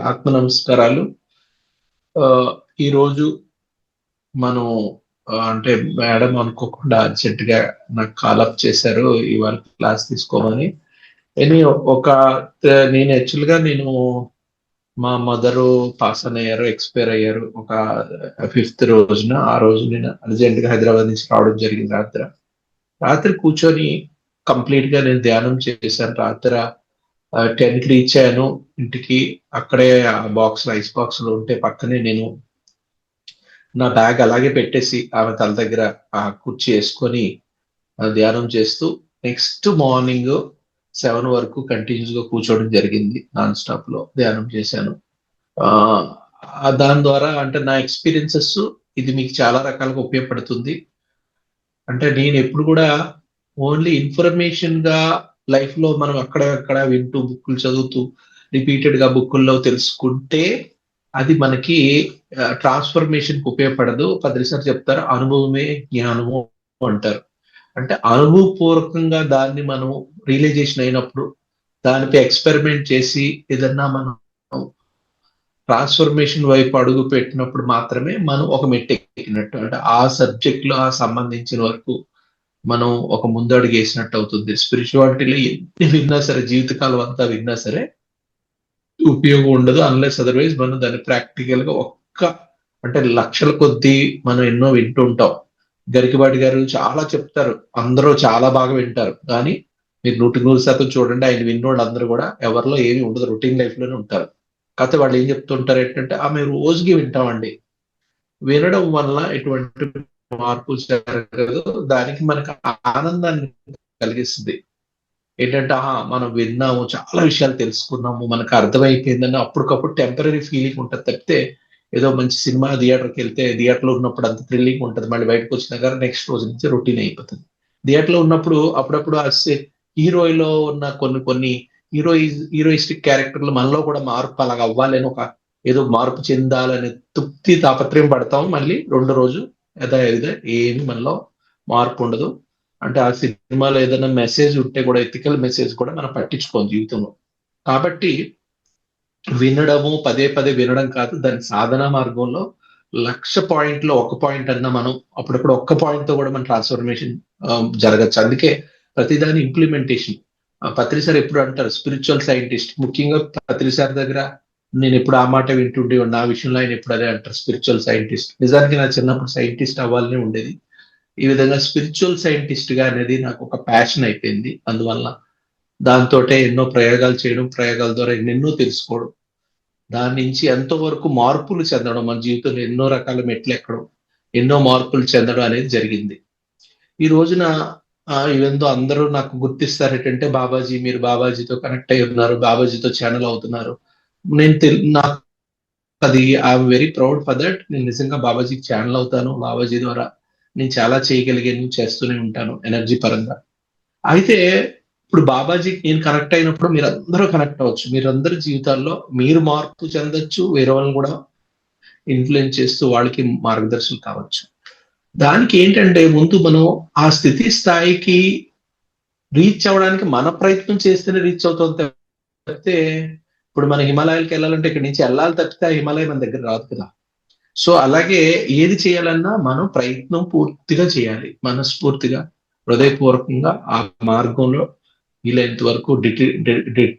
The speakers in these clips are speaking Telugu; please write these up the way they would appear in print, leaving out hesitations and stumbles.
ఆత్మ నమస్కారాలు. ఈరోజు మనం అంటే మేడం అనుకోకుండా అర్జెంట్‌గా నాకు కాలప్ చేశారు. ఇవాళ క్లాస్ తీసుకోమని. ఎనీ ఒక నేను యాక్చువల్‌గా మా మదరు పాస్ ఆన్ అయ్యారు. ఎక్స్‌పైర్ అయ్యారు. ఒక ఫిఫ్త్ రోజున. ఆ రోజు నేను అర్జెంట్‌గా హైదరాబాద్ నుంచి రావడం జరిగింది రాత్రి. రాత్రి కూర్చొని కంప్లీట్‌గా నేను ధ్యానం చేశాను. రాత్ర 10కి రీచ్ అయ్యాను ఇంటికి. అక్కడే ఆ ఐస్ బాక్స్‌లో ఉంటే పక్కనే నేను నా బ్యాగ్ అలాగే పెట్టేసి ఆమె తల దగ్గర ఆ కుర్చీ యేసుకొని ధ్యానం చేస్తూ నెక్స్ట్ మార్నింగ్ 7 వరకు కంటిన్యూస్‌గా కూర్చోవడం జరిగింది. నాన్ స్టాప్‌లో ధ్యానం చేశాను. ఆహ్, దాని ద్వారా అంటే నా ఎక్స్‌పీరియన్సెస్ ఇది మీకు చాలా రకాలుగా ఉపయోగపడుతుంది. అంటే నేనెప్పుడు గూడా ఓన్లీ ఇన్ఫర్మేషన్‌గా లైఫ్‌లో మనం అక్కడ వింటూ, బుక్కులు చదువుతూ, రిపీటెడ్‌గా బుక్కుల్లో తెలుసుకుంటే అది మనకి ట్రాన్స్‌ఫర్మేషన్‌కి ఉపయోగపడదు. సార్లు చెప్తారు అనుభవమే జ్ఞానము అంటారు. అంటే అనుభవపూర్వకంగా దాన్ని మనం రియలైజేషన్ అయినప్పుడు, దానిపై ఎక్స్‌పెరిమెంట్ చేసి ఏదన్నా మనం ట్రాన్స్‌ఫర్మేషన్ వైపు అడుగు పెట్టినప్పుడు మాత్రమే మనం ఒక మెట్టెక్కినట్టు. అంటే ఆ సబ్జెక్ట్‌లో సంబంధించిన వరకు మనం ఒక ముందడుగేసినట్టు అవుతుంది. స్పిరిచువాలిటీలో ఎన్ని విన్నా సరే, జీవితకాలం అంతా విన్నా సరే ఉపయోగం ఉండదు. అన్‌లెస్ అదర్‌వైస్ మనం దాన్ని ప్రాక్టికల్‌గా అంటే లక్షల కొద్దీ మనం ఎన్నో వింటూ ఉంటాం. గరికపాటి గారు చాలా చెప్తారు. అందరూ చాలా బాగా వింటారు. కానీ మీరు 100% చూడండి ఆయన విన్నోళ్ళందరూ గూడా ఎవరిలో ఏమి ఉండదు. రొటీన్ లైఫ్‌లోనే ఉంటారు. కాపోతే వాళ్ళు ఏం చెప్తూ ఉంటారు ఏంటంటే, మేము రోజుకి వింటామండి. వినడం వల్ల ఎటువంటి మార్పు జరగదు. దానికి మనకు ఆనందాన్ని కలిగిస్తది. ఏంటంటే, మనం విన్నాము, చాలా విషయాలు తెలుసుకున్నాము, మనకు అర్థమైపోయిందని అప్పటికప్పుడు టెంపరరీ ఫీలింగ్ ఉంటది తప్పితే, ఏదో మంచి సినిమా థియేటర్‌కెళ్తే థియేటర్‌లో ఉన్నప్పుడు అంత థ్రిల్లింగ్ ఉంటది. మళ్ళీ బయటకొచ్చినాక నెక్స్ట్ రోజు నుంచి రొటీన్ అయిపోతది. థియేటర్‌లో ఉన్నప్పుడు అప్పుడప్పుడు హీరోలో ఉన్న కొన్ని కొన్ని హీరోయిస్టిక్ క్యారెక్టర్‌లు మనలో కూడా మార్పు అలాగా అవ్వాలని ఏదో మార్పు చెందాలనే తాపత్రయం పడతాం. మళ్ళీ రెండో రోజు యథావిధిగా ఏమి మనలో మార్పుండదు. అంటే ఆ సినిమాలో ఏదైనా మెసేజ్ ఉంటే కూడా ఎథికల్ మెసేజ్ కూడా మనం పట్టించుకోం జీవితంలో. కాబట్టి వినడము, పదే పదే వినడం కాదు. దాని సాధనా మార్గంలో 1,00,000 పాయింట్‌లో ఒక పాయింట్ అన్నా మనం అప్పుడప్పుడు ఒక్క పాయింట్‌తో కూడా మన ట్రాన్స్‌ఫర్మేషన్ జరగొచ్చు. అందుకే ప్రతిదాని ఇంప్లిమెంటేషన్. పత్రి సార్ ఎప్పుడు అంటారు స్పిరిచ్యువల్ సైంటిస్ట్. ముఖ్యంగా పత్రి సార్ దగ్గర నేనెప్పుడు ఆ మాట వింటుండేవాడిని. నా విషయంలో ఆయన ఎప్పుడు అదే అంటారు స్పిరిచ్యువల్ సైంటిస్ట్. నిజానికి నా చిన్నప్పుడు సైంటిస్ట్ అవ్వాలనే ఉండేది. ఈ విధంగా స్పిరిచ్యువల్ సైంటిస్ట్‌గా అనేది నాకు ఒక ప్యాషన్ అయిపోయింది. అందువల్ల దాంతోటే ఎన్నో ప్రయోగాలు చేయడం, ప్రయోగాల ద్వారా ఎన్నెన్నో తెలుసుకోవడం. దాని నుంచి ఎంతో వరకు మార్పులు చెందడం, మన జీవితంలో ఎన్నో రకాల మెట్లెక్కడం, ఎన్నో మార్పులు చెందడం అనేది జరిగింది. ఈ రోజున ఇవేందో అందరూ నాకు గుర్తిస్తారు ఏంటంటే, బాబాజీ మీరు బాబాజీతో కనెక్ట్ అయ్యి ఉన్నారు. బాబాజీతో ఛానెల్ అవుతున్నారు. నేను నాకు అది I'm very proud for that. నేను నిజంగా బాబాజీకి ఛానెల్ అవుతాను. బాబాజీ ద్వారా నేను చాలా చేయగలిగాను, చేస్తూనే ఉంటాను ఎనర్జీ పరంగా. అయితే ఇప్పుడు బాబాజీకి నేను కనెక్ట్ అయినప్పుడు మీరందరూ కనెక్ట్ అవ్వచ్చు. మీరందరి జీవితాల్లో మీరు మార్పు చెందొచ్చు. వేరే వాళ్ళని కూడా ఇన్‌ఫ్లూయెన్స్ చేస్తూ వాళ్ళకి మార్గదర్శనం కావచ్చు. దానికి ఏంటంటే ముందు మనం ఆ స్థితి స్థాయికి రీచ్ అవ్వడానికి మన ప్రయత్నం చేస్తేనే రీచ్ అవుతాం తప్పితే, ఇప్పుడు మన హిమాలయాలకెళ్ళాలంటే ఇక్కడి నుంచి ఎళ్ళాలి తప్పితే ఆ హిమాలయం మన దగ్గర రాదు కదా! సో, అలాగే ఏది చేయాలన్నా మనం ప్రయత్నం పూర్తిగా చేయాలి. మనస్ఫూర్తిగా, హృదయపూర్వకంగా ఆ మార్గంలో వీలైనంత వరకు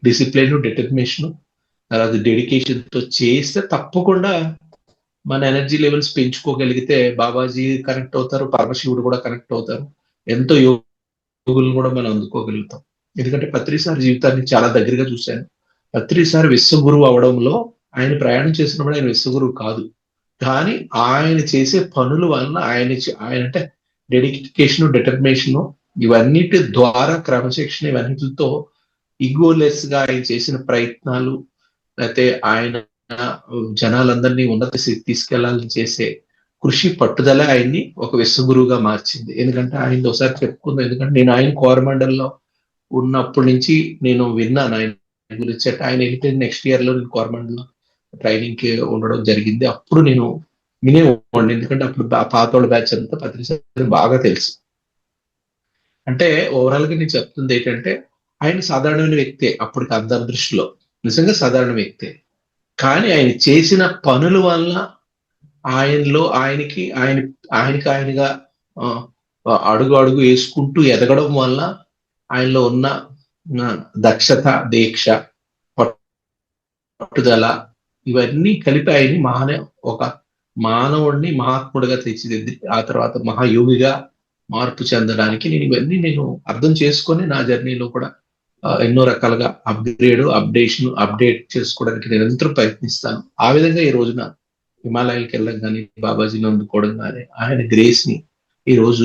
డిసిప్లిన్, డిటర్మినేషన్ తర్వాత డెడికేషన్‌తో చేస్తే తప్పకుండా మన ఎనర్జీ లెవెల్స్ పెంచుకోగలిగితే బాబాజీ కనెక్ట్ అవుతారు. పరమశివుడు కూడా కనెక్ట్ అవుతారు. ఎంతో యోగులను కూడా మనం అందుకోగలుగుతాం. ఎందుకంటే పత్రి సార్ జీవితాన్ని చాలా దగ్గరగా చూశాను. పత్రి సార్ విశ్వగురువు అవ్వడంలో ఆయన ప్రయాణం చేసినప్పుడు ఆయన విశ్వగురువు కాదు. కానీ ఆయన చేసే పనుల వలన ఆయన అంటే డెడికేషన్, డిటర్మినేషన్ ఇవన్నిటి ద్వారా క్రమశిక్షణ ఇవన్నిటితో ఇగోలెస్‌గా ఆయన చేసిన ప్రయత్నాలు లేతే ఆయన జనాలందరినీ ఉన్నత స్థితికి తీసుకెళ్లాలని చేసే కృషి, పట్టుదల ఆయన్ని ఒక విశ్వగురువుగా మార్చింది. ఎందుకంటే ఆయనది ఒకసారి చెప్పుకుందాం. ఎందుకంటే నేను ఆయన కోరమండల్‌లో ఉన్నప్పటి నుంచి నేను విన్నాను ఆయన గురించి. అంటే ఆయన ఎళ్ళిపోయిన నెక్స్ట్ ఇయర్‌లో నేను కోరమండల్‌లో ట్రైనింగ్‌కి ఉండడం జరిగింది. అప్పుడు నేను వినేవాడిని. ఎందుకంటే అప్పుడు పాతోళ్ళ బ్యాచ్ అంతా పత్రి సార్ బాగా తెలుసు. అంటే ఓవరాల్‌గా నేను చెప్తుందేంటంటే ఆయన సాధారణమైన వ్యక్తే అప్పటికి అందరి దృష్టిలో. నిజంగా సాధారణ వ్యక్తే. కానీ ఆయన చేసిన పనుల వల్ల ఆయనలో ఆయనకి ఆయనగా ఆ, అడుగు అడుగు వేసుకుంటూ ఎదగడం వల్ల ఆయనలో ఉన్న ఆ, దక్షత, దీక్ష, పట్టుదల, ఇవన్నీ కలిపి ఆయన్ని ఒక మానవుడిని మహాత్ముడిగా తీర్చిదిద్ది ఆ తర్వాత మహాయోగిగా మార్పు చెందడానికి నేను అర్థం చేసుకొని నా జర్నీలో కూడా ఎన్నో రకాలుగా అప్డేట్ చేసుకోవడానికి నిరంతరం ప్రయత్నిస్తాను. ఆ విధంగా ఈ రోజున హిమాలయాలకు వెళ్ళడం కానీ, బాబాజీని అందుకోవడం కానీ, ఆయన గ్రేస్ ని ఈ రోజు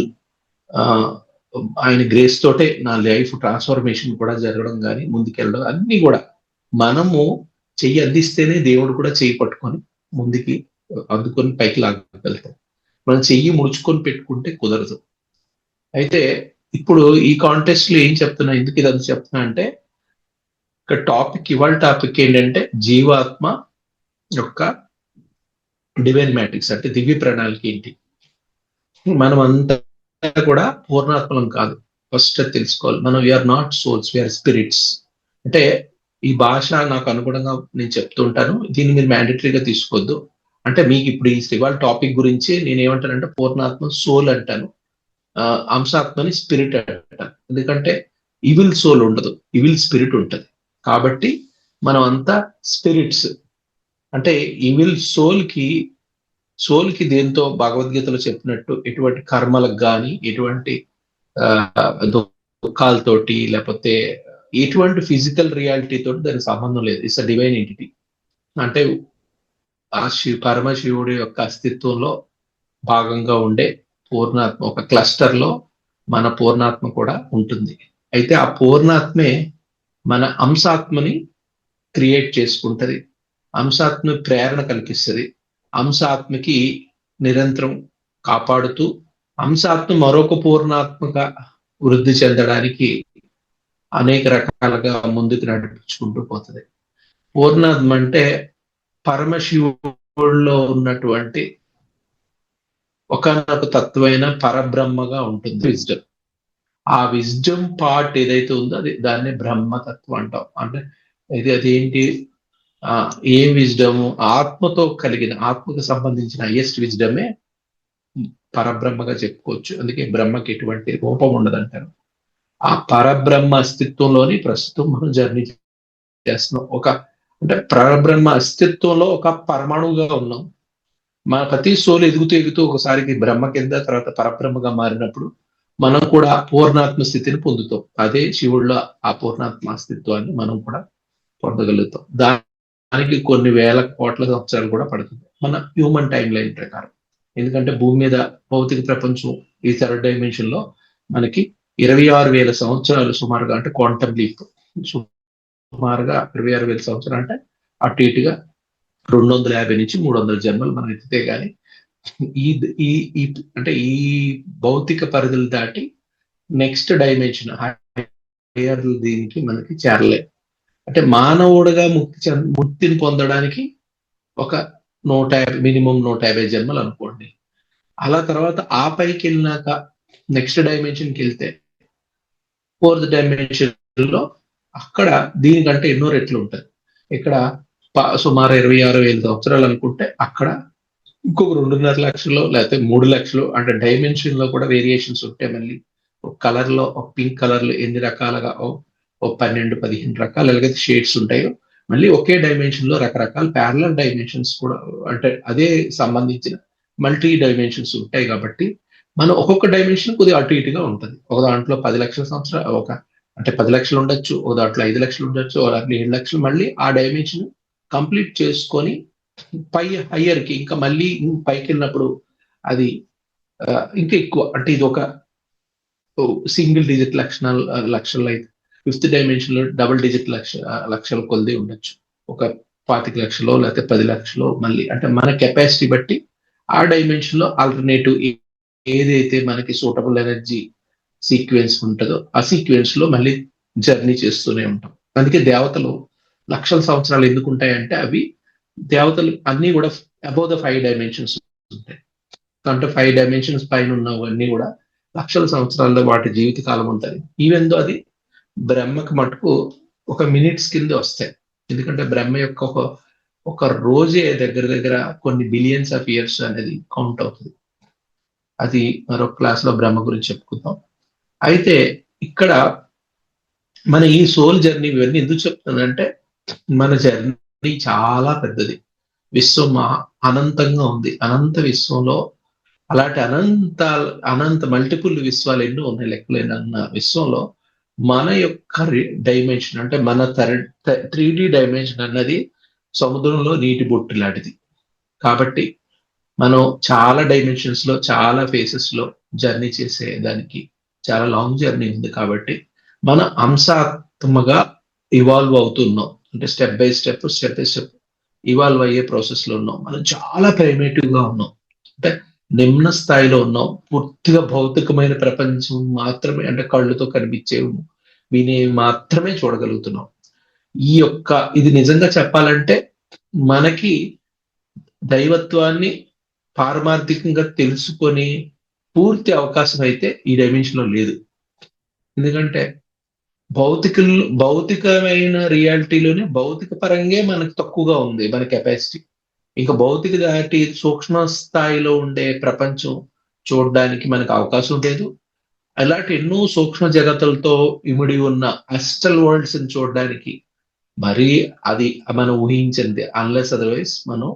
ఆ ఆయన గ్రేస్ తోటే నా లైఫ్ ట్రాన్స్ఫర్మేషన్ కూడా జరగడం కానీ, ముందుకెళ్ళడం అన్ని కూడా మనము చెయ్యి అందిస్తేనే దేవుడు కూడా చెయ్యి పట్టుకొని ముందుకి అందుకొని పైకి లాగలుగుతాం. మనం చెయ్యి ముడుచుకొని పెట్టుకుంటే కుదరదు. అయితే ఇప్పుడు ఈ కాంటెస్ట్ లో ఏం చెప్తున్నా, ఎందుకు ఇదంతా చెప్తున్నా అంటే, ఇవాళ టాపిక్ ఏంటంటే జీవాత్మ యొక్క డివైన్ మ్యాట్రిక్స్, అంటే దివ్య ప్రణాళిక ఏంటి. మనం అంతా కూడా పూర్ణాత్మలం కాదు. ఫస్ట్ తెలుసుకోవాలి, మనం we are not souls, we are spirits. అంటే ఈ భాష నాకు అనుగుణంగా నేను చెప్తూ ఉంటాను, దీన్ని మీరు మ్యాండేటరీగా తీసుకోవద్దు. అంటే మీకు ఇప్పుడు ఇవాళ టాపిక్ గురించి నేను ఏమంటానంటే పూర్ణాత్మ సోల్ అంటాను, అంశాత్మని స్పిరిట్ అంటాను. ఎందుకంటే ఈవిల్ సోల్ ఉండదు, ఈవిల్ స్పిరిట్ ఉంటుంది. కాబట్టి మనం అంతా స్పిరిట్స్. అంటే ఈవిల్ సోల్ కి దేంతో భగవద్గీతలో చెప్పినట్టు ఎటువంటి కర్మలకు కానీ, ఎటువంటి దుఃఖాలతోటి, లేకపోతే ఎటువంటి ఫిజికల్ రియాలిటీ తోటి దానికి సంబంధం లేదు. It's a divine entity. అంటే ఆ పరమశివుడి యొక్క అస్తిత్వంలో భాగంగా ఉండే పూర్ణాత్మ, ఒక క్లస్టర్ లో మన పూర్ణాత్మ కూడా ఉంటుంది. అయితే ఆ పూర్ణాత్మే మన అంశాత్మని క్రియేట్ చేసుకుంటది, అంశాత్మ ప్రేరణ కల్పిస్తుంది, అంశాత్మకి నిరంతరం కాపాడుతూ అంశాత్మ మరొక పూర్ణాత్మగా వృద్ధి చెందడానికి అనేక రకాలుగా ముందుకు నడిపించుకుంటూ పోతుంది. పూర్ణాత్మ అంటే పరమశివుల్లో ఉన్నటువంటి ఒకనొక తత్వమైన పరబ్రహ్మగా ఉంటుంది విజ్డమ్. ఆ విజ్డమ్ పార్ట్ ఏదైతే ఉందో దాన్ని బ్రహ్మతత్వం అంటాం. అంటే అదేంటి, ఏ విజ్డము, ఆత్మతో కలిగిన, ఆత్మకు సంబంధించిన హైయెస్ట్ విజ్డమే పరబ్రహ్మగా చెప్పుకోవచ్చు. అందుకే బ్రహ్మకి ఎటువంటి రూపం ఉండదంటారు. ఆ పరబ్రహ్మ అస్తిత్వంలోని ప్రస్తుతం మనం జర్నీ చేస్తున్నాం. అంటే పరబ్రహ్మ అస్తిత్వంలో ఒక పరమాణువుగా ఉన్నాం. మన ప్రతి సోలు ఎదుగుతూ ఒకసారికి బ్రహ్మ కింద, తర్వాత పరబ్రహ్మగా మారినప్పుడు మనం కూడా పూర్ణాత్మ స్థితిని పొందుతాం. అదే శివుడిలో ఆ పూర్ణాత్మ అస్తిత్వాన్ని మనం కూడా పొందగలుగుతాం. దానికి కొన్ని వేల కోట్ల సంవత్సరాలు కూడా పడుతుంది మన హ్యూమన్ టైం లైన్ ప్రకారం. ఎందుకంటే భూమి మీద భౌతిక ప్రపంచం ఈ థర్డ్ డైమెన్షన్ లో మనకి 26,000 సంవత్సరాలు సుమారుగా, అంటే క్వాంటమ్ లీప్ సుమారుగా 26,000 సంవత్సరాలు, అంటే అటు ఇటుగా 250 నుంచి 300 జన్మలు మనం ఎత్తితే గాని అంటే ఈ భౌతిక పరిధులు దాటి నెక్స్ట్ డైమెన్షన్ హైయర్ దీనికి మనకి చేరలేదు. అంటే మానవుడిగా ముక్తిని పొందడానికి ఒక మినిమం 150 జన్మలు అనుకోండి. అలా తర్వాత ఆ పైకి వెళ్ళినాక నెక్స్ట్ డైమెన్షన్కి వెళ్తే ఫోర్త్ డైమెన్షన్ లో అక్కడ దీనికంటే ఎన్నో రెట్లు ఉంటుంది. ఇక్కడ సుమారు 26,000 సంవత్సరాలు అనుకుంటే అక్కడ ఇంకొక 2.5 లక్షలు లేకపోతే 3 లక్షలు, అంటే డైమెన్షన్ లో కూడా వేరియేషన్స్ ఉంటాయి. మళ్ళీ ఒక కలర్ లో, ఒక పింక్ కలర్ లో ఎన్ని రకాలుగా, ఓ 12-15 రకాలు ఎలాగైతే షేడ్స్ ఉంటాయో, మళ్ళీ ఒకే డైమెన్షన్ లో రకరకాల ప్యారలల్ డైమెన్షన్స్ కూడా, అంటే అదే సంబంధించిన మల్టీ డైమెన్షన్స్ ఉంటాయి. కాబట్టి మనం ఒక్కొక్క డైమెన్షన్ కొద్దిగా అటు ఇటుగా ఉంటుంది. ఒక దాంట్లో 10 లక్షల సంవత్సరాలు, అంటే 10 లక్షలు ఉండొచ్చు, ఒక దాంట్లో 5 లక్షలు ఉండొచ్చు, ఒక దాంట్లో 7 లక్షలు. మళ్ళీ ఆ డైమెన్షన్ కంప్లీట్ చేసుకొని హయ్యర్ కి ఇంకా మళ్ళీ పైకి వెళ్ళినప్పుడు అది ఇంకా ఎక్కువ, అంటే ఇది ఒక సింగిల్ డిజిట్ లక్షలు అయితే ఫిఫ్త్ డైమెన్షన్ లో డబుల్ డిజిట్ లక్షల కొలది ఉండొచ్చు. ఒక 25 లక్షలు లేకపోతే 10 లక్షలు. మళ్ళీ అంటే మన కెపాసిటీ బట్టి ఆ డైమెన్షన్ లో ఆల్టర్నేటివ్ ఏదైతే మనకి సూటబుల్ ఎనర్జీ సీక్వెన్స్ ఉంటుందో ఆ సీక్వెన్స్ లో మళ్ళీ జర్నీ చేస్తూనే ఉంటాం. అందుకే దేవతలు లక్షల సంవత్సరాలు ఎందుకు ఉంటాయంటే, అవి దేవతలు అన్ని కూడా అబౌవ్ ద 5 డైమెన్షన్స్ ఉంటాయి. అంటే 5 డైమెన్షన్స్ పైన ఉన్నవన్నీ కూడా లక్షల సంవత్సరాల్లో వాటి జీవిత కాలం ఉంటుంది. ఈవెన్ దో అది బ్రహ్మకు మటుకు ఒక మినిట్స్ కింద వస్తాయి. ఎందుకంటే బ్రహ్మ యొక్క ఒక ఒక రోజే దగ్గర దగ్గర కొన్ని బిలియన్స్ ఆఫ్ ఇయర్స్ అనేది కౌంట్ అవుతుంది. అది మరొక క్లాస్ లో బ్రహ్మ గురించి చెప్పుకుందాం. అయితే ఇక్కడ మన ఈ సోల్ జర్నీ ఇవన్నీ ఎందుకు చెప్తున్నానంటే, మన జర్నీ చాలా పెద్దది. విశ్వం అనంతంగా ఉంది. అనంత విశ్వంలో అలాంటి అనంత మల్టిపుల్ విశ్వాలు ఎన్నో ఉన్నాయి, లెక్కలేనన్న విశ్వంలో మన యొక్క డైమెన్షన్ అంటే మన 3D డైమెన్షన్ అన్నది సముద్రంలో నీటి బొట్టు లాంటిది. కాబట్టి మనం చాలా డైమెన్షన్స్ లో చాలా ఫేసెస్ లో జర్నీ చేసే దానికి చాలా లాంగ్ జర్నీ ఉంది. కాబట్టి మన అంశాత్మగా ఇవాల్వ్ అవుతున్నాం. అంటే స్టెప్ బై స్టెప్ ఇవాల్వ్ అయ్యే ప్రాసెస్ లో ఉన్నాం. మనం చాలా ప్రైమేటివ్ గా ఉన్నాం. అంటే నిమ్న స్థాయిలో ఉన్నాం. పూర్తిగా భౌతికమైన ప్రపంచం మాత్రమే, అంటే కళ్ళుతో కనిపించేవి వినేవి మాత్రమే చూడగలుగుతున్నాం. ఇది నిజంగా చెప్పాలంటే మనకి దైవత్వాన్ని పారమార్థికంగా తెలుసుకొని పూర్తి అవకాశం అయితే ఈ డైమెన్షన్ లో లేదు. ఎందుకంటే భౌతికమైన రియాలిటీలోనే భౌతిక పరంగా మనకు తక్కువగా ఉంది మన కెపాసిటీ. ఇంకా భౌతిక దాటి సూక్ష్మ స్థాయిలో ఉండే ప్రపంచం చూడడానికి మనకు అవకాశం లేదు. అలాంటి ఎన్నో సూక్ష్మ జగతులతో ఇమిడి ఉన్న అస్టల్ వరల్డ్స్ ని చూడడానికి మరి అది మనం ఊహించింది. అన్లెస్ అదర్వైజ్ మనం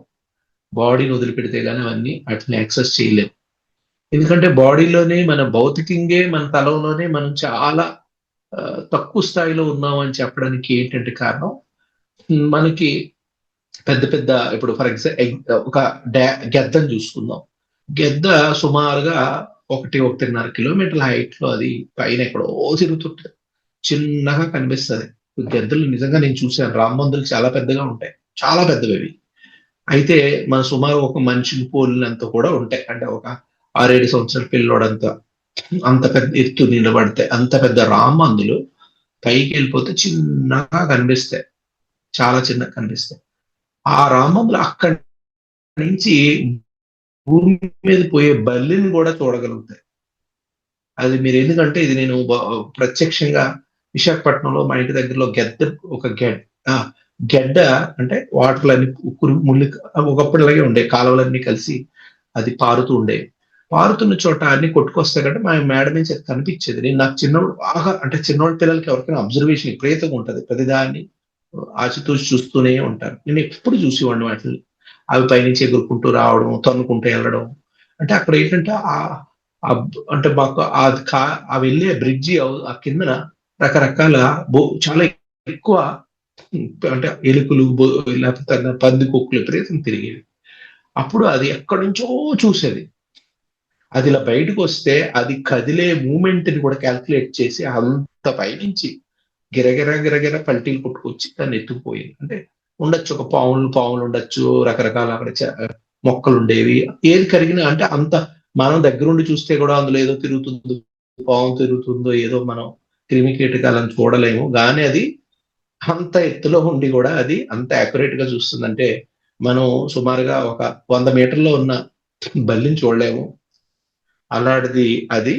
బాడీని వదిలిపెడితే గానీ అవన్నీ వాటిని యాక్సెస్ చేయలేము. ఎందుకంటే బాడీలోనే మన భౌతికంగా మన తలంలోనే మనం చాలా తక్కువ స్థాయిలో ఉన్నామని చెప్పడానికి ఏంటంటే కారణం, మనకి పెద్ద పెద్ద ఇప్పుడు ఫర్ ఎగ్జాంపుల్ ఒక గెద్దని చూసుకుందాం. గెద్ద సుమారుగా 1-1.5 కిలోమీటర్ల హైట్ లో అది పైన ఎక్కడో తిరుగుతుంటది. చిన్నగా కనిపిస్తుంది. గెద్దలు నిజంగా నేను చూశాను. రామందులు చాలా పెద్దగా ఉంటాయి, చాలా పెద్దవి అవి. అయితే మన సుమారు ఒక మనిషిని పోలినంత కూడా ఉంటాయి. అంటే ఒక 6-7 సంవత్సరాల పిల్లోడంతా అంత పెద్ద ఎత్తు నిలబడితే అంత పెద్ద రామందులు పైకి వెళ్ళిపోతే చిన్నగా కనిపిస్తాయి, చాలా చిన్నగా కనిపిస్తాయి. ఆ రామందులు అక్కడి నుంచి భూమి మీద పోయే బల్లిని కూడా చూడగలుగుతాయి. అది మీరు ఎందుకంటే ఇది నేను ప్రత్యక్షంగా విశాఖపట్నంలో మా ఇంటి దగ్గరలో ఒక గెడ్డ అంటే వాటర్లన్నీ ముళ్ళు ఒకప్పటిలాగే ఉండే కాలువలన్నీ కలిసి అది పారుతూ ఉండే. పారుతున్న చోట అన్ని కొట్టుకొస్తాయి కంటే మా మేడ నుంచి కనిపించేది. నేను నాకు చిన్నప్పుడు బాగా, అంటే చిన్నోళ్ళ పిల్లలకి ఎవరికైనా అబ్జర్వేషన్ విపరీతంగా ఉంటుంది. ప్రతిదాన్ని ఆచితూచి చూస్తూనే ఉంటారు. నేను ఎప్పుడు చూసేవాడిని వాటిని. అవి పైనుంచి ఎగురుకుంటూ రావడం, తన్నుకుంటూ వెళ్ళడం. అంటే అక్కడ ఏంటంటే అంటే మాకు ఆ వెళ్ళే బ్రిడ్జి ఆ కిందన రకరకాల చాలా ఎక్కువ అంటే ఎలుకలు లేకపోతే పందికొక్కులు విపరీతం తిరిగేవి. అప్పుడు అది ఎక్కడి నుంచో చూసేది. అది ఇలా బయటకు వస్తే అది కదిలే మూమెంట్ ని కూడా క్యాల్కులేట్ చేసి అంత పైనుంచి గిరగిర గిరగిర పల్టీలు కొట్టుకొచ్చి దాన్ని ఎత్తుకుపోయింది. అంటే ఉండొచ్చు ఒక పావులు ఉండొచ్చు, రకరకాల అక్కడ మొక్కలు ఉండేవి. ఏది కరిగినా అంటే అంత మనం దగ్గరుండి చూస్తే కూడా అందులో ఏదో తిరుగుతుందో, పాము తిరుగుతుందో, ఏదో మనం క్రిమి కీటకాలను చూడలేము. కానీ అది అంత ఎత్తులో ఉండి కూడా అది అంత యాక్యురేట్ గా చూస్తుందంటే మనం సుమారుగా ఒక 100 మీటర్లో ఉన్న బల్లిని చూడలేము. అలాంటిది అది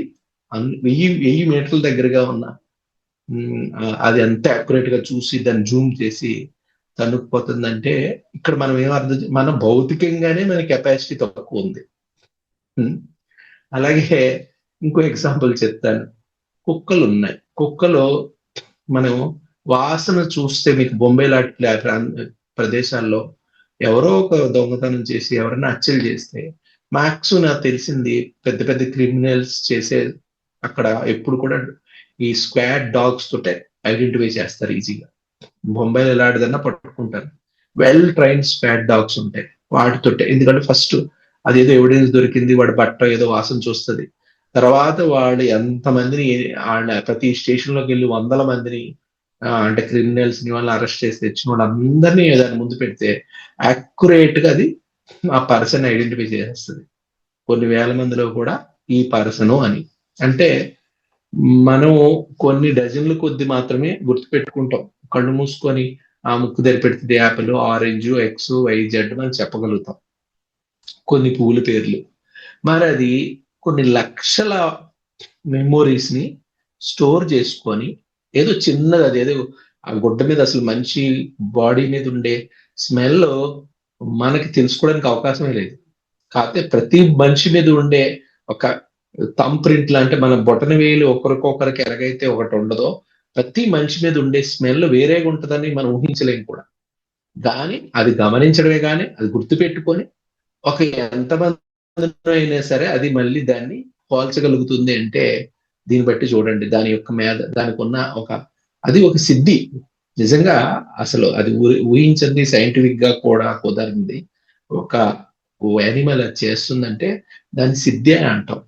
1000 మీటర్ల దగ్గరగా ఉన్న అది ఎంత యాక్యురేట్ గా చూసి దాన్ని జూమ్ చేసి తన్నుకుపోతుందంటే ఇక్కడ మనం ఏమర్థం, మన భౌతికంగానే మన కెపాసిటీ తక్కువ ఉంది. అలాగే ఇంకో ఎగ్జాంపుల్ చెప్తాను. కుక్కలు ఉన్నాయి. కుక్కలో మనం వాసన చూస్తే మీకు బొంబాయి లాంటి ప్రదేశాల్లో ఎవరో ఒక దొంగతనం చేసి ఎవరైనా హత్యలు చేస్తే మ్యాక్స్ నాకు తెలిసింది పెద్ద పెద్ద క్రిమినల్స్ చేసే అక్కడ ఎప్పుడు కూడా ఈ స్క్వాడ్ డాగ్స్ తోటే ఐడెంటిఫై చేస్తారు ఈజీగా. బొంబాయిలో ఎలాంటిదన్నా పట్టుకుంటారు. వెల్ ట్రైన్ స్క్వాడ్ డాగ్స్ ఉంటాయి వాటితోటే. ఎందుకంటే ఫస్ట్ అదేదో ఎవిడెన్స్ దొరికింది, వాడి బట్ట ఏదో వాసన చూస్తుంది. తర్వాత వాళ్ళు ఎంతమందిని ప్రతి స్టేషన్ లోకి వెళ్ళి 100 మందిని అంటే క్రిమినల్స్ ని వాళ్ళు అరెస్ట్ చేసి తెచ్చిన వాళ్ళందరినీ దాని ముందు పెడితే యాక్యురేట్ గా అది ఆ పర్సన్ ఐడెంటిఫై చేసేస్తుంది. కొన్ని వేల మందిలో కూడా ఈ పర్సను అని. అంటే మనం కొన్ని డజన్ల కొద్ది మాత్రమే గుర్తుపెట్టుకుంటాం. కళ్ళు మూసుకొని ఆ ముక్కు దగ్గర పెడితే apple, orange, X, Y, Z అని చెప్పగలుగుతాం కొన్ని పువ్వుల పేర్లు. మరి అది కొన్ని లక్షల మెమోరీస్ ని స్టోర్ చేసుకొని ఏదో చిన్నది, అదేదో ఆ గుడ్డ మీద అసలు మనిషి బాడీ మీద ఉండే స్మెల్ మనకి తెలుసుకోవడానికి అవకాశమే లేదు. కాకపోతే ప్రతి మనిషి మీద ఉండే ఒక థంబ్ ప్రింట్ అంటే మన బొటన వేలు ఒకరికొకరికి ఎలాగైతే ఒకటి ఉండదో, ప్రతి మనిషి మీద ఉండే స్మెల్ వేరేగా ఉంటదని మనం ఊహించలేం కూడా. కానీ అది గమనించడమే గాని, అది గుర్తుపెట్టుకొని ఒక ఎంతమంది అయినా సరే అది మళ్ళీ దాన్ని పోల్చగలుగుతుంది అంటే, దీన్ని బట్టి చూడండి దాని యొక్క దానికున్న అది ఒక సిద్ధి. నిజంగా అసలు అది ఊహించింది సైంటిఫిక్ గా కూడా కుదరింది. ఒక యానిమల్ అది చేస్తుందంటే దాని సిద్ధి అని అంటాం.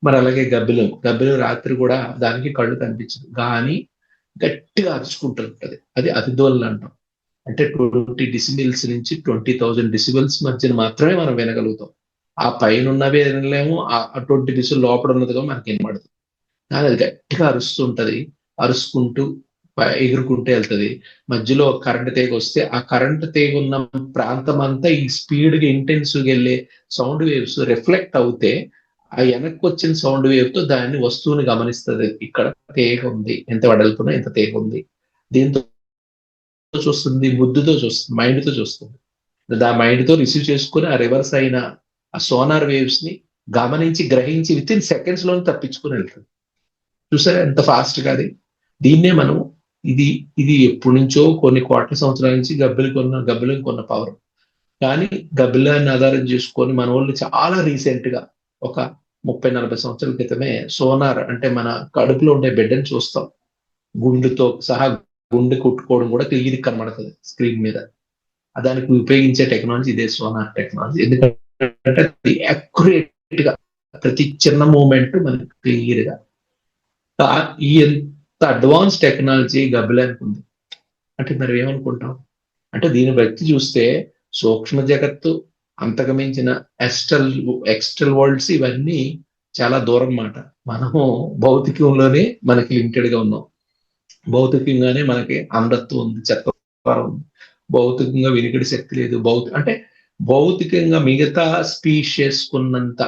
మరి అలాగే గబ్బిలం రాత్రి కూడా దానికి కళ్ళు కనిపించదు. కానీ గట్టిగా అరుచుకుంటుంటది. అది అతిదోలన అంటాం. అంటే 20 డెసిబెల్స్ నుంచి 20,000 డెసిబెల్స్ మధ్యన మాత్రమే మనం వినగలుగుతాం. ఆ పైన ఉన్నవి వినలేము. ఆ 20 డెసిబెల్ లోపల ఉన్నదిగా మనకి వినబడదు. కానీ అది గట్టిగా అరుస్తుంటది. అరుచుకుంటూ ఎగురుకుంటూ వెళ్తది. మధ్యలో కరెంట్ తీగ వస్తే ఆ కరెంట్ తీగ ఉన్న ప్రాంతం అంతా ఈ స్పీడ్ గా ఇంటెన్సివ్ గా వెళ్ళే సౌండ్ వేవ్స్ రిఫ్లెక్ట్ అవుతే ఆ వెనక్కి వచ్చిన సౌండ్ వేవ్ తో దాన్ని వస్తువుని గమనిస్తుంది. ఇక్కడ తీగ ఉంది, ఎంత వెడల్పున ఎంత తీగ ఉంది. దీంతో చూస్తుంది, బుద్ధితో చూస్తుంది, మైండ్ తో చూస్తుంది. మైండ్ తో రిసీవ్ చేసుకుని ఆ రివర్స్ అయిన ఆ సోనార్ వేవ్స్ ని గమనించి గ్రహించి విత్ ఇన్ సెకండ్స్ లోనే తప్పించుకుని వెళ్తుంది. చూసారా ఎంత ఫాస్ట్ గా అది. దీన్నే మనం ఇది ఇది ఎప్పటి నుంచో కొన్ని కోట్ల సంవత్సరాల నుంచి గబ్బిలం కొన్న పవర్. కానీ గబ్బిలాన్ని ఆధారం చేసుకొని మన వాళ్ళు చాలా రీసెంట్ గా ఒక 30-40 సంవత్సరాల క్రితమే సోనార్ అంటే మన కడుపులో ఉండే బిడ్డని చూస్తాం. గుండెతో సహా గుండె కొట్టుకోవడం కూడా క్లియర్ కనబడుతుంది స్క్రీన్ మీద. దానికి ఉపయోగించే టెక్నాలజీ ఇదే సోనార్ టెక్నాలజీ. ఎందుకంటే అది అక్యురేట్ గా ప్రతి చిన్న మూమెంట్ మనకి క్లియర్ గా. ఈ ఎంత అడ్వాన్స్ టెక్నాలజీ గబ్బిలానికి ఉంది అంటే మరి ఏమనుకుంటాం అంటే దీన్ని బట్టి చూస్తే సూక్ష్మ జగత్తు అంతగమించిన ఎక్స్టర్నల్ వరల్డ్స్ ఇవన్నీ చాలా దూరం మాట. మనము భౌతికంలోనే మనకి లిమిటెడ్ గా ఉన్నాం. భౌతికంగానే మనకి అమరత్వం ఉంది, చెత్తవరం ఉంది. భౌతికంగా వినికిడి శక్తి లేదు. అంటే భౌతికంగా మిగతా స్పీషియస్ కున్నంత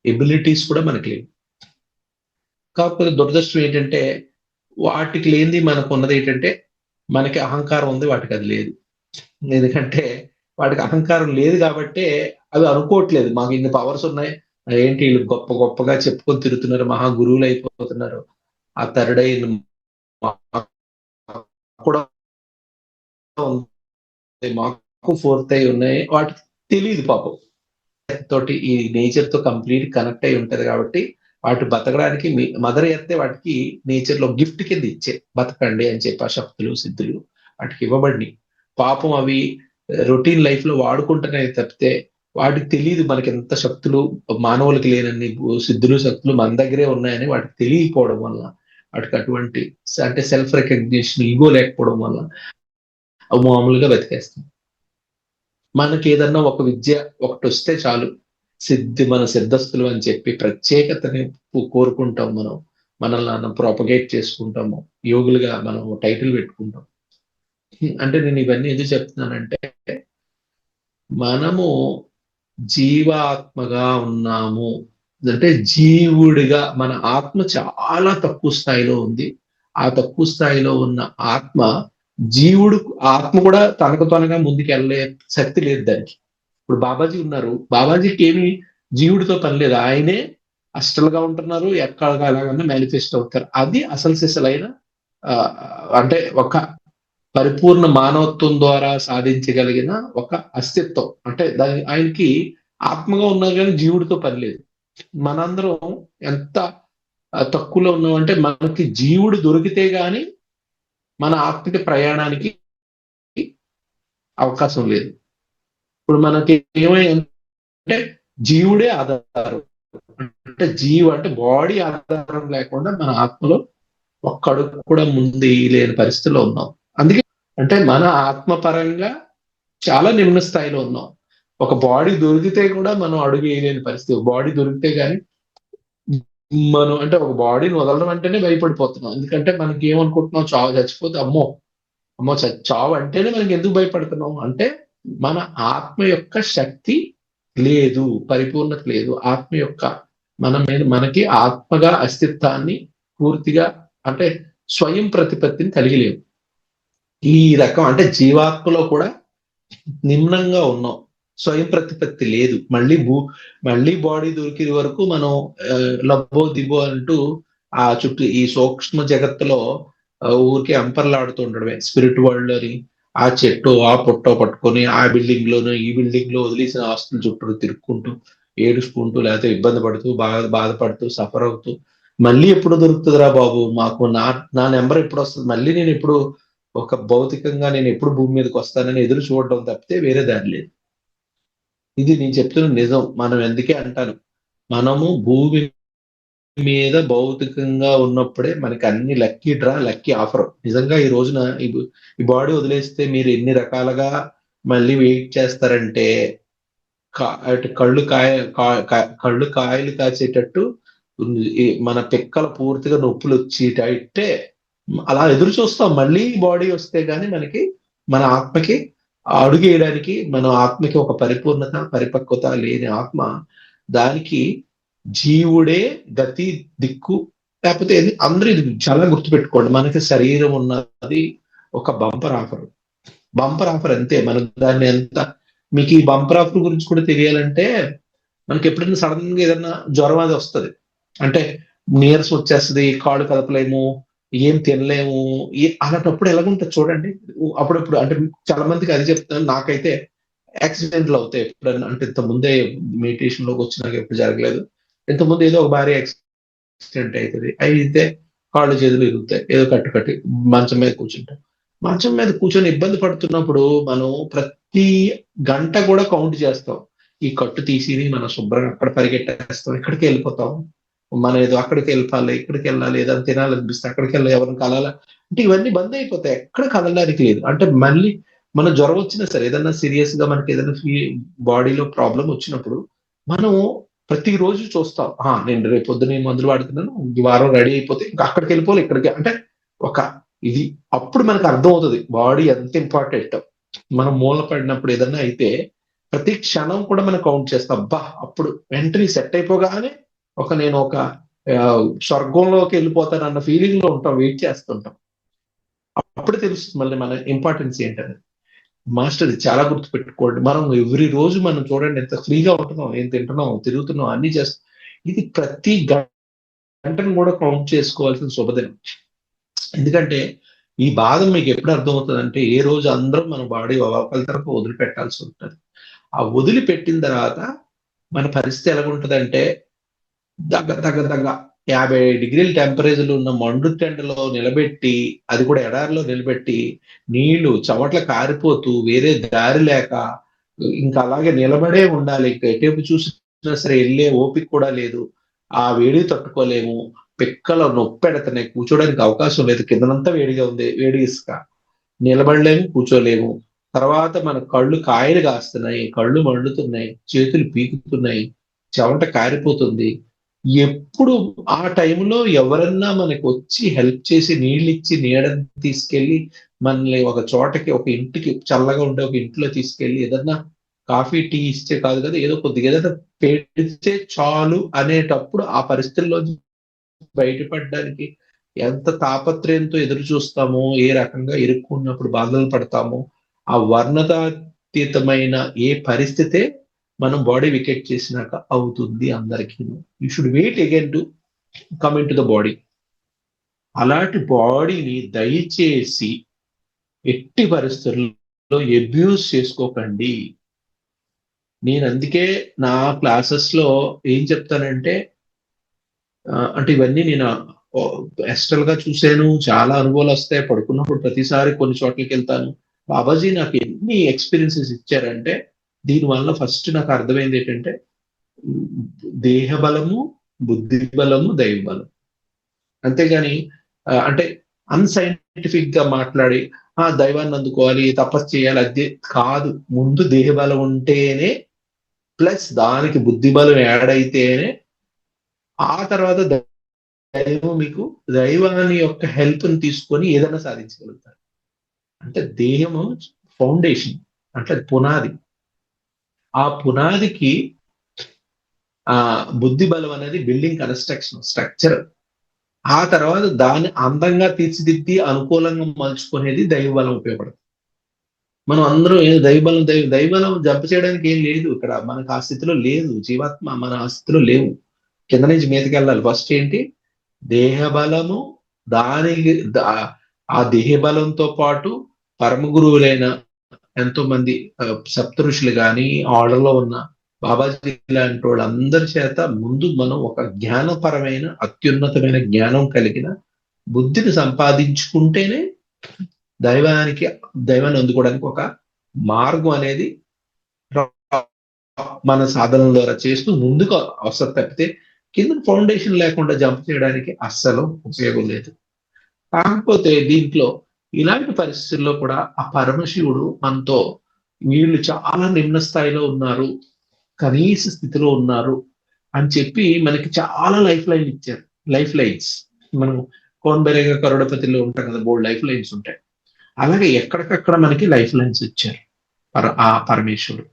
ఎబిలిటీస్ కూడా మనకి లేవు. కాకపోతే దురదృష్టం ఏంటంటే వాటికి లేనిది మనకు ఉన్నది ఏంటంటే మనకి అహంకారం ఉంది, వాటికి అది లేదు. ఎందుకంటే వాటికి అహంకారం లేదు కాబట్టి అవి అనుకోవట్లేదు మాకు ఇన్ని పవర్స్ ఉన్నాయి, ఏంటి వీళ్ళు గొప్ప గొప్పగా చెప్పుకొని తిరుగుతున్నారు, మహా గురువులు అయిపోతున్నారు. ఆ థర్డ్ ఐ కూడా మాకు ఫోర్త్ ఐ ఉన్నాయి, వాటికి తెలియదు పాపం. తోటి ఈ నేచర్ తో కంప్లీట్ కనెక్ట్ అయి ఉంటది కాబట్టి వాటి బతకడానికి మదర్ ఎత్తే వాటికి నేచర్ లో గిఫ్ట్ కింద ఇచ్చే బతకండి అని చెప్పి ఆ శక్తులు సిద్ధులు వాటికి ఇవ్వబడినాయి. పాపం అవి రొటీన్ లైఫ్ లో వాడుకుంటున్నాయి తప్పితే వాటికి తెలియదు మనకి ఎంత శక్తులు మానవులకి లేనన్ని సిద్ధులు శక్తులు మన దగ్గరే ఉన్నాయని వాటికి తెలియకపోవడం వల్ల వాటికి అటువంటి అంటే సెల్ఫ్ రికగ్నిషన్ ఈగో లేకపోవడం వల్ల అవి మామూలుగా బతికేస్తాం. మనకి ఏదన్నా ఒక విద్య ఒకటి వస్తే చాలు మన సిద్ధస్తులు అని చెప్పి ప్రత్యేకతని కోరుకుంటాం. మనల్ని ప్రాపగేట్ చేసుకుంటాము, యోగులుగా మనం టైటిల్ పెట్టుకుంటాం. అంటే నేను ఇవన్నీ ఎందుకు చెప్తున్నానంటే మనము జీవాత్మగా ఉన్నాము అంటే జీవుడిగా మన ఆత్మ చాలా తక్కువ స్థాయిలో ఉంది. ఆ తక్కువ స్థాయిలో ఉన్న ఆత్మ జీవుడు ఆత్మ కూడా తనకు తనగా ముందుకు వెళ్ళే శక్తి లేదు దానికి. ఇప్పుడు బాబాజీ ఉన్నారు, బాబాజీకి ఏమి జీవుడితో పని లేదు, ఆయనే అష్టలుగా ఉంటున్నారు, ఎక్కడ ఎలాగన్నా మేనిఫెస్ట్ అవుతారు. అది అసలు సిసలైన అంటే ఒక పరిపూర్ణ మానవత్వం ద్వారా సాధించగలిగిన ఒక అస్తిత్వం. అంటే ఆయనకి ఆత్మగా ఉన్నారు కానీ జీవుడితో పని లేదు. మనందరం ఎంత తక్కువలో ఉన్నామంటే మనకి జీవుడు దొరికితే గాని మన ఆత్మకి ప్రయాణానికి అవకాశం లేదు. ఇప్పుడు మనకి ఏమైందంటే జీవుడే ఆధారం, అంటే అంటే బాడీ ఆధారం లేకుండా మన ఆత్మలో ఒక్కడుగు కూడా ముందు లేని పరిస్థితిలో ఉన్నాం. అందుకే అంటే మన ఆత్మపరంగా చాలా నిమ్న స్థాయిలో ఉన్నాం. ఒక బాడీ దొరికితే కూడా మనం అడుగు వేయలేని పరిస్థితి. బాడీ దొరికితే గానీ మనం అంటే ఒక బాడీని వదలడం అంటేనే భయపడిపోతున్నాం. ఎందుకంటే మనకి ఏమనుకుంటున్నాం, చావు చచ్చిపోతే అమ్మో చావు అంటేనే మనకి ఎందుకు భయపడుతున్నాం అంటే మన ఆత్మ యొక్క శక్తి లేదు, పరిపూర్ణత లేదు. ఆత్మ యొక్క మనకి ఆత్మగా అస్తిత్వాన్ని పూర్తిగా అంటే స్వయం ప్రతిపత్తిని కలిగి లేవు. ఈ రకం అంటే జీవాత్మలో కూడా నిమ్నంగా ఉన్నాం. స్వయం ప్రతిపత్తి లేదు. మళ్ళీ బాడీ దొరికే వరకు మనం లబ్బో దిబ్బో అంటూ ఆ చుట్టూ ఈ సూక్ష్మ జగత్తులో ఊరికే అంపర్లాడుతూ ఉండడమే. స్పిరిట్ వరల్డ్ అని ఆ చెట్టో, ఆ పుట్టో పట్టుకొని ఆ బిల్డింగ్ లోనో, ఈ బిల్డింగ్ లో వదిలేసిన ఆస్తుల చుట్టూ తిరుక్కుంటూ, ఏడుచుకుంటూ, లేకపోతే ఇబ్బంది పడుతూ, బాధపడుతూ, సఫర్ అవుతూ, మళ్ళీ ఎప్పుడు దొరుకుతుందిరా బాబు మాకు నా నెంబర్ ఎప్పుడు వస్తుంది, మళ్ళీ నేను ఎప్పుడు ఒక భౌతికంగా నేను ఎప్పుడు భూమి మీదకి వస్తానని ఎదురు చూడడం తప్పితే వేరే దారి లేదు. ఇది నేను చెప్తున్న నిజం. మనం ఎందుకే అంటాను, మనము భూమి మీద భౌతికంగా ఉన్నప్పుడే మనకి అన్ని లక్కీ డ్రా, లక్కీ ఆఫర్. నిజంగా ఈ రోజున ఈ బాడీ వదిలేస్తే మీరు ఎన్ని రకాలుగా మళ్ళీ వెయిట్ చేస్తారంటే అటు కళ్ళు కాయలు కాచేటట్టు మన పిక్కల పూర్తిగా నొప్పులు వచ్చేటట్టే అలా ఎదురు చూస్తాం. మళ్ళీ బాడీ వస్తే గానీ మనకి మన ఆత్మకి అడుగేయడానికి, మన ఆత్మకి ఒక పరిపూర్ణత, పరిపక్వత లేని ఆత్మ, దానికి జీవుడే గతి, దిక్కు. లేకపోతే అందరూ ఇది చాలా గుర్తుపెట్టుకోండి. మనకి శరీరం ఉన్నది ఒక బంపర్ ఆఫర్. బంపర్ ఆఫర్ అంతే. మనం దాన్ని ఎంత మీకు ఈ బంపర్ ఆఫర్ గురించి కూడా తెలియాలంటే, మనకి ఎప్పుడైనా సడన్ గా ఏదన్నా జ్వరం అది వస్తది. అంటే నీరసం వచ్చేస్తది, కాళ్ళు కదపలేము, ఏం తినలేము. అలాంటప్పుడు ఎలాగుంటది చూడండి. అప్పుడప్పుడు అంటే చాలా మందికి అది చెప్తాను. నాకైతే యాక్సిడెంట్లు అవుతాయి ఎప్పుడన్నా. అంటే ఇంత ముందే మెడిటేషన్ లోకి వచ్చినాక ఎప్పుడు జరగలేదు. ఇంతకుముందు ఏదో ఒక భారీ యాక్సిడెంట్ అవుతుంది. అయితే కాళ్ళు చేతులు ఇరుగుతాయి. ఏదో కట్టి మంచం మీద కూర్చుంటాం. మంచం మీద కూర్చొని ఇబ్బంది పడుతున్నప్పుడు మనం ప్రతి గంట కూడా కౌంట్ చేస్తాం. ఈ కట్టు తీసి మనం శుభ్రంగా అక్కడ పరిగెట్టేస్తాం, ఇక్కడికి వెళ్ళిపోతాం. మనం ఏదో అక్కడికి వెళ్ళాలి, ఇక్కడికి వెళ్ళాలి, ఏదైనా తినాలనిపిస్తే అక్కడికి వెళ్ళాలి, ఎవరిని కలాలా అంటే ఇవన్నీ బంద్ అయిపోతాయి. ఎక్కడ కదలడానికి లేదు. అంటే మళ్ళీ మన జ్వరం వచ్చినా సరే, ఏదన్నా సీరియస్ గా మనకి ఏదైనా బాడీలో ప్రాబ్లం వచ్చినప్పుడు మనం ప్రతిరోజు చూస్తాం. నేను రేపు పొద్దున ఈ మందులు వాడుతున్నాను, ఈ వారం రెడీ అయిపోతే ఇంకా అక్కడికి వెళ్ళిపోవాలి, ఇక్కడికి అంటే ఒక ఇది అప్పుడు మనకు అర్థం అవుతుంది బాడీ ఎంత ఇంపార్టెంట్. మనం మూల పడినప్పుడు ఏదన్నా అయితే ప్రతి క్షణం కూడా మనం కౌంట్ చేస్తాం. అబ్బా అప్పుడు వెంటనే సెట్ అయిపోగానే నేను ఒక స్వర్గంలోకి వెళ్ళిపోతాను అన్న ఫీలింగ్ లో ఉంటాం, వెయిట్ చేస్తుంటాం. అప్పుడు తెలుస్తుంది మళ్ళీ మన ఇంపార్టెన్స్ ఏంటని. మాస్టర్ ఇది చాలా గుర్తుపెట్టుకోండి. మనం ఎవ్రీ రోజు మనం చూడండి ఎంత ఫ్రీగా ఉంటున్నాం, ఏం తింటున్నాం, తిరుగుతున్నాం, అన్ని చేస్తాం. ఇది ప్రతి గంటను కూడా కౌంట్ చేసుకోవాల్సిన శుభదినం. ఎందుకంటే ఈ బాధ మీకు ఎప్పుడు అర్థమవుతుందంటే, ఏ రోజు అందరం మన బాడీ ఒకరి తరపు వదిలిపెట్టాల్సి ఉంటుంది. ఆ వదిలిపెట్టిన తర్వాత మన పరిస్థితి ఎలాగుంటదంటే, దగ్గ 50 డిగ్రీల టెంపరేచర్ ఉన్న మండు టెండలో నిలబెట్టి, అది కూడా ఎడారిలో నిలబెట్టి, నీళ్లు చెమటలు కారిపోతూ వేరే దారి లేక ఇంకా అలాగే నిలబడే ఉండాలి. ఎటేపు చూసినా సరే వెళ్ళే ఓపిక కూడా లేదు. ఆ వేడి తట్టుకోలేము. పిక్కలు నొప్పెడుతున్నాయి. కూర్చోడానికి అవకాశం లేదు. కిందనంతా వేడిగా ఉంది. వేడి ఇసుక. నిలబడలేము, కూర్చోలేము. తర్వాత మన కళ్ళు కాయలు కాస్తున్నాయి, కళ్ళు మండుతున్నాయి, చేతులు పీకుతున్నాయి, చెమట కారిపోతుంది. ఎప్పుడు ఆ టైంలో ఎవరన్నా మనకు వచ్చి హెల్ప్ చేసి నీళ్ళిచ్చి నీడని తీసుకెళ్ళి మనల్ని ఒక చోటకి, ఒక ఇంటికి, చల్లగా ఉండే ఒక ఇంట్లో తీసుకెళ్ళి ఏదన్నా కాఫీ, టీ ఇస్తే కాదు కదా, ఏదో కొద్దిగా ఏదైనా పెడితే చాలు అనేటప్పుడు ఆ పరిస్థితుల్లో బయటపడడానికి ఎంత తాపత్రయంతో ఎదురు చూస్తామో, ఏ రకంగా ఇరుక్కున్నప్పుడు బాధలు పడతామో, ఆ వర్ణనాతీతమైన ఏ పరిస్థితే మనం బాడీ వికెట్ చేసినాక అవుతుంది అందరికీ. You should wait again to come in to the body. అలాంటి బాడీని దయచేసి ఎట్టి పరిస్థితుల్లో అబ్యూస్ చేసుకోకండి. నేను అందుకే నా క్లాసెస్ లో ఏం చెప్తానంటే, అంటే ఇవన్నీ నేను ఎస్ట్రల్ గా చూశాను. చాలా అనుభవాలు వస్తాయి. పడుకున్నప్పుడు ప్రతిసారి కొన్ని చోట్లకి వెళ్తాను. బాబాజీ నాకు ఎన్ని ఎక్స్పీరియన్సెస్ ఇచ్చారంటే, దీనివల్ల ఫస్ట్ నాకు అర్థమైంది ఏంటంటే, దేహ బలము, బుద్ధి బలము, దైవ బలం. అంతేగాని అంటే అన్సైంటిఫిక్ గా మాట్లాడి దైవాన్ని అందుకోవాలి, తపస్సు చేయాలి, అది కాదు. ముందు దేహ బలం ఉంటేనే, ప్లస్ దానికి బుద్ధి బలం యాడ్ అయితేనే, ఆ తర్వాత దైవం మీకు దైవాన్ని యొక్క హెల్ప్ ని తీసుకొని ఏదైనా సాధించగలుగుతారు. అంటే దేహము ఫౌండేషన్, అంటే పునాది. ఆ పునాదికి ఆ బుద్ధి బలం అనేది బిల్డింగ్ కన్స్ట్రక్షన్ స్ట్రక్చర్. ఆ తర్వాత దాన్ని అందంగా తీర్చిదిద్ది అనుకూలంగా మలుచుకునేది దైవ బలం ఉపయోగపడుతుంది. మనం అందరం ఏదో దైవబలం దైవబలం జంప చేయడానికి ఏం లేదు ఇక్కడ. మనకు ఆ స్థితిలో లేదు. జీవాత్మ మన ఆ స్థితిలో లేవు. కింద నుంచి మీదకి వెళ్ళాలి. ఫస్ట్ ఏంటి? దేహబలము, దానికి ఆ దేహ బలంతో పాటు పరమ గురువులైన ఎంతో మంది సప్త ఋషులు కానీ ఆర్డర్లో ఉన్న బాబాజీ లాంటి వాళ్ళందరి చేత ముందు మనం ఒక జ్ఞానపరమైన అత్యున్నతమైన జ్ఞానం కలిగిన బుద్ధిని సంపాదించుకుంటేనే దైవాన్ని అందుకోవడానికి ఒక మార్గం అనేది మన సాధన ద్వారా చేస్తూ ముందుకు అవసరం తప్పితే కింద ఫౌండేషన్ లేకుండా జంప్ చేయడానికి అస్సలు ఉపయోగం లేదు. కాకపోతే దీంట్లో ఇలాంటి పరిస్థితుల్లో కూడా ఆ పరమశివుడు మనతో వీళ్ళు చాలా నిమ్న స్థాయిలో ఉన్నారు, కనీస స్థితిలో ఉన్నారు అని చెప్పి మనకి చాలా లైఫ్ లైన్ ఇచ్చారు. లైఫ్ లైన్స్ మనం కోన్బెరేగా కరోడపతిలో ఉంటాం కదా, బోల్డ్ లైఫ్ లైన్స్ ఉంటాయి. అలాగే ఎక్కడికక్కడ మనకి లైఫ్ లైన్స్ ఇచ్చారు ఆ పరమేశ్వరుడు.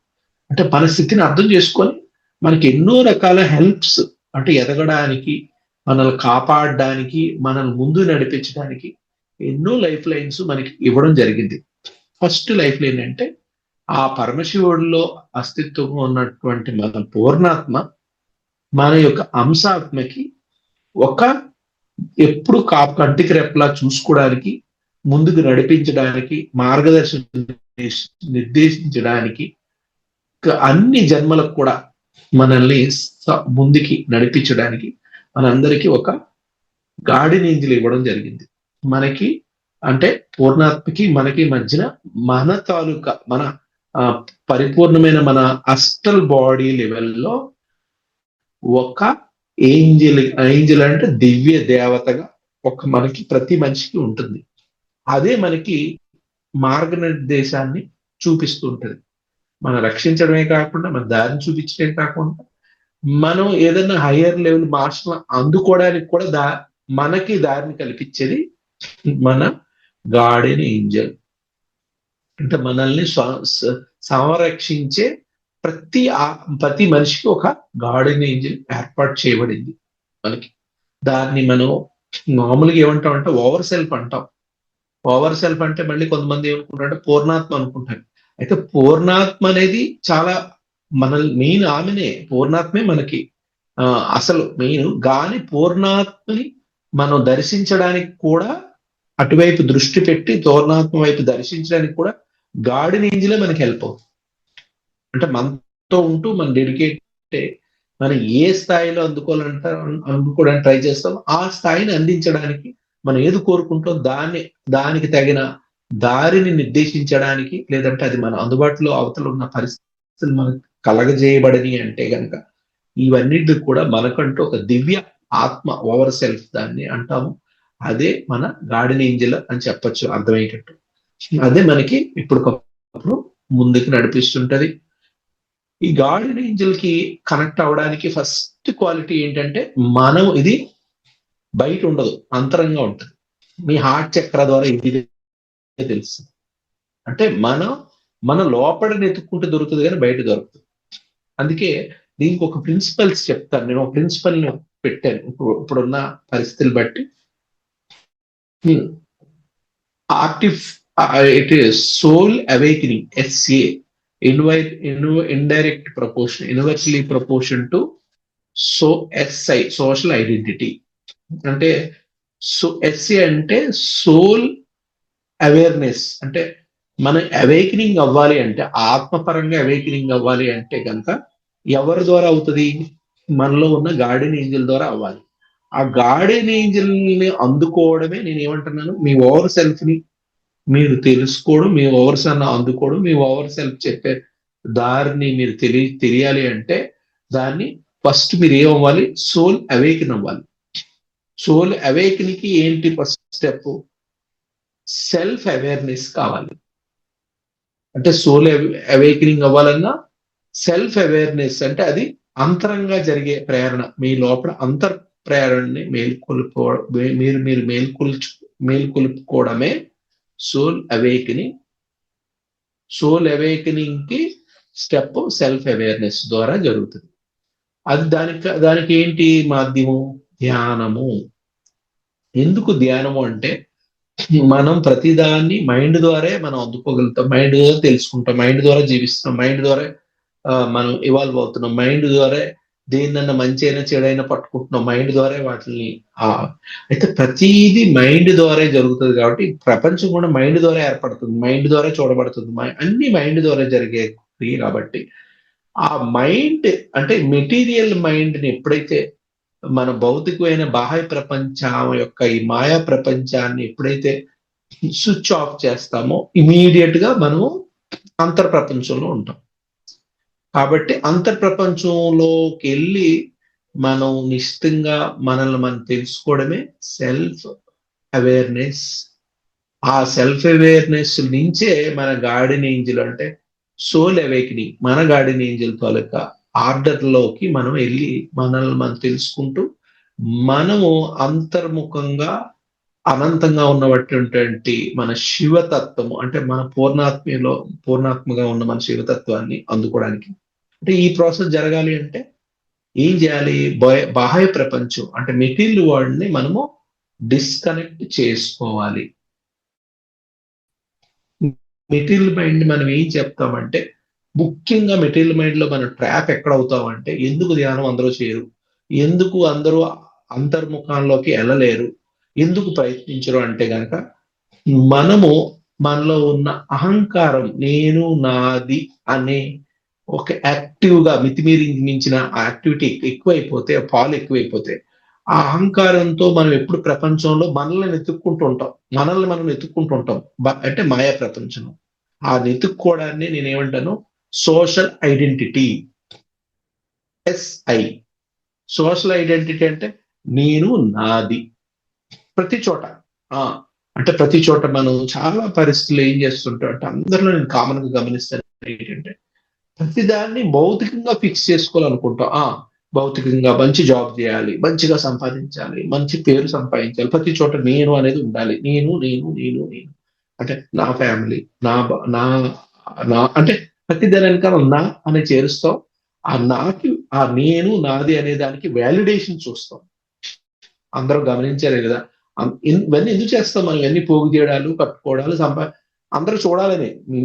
అంటే మన స్థితిని అర్థం చేసుకొని మనకి ఎన్నో రకాల హెల్ప్స్, అంటే ఎదగడానికి, మనల్ని కాపాడడానికి, మనల్ని ముందు నడిపించడానికి ఎన్నో లైఫ్ లైన్స్ మనకి ఇవ్వడం జరిగింది. ఫస్ట్ లైఫ్ లైన్ అంటే ఆ పరమశివుడిలో అస్తిత్వంగా ఉన్నటువంటి మన పూర్ణాత్మ మన యొక్క అంశాత్మకి ఒక ఎప్పుడు కంటికి రెప్పలా చూసుకోవడానికి, ముందుకు నడిపించడానికి, మార్గదర్శనం నిర్దేశించడానికి, అన్ని జన్మలకు కూడా మనల్ని ముందుకి నడిపించడానికి మనందరికీ ఒక గార్డెన్ ఏంజిల్ ఇవ్వడం జరిగింది. మనకి అంటే పూర్ణాత్మకి మనకి మధ్యన మన తాలూకా మన పరిపూర్ణమైన మన అస్టల్ బాడీ లెవెల్లో ఒక ఏంజిల్ అంటే దివ్య దేవతగా ఒక మనకి ప్రతి మనిషికి ఉంటుంది. అదే మనకి మార్గనిర్దేశాన్ని చూపిస్తూ ఉంటుంది. మనం రక్షించడమే కాకుండా మన దారిని చూపించడమే కాకుండా మనం ఏదైనా హయ్యర్ లెవెల్ మార్షల్ అందుకోవడానికి కూడా మనకి దారిని కల్పించేది మన గార్డెన్ ఏంజల్. అంటే మనల్ని సంరక్షించే ప్రతి మనిషికి ఒక గార్డెన్ ఏంజల్ ఏర్పాటు చేయబడింది మనకి. దాన్ని మనం మామూలుగా ఏమంటాం అంటే ఓవర్ సెల్ఫ్ అంటాం. ఓవర్ సెల్ఫ్ అంటే మళ్ళీ కొంతమంది ఏమనుకుంటారంటే పూర్ణాత్మ అనుకుంటారు. అయితే పూర్ణాత్మ అనేది చాలా మెయిన్ ఆమెనే, పూర్ణాత్మే మనకి అసలు మెయిన్. గాని పూర్ణాత్మని మనం దర్శించడానికి కూడా అటువైపు దృష్టి పెట్టి పూర్ణాత్మ వైపు దర్శించడానికి కూడా గార్డెన్ ఏంజిలే మనకి హెల్ప్ అవుతుంది. అంటే మనతో ఉంటూ మన డెడికేట్ మనం ఏ స్థాయిలో అందుకోవడానికి ట్రై చేస్తాం, ఆ స్థాయిని అందించడానికి మనం ఏది కోరుకుంటాం దానికి తగిన దారిని నిర్దేశించడానికి, లేదంటే అది మన అందుబాటులో అవతల ఉన్న పరిస్థితులు మనకు కలగజేయబడని అంటే గనక ఇవన్నిటికి కూడా మనకంటూ ఒక దివ్య ఆత్మ, ఓవర్ సెల్ఫ్ దాన్ని అంటాము. అదే మన గార్డెన్ ఏంజల్ అని చెప్పొచ్చు అర్థమయ్యేటట్టు. అదే మనకి ఇప్పుడు ముందుకు నడిపిస్తుంటది. ఈ గార్డెన్ ఏంజల్ కి కనెక్ట్ అవ్వడానికి ఫస్ట్ క్వాలిటీ ఏంటంటే మనం ఇది బయట ఉండదు, అంతరంగా ఉంటుంది. మీ హార్ట్ చక్ర ద్వారా ఇది తెలుసు. అంటే మన లోపల ఎత్తుక్కుంటే దొరుకుతుంది కానీ బయట దొరుకుతుంది. అందుకే దీనికి ఒక ప్రిన్సిపల్స్ చెప్తాను. నేను ఒక ప్రిన్సిపల్ ని పెట్టాను ఇప్పుడున్న పరిస్థితులు బట్టి. It is soul awakening, SA, indirect proportion, universally proportion to SI, social identity. అంటే ఎస్ఏ అంటే సోల్ అవేర్నెస్. అంటే మనం అవేకనింగ్ అవ్వాలి అంటే, ఆత్మపరంగా అవేకనింగ్ అవ్వాలి అంటే కనుక ఎవరి ద్వారా అవుతుంది? మనలో ఉన్న గార్డెన్ ఏంజల్ ద్వారా అవ్వాలి. ఆ గార్డెన్ ఏంజల్ ని అందుకోవడమే నేను ఏమంటున్నాను, మీ ఓవర్ సెల్ఫ్ ని మీరు తెలుసుకోవడం, మీ ఓవర్ సెల్ఫ్ అందుకోవడం, మీ ఓవర్ సెల్ఫ్ చెప్పే దారిని మీరు తెలియాలి అంటే దాన్ని ఫస్ట్ మీరు ఏమవ్వాలి? సోల్ అవేకన్ అవ్వాలి. సోల్ అవేకన్కి ఏంటి ఫస్ట్ స్టెప్? సెల్ఫ్ అవేర్నెస్ కావాలి. అంటే సోల్ అవేకనింగ్ అవ్వాలన్నా సెల్ఫ్ అవేర్నెస్ అంటే అది అంతరంగా జరిగే ప్రేరణ. మీ లోపల అంతర్ ప్రేరణని మేల్కొల్పుకోవడమే సోల్ అవేకనింగ్. సోల్ అవేకనింగ్ కి స్టెప్ సెల్ఫ్ అవేర్నెస్ ద్వారా జరుగుతుంది. అది దానికి ఏంటి మాధ్యమం? ధ్యానము. ఎందుకు ధ్యానము అంటే మనం ప్రతిదాన్ని మైండ్ ద్వారా మనం అందుకోగలుగుతాం, మైండ్ ద్వారా తెలుసుకుంటాం, మైండ్ ద్వారా జీవిస్తున్నాం, మైండ్ ద్వారా మనం ఇవాల్వ్ అవుతున్నాం, మైండ్ ద్వారా దేన్నన్నా మంచి అయినా చెడైనా పట్టుకుంటున్నాం, మైండ్ ద్వారా వాటిని ఆ అయితే ప్రతిదీ మైండ్ ద్వారా జరుగుతుంది కాబట్టి ప్రపంచం కూడా మైండ్ ద్వారా ఏర్పడుతుంది, మైండ్ ద్వారా చూడబడుతుంది, అన్ని మైండ్ ద్వారా జరిగే క్రియ కాబట్టి ఆ మైండ్ అంటే మెటీరియల్ మైండ్ ని ఎప్పుడైతే మన భౌతికమైన బాహ్య ప్రపంచం యొక్క ఈ మాయా ప్రపంచాన్ని ఎప్పుడైతే స్విచ్ ఆఫ్ చేస్తామో ఇమీడియట్ గా మనము అంతర్ ప్రపంచంలో ఉంటాం. కాబట్టి అంతర్ ప్రపంచంలోకి వెళ్ళి మనం నిశ్చితంగా మనల్ని మనం తెలుసుకోవడమే సెల్ఫ్ అవేర్నెస్. ఆ సెల్ఫ్ అవేర్నెస్ నుంచే మన గార్డెన్ ఏంజిల్ అంటే సోల్ అవేకినింగ్, మన గార్డెన్ ఏంజిల్ తాలూకా ఆర్డర్ లోకి మనం వెళ్ళి మనల్ని మనం తెలుసుకుంటూ మనము అంతర్ముఖంగా అనంతంగా ఉన్నటువంటి మన శివతత్వము అంటే మన పూర్ణాత్మగా ఉన్న మన శివతత్వాన్ని అందుకోవడానికి అంటే ఈ ప్రాసెస్ జరగాలి అంటే ఏం చేయాలి? బాహ్య ప్రపంచం అంటే మెటీరియల్ వరల్డ్ ని మనము డిస్కనెక్ట్ చేసుకోవాలి. మెటీరియల్ మైండ్ మనం ఏం చెప్తామంటే ముఖ్యంగా మెటీరియల్ మైండ్ లో మనం ట్రాప్ ఎక్కడ అవుతామంటే ఎందుకు ధ్యానం అందరూ చేయరు, ఎందుకు అందరూ అంతర్ముఖంలోకి వెళ్ళలేరు, ఎందుకు ప్రయత్నించరు అంటే గనక మనము మనలో ఉన్న అహంకారం నేను నాది అనే ఒక యాక్టివ్ గా మితిమీరి మించిన యాక్టివిటీ ఎక్కువైపోతే పాలు ఎక్కువైపోతే ఆ అహంకారంతో మనం ఎప్పుడు ప్రపంచంలో మనల్ని వెతుక్కుంటూ ఉంటాం, మనల్ని మనం వెతుక్కుంటూ ఉంటాం అంటే మాయా ప్రపంచం. ఆ వెతుక్కోవడాన్ని నేనేమంటాను social identity, SI. Social identity అంటే నేను నాది. ప్రతి చోట ఆ అంటే ప్రతి చోట మనం చాలా పరిస్థితులు ఏం చేస్తుంటాం అంటే అందరిలో నేను కామన్ గా గమనిస్తాను ఏంటంటే ప్రతిదాన్ని భౌతికంగా ఫిక్స్ చేసుకోవాలనుకుంటాం. భౌతికంగా మంచి జాబ్ చేయాలి, మంచిగా సంపాదించాలి, మంచి పేరు సంపాదించాలి, ప్రతి చోట నేను అనేది ఉండాలి, నేను నేను నేను నేను అంటే నా ఫ్యామిలీ నా నా నా అంటే ప్రతి దాని వెనకాల నా అని చేరుస్తాం. ఆ నాకి ఆ నేను నాది అనే దానికి వ్యాలిడేషన్ చూస్తాం. అందరూ గమనించారు కదా, ఇవన్నీ ఎందుకు చేస్తాం మనం, ఇవన్నీ పోగు చేయడాలు కట్టుకోవడాలు అందరూ చూడాలని. మీ